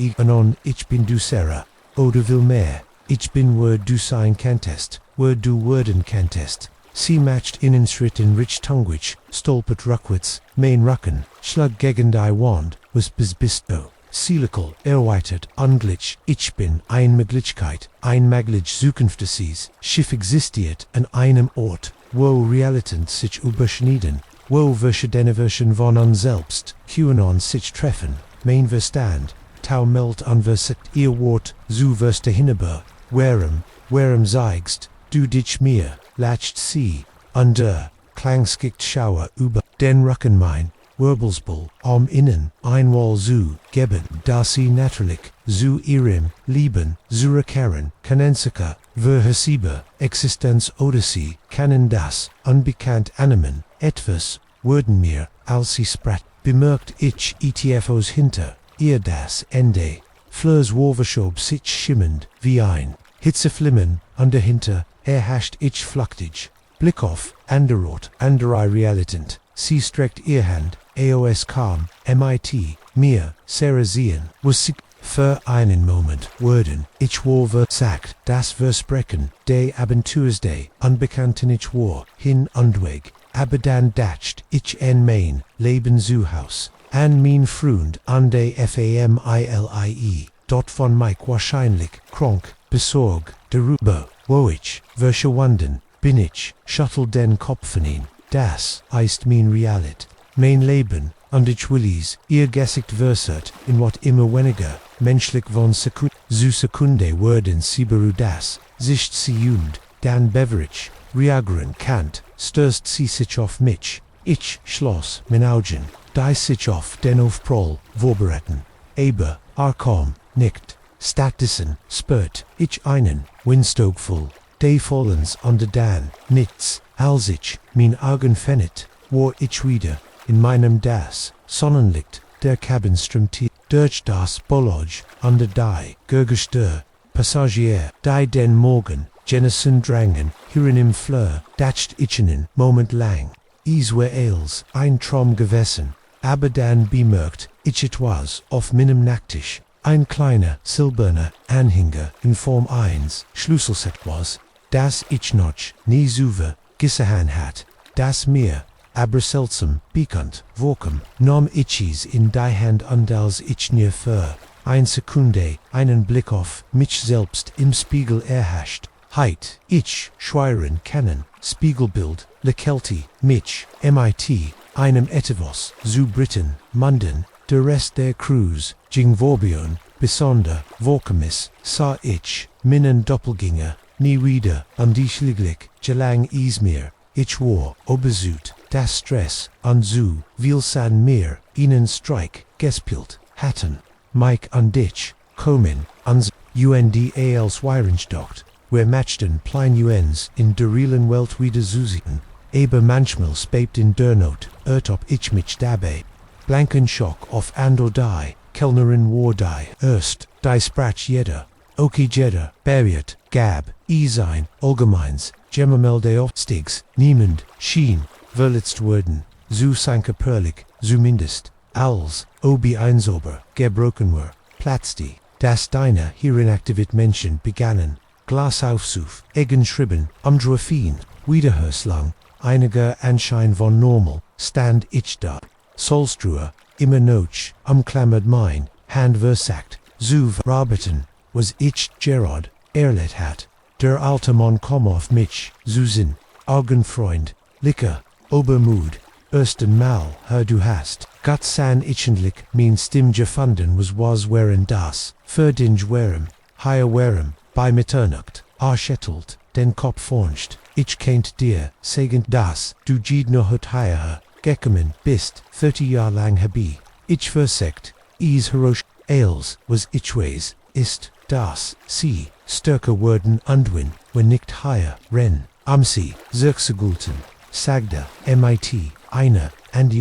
ich bin du Sarah, oder will mehr, ich bin wer du sein kantest, wer du werden kantest. Sie matcht Innenschritt in rich Tungwich, stolpert Ruckwitz, main Rucken, schlug gegen die Wand, was bist du. Silical, erweitert, unglitch, ich bin, ein Möglichkeit, ein Maglitch Zukunftssees, Schiff existiert an einem Ort, wo Realitäten sich überschneiden, wo Version von uns selbst, QAnon sich treffen, mein Verstand, tau melt anversigt ihr Wort, zu verste hinüber, warem zeigst, du dich mir, lacht sie, under, klangskikt Schauer über, den Rücken mein, Wirbelsbull, am Innen, einmal zu, geben, da sie natürlich, zu ihrem, lieben, zurückkehren, Kanensiker, verhesiber, Existenz Odyssey, kennen das, unbekannt annehmen, etwas, wurden mir, als sie spratt, bemerkt ich ETFOs hinter, ihr das Ende, Fleurs Warverschob sich schimmend, wie ein, Hitzeflimmen, und dahinter, herrscht ich flachtig, Blick auf, anderort, anderei Realitant, sie streckt ihr Hand, AOS kam, MIT, mir, Sarah sehen, was sie, für einen Moment, wurden, ich war versagt, das Versprechen, de Abenteuersday, unbekannten ich war, hin und weg, aber dann dacht, ich en mein, Leben zu Haus, an mein Freund, an de Family, dort von Mike wahrscheinlich, krank, besorg, darüber, wo ich, verschwunden, bin ich, schüttel den Kopf hin, das heißt mein Realit, mein Leben, und ich willis, ihr Gesicht versert, in wat immer weniger, menschlich von Sekunde werden sie das, sich sie dann Beverage, reagieren Kant, stößt sie sich auf mich, ich schloss, mein Augen, die sich auf den Aufprall, vorbereiten, aber, kaum, nicht, stattdessen, spürt, ich einen, Windstogful, de Follens under dan, nichts, als ich, mein Augen fennet, war ich wieder, in meinem das, Sonnenlicht, der Cabin strömte, durch das Bolog, under die, Gurgestör, Passagier, die den Morgen, Jennison drangen, hierin im Fleur, dacht ichenen, Moment lang, is were als, ein Traum gewesen, aber dann bemerkt, ich etwas, auf meinem Nacktisch, ein kleiner, silberner Anhänger in Form 1, Schlüsselset was, das ich noch nie zuver gesehen hat, das mir, aber seltsam, bekannt, vorkam, nahm ich's in die Hand und als ich nie für eine Sekunde einen Blick auf mich selbst im Spiegel erhascht, heit, ich, schweiren kennen, Spiegelbild, Lekelti, mich, MIT, einem etwas, zu Briten, Munden, der Rest der Crews, ging Vorbion, besonder, Vorkomis, sah ich, meinen Doppelgänger, nie wieder, die Schliglik, gelang Izmir, ich war, oberzut, das Stress, zu, viel san mehr, ihnen Streik, gespielt, hatten, Mike und dich, kommen, ans, als Weirenstocht, wir matchten plein uns in der realen Welt wieder zusehen, aber manchmal spept in der Not, ob ich mich dabei, blanken Schock auf andor die, Kellnerin war die, erst, die sprach jeder, oki jeder, beriert, gab, sein, allgemeins, gemmermelde auf Stigs, niemand, schien, verletzt worden, zu sanke perlig, zumindest, als, obi einsober, gebroken war, platzte, das deine hierin aktivit Menschen begannen, Glasaufsuf, Eggenschribben, Umdrofin, Wiederhörslang, einiger Anschein von normal, stand ich da, Solstruer, immer noch, umklammert mein, Hand versagt, zu verarbeiten, was ich Gerard, erlet hat, der alte Mann komm auf mich, Susan, Augenfreund, Licker, Obermut, ersten Mal, hör du hast, Gott san ichentlich, mein Stimm gefunden was während das, verdinge warem, higher warem, bei Mitternacht, schettelt, den Kopf fornscht, ich kennt dir, segend das, du Giedner hut higher, gekommen bist, 30 Jahr lang habi, ich versekt, heroisch, als, was ich weiß, ist, das, sie, stärker worden undwin, wenn nicht higher, ren, sie, zirksegulten, sagda, mit, einer,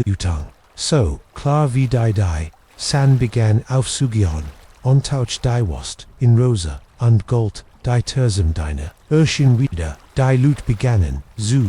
utang. So, klar wie die, san begann aufzugehen, ontauch die Wast, in Rosa, und Gold, die Tersum deine, Urschen wieder, die Lut begannen, zu,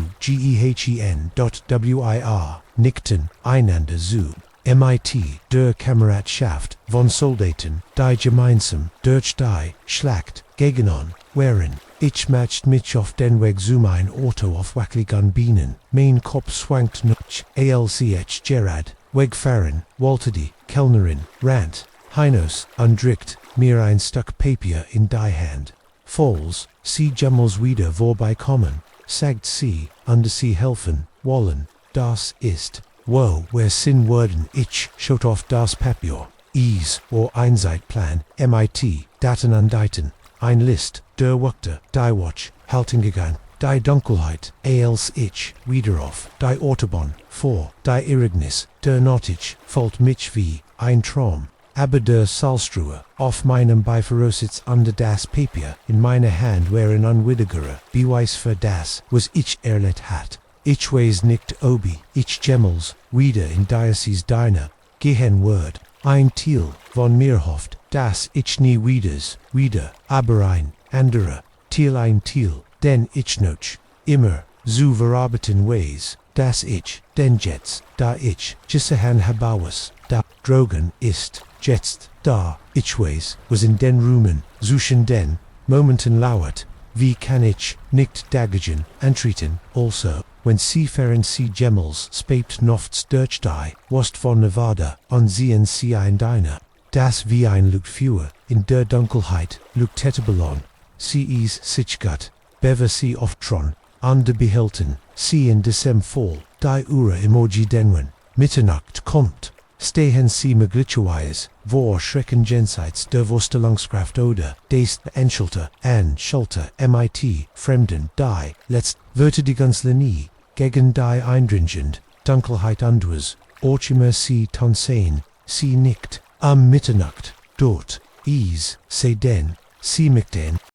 wir, nickten, einander zu, mit, der Kameradschaft, von Soldaten, die gemeinsam, durch die, Schlacht, gegenan, waren, ich matcht mich auf den Weg zu mein Auto auf wackligen Bienen, mein Kopf schwankt noch, alch Gerard, wegfahren, wollte Kellnerin, rant, Heinos, undrückt, mir ein Stück Papier in die Hand, falls, sie Jammels wieder vorbeikommen, sagt sie, sie helfen, wollen, das ist, wo, wer sin worden, ich, schot auf das Papier, or Einzeitplan, mit, Daten und Daten, ein List, der Wörter, die Watch, halten gegangen, die Dunkelheit, als ich, wieder auf, die Autobahn, vor, die Irrignis, der Nottage, folgt mich wie, ein Traum, aber der Salstruhe, auf meinem Beifahrersitz under das Papier, in meiner Hand wären unwiddigere, Beweis für das, was ich erlet hat. Ich weiß nicht obi, ich Gemmels, wieder in Diocese deiner, gehen Word, ein Thiel, von mir hofft, dass ich nie wieder, aber ein, anderer, Thiel ein Thiel, denn ich noch, immer, zu verarbeiten weiß, dass ich, denn jetzt, da ich, Gissehan Habaues, da, Drogen ist, jetzt, da, ich weiß, was in den Rumen, zwischen den, Momenten lauert, wie kann ich, nicht dagegen, antreten, also, wenn Seafahren sie Gemmels spept nofts durch die, Wast von Nevada, und sehen sie ein Diner, das wie ein Luftführer, in der Dunkelheit, Lukteteballon, sie is Sichgut, bever sie oft tron, an de behelten, sie in Decem Fall, die Ura emoji denwen, Mitternacht kommt, stehen sie möglicherweise, vor Schrecken jenseits der Vorstellungskraft oder des Entschulter, an Schulter, mit, Fremden, die, letzt, Verteidigungslinie, gegen die eindringend, Dunkelheit anderes, Orchimer sie Tonsein, sie nickt, am Mitternacht, dort, sie den, sie mich den,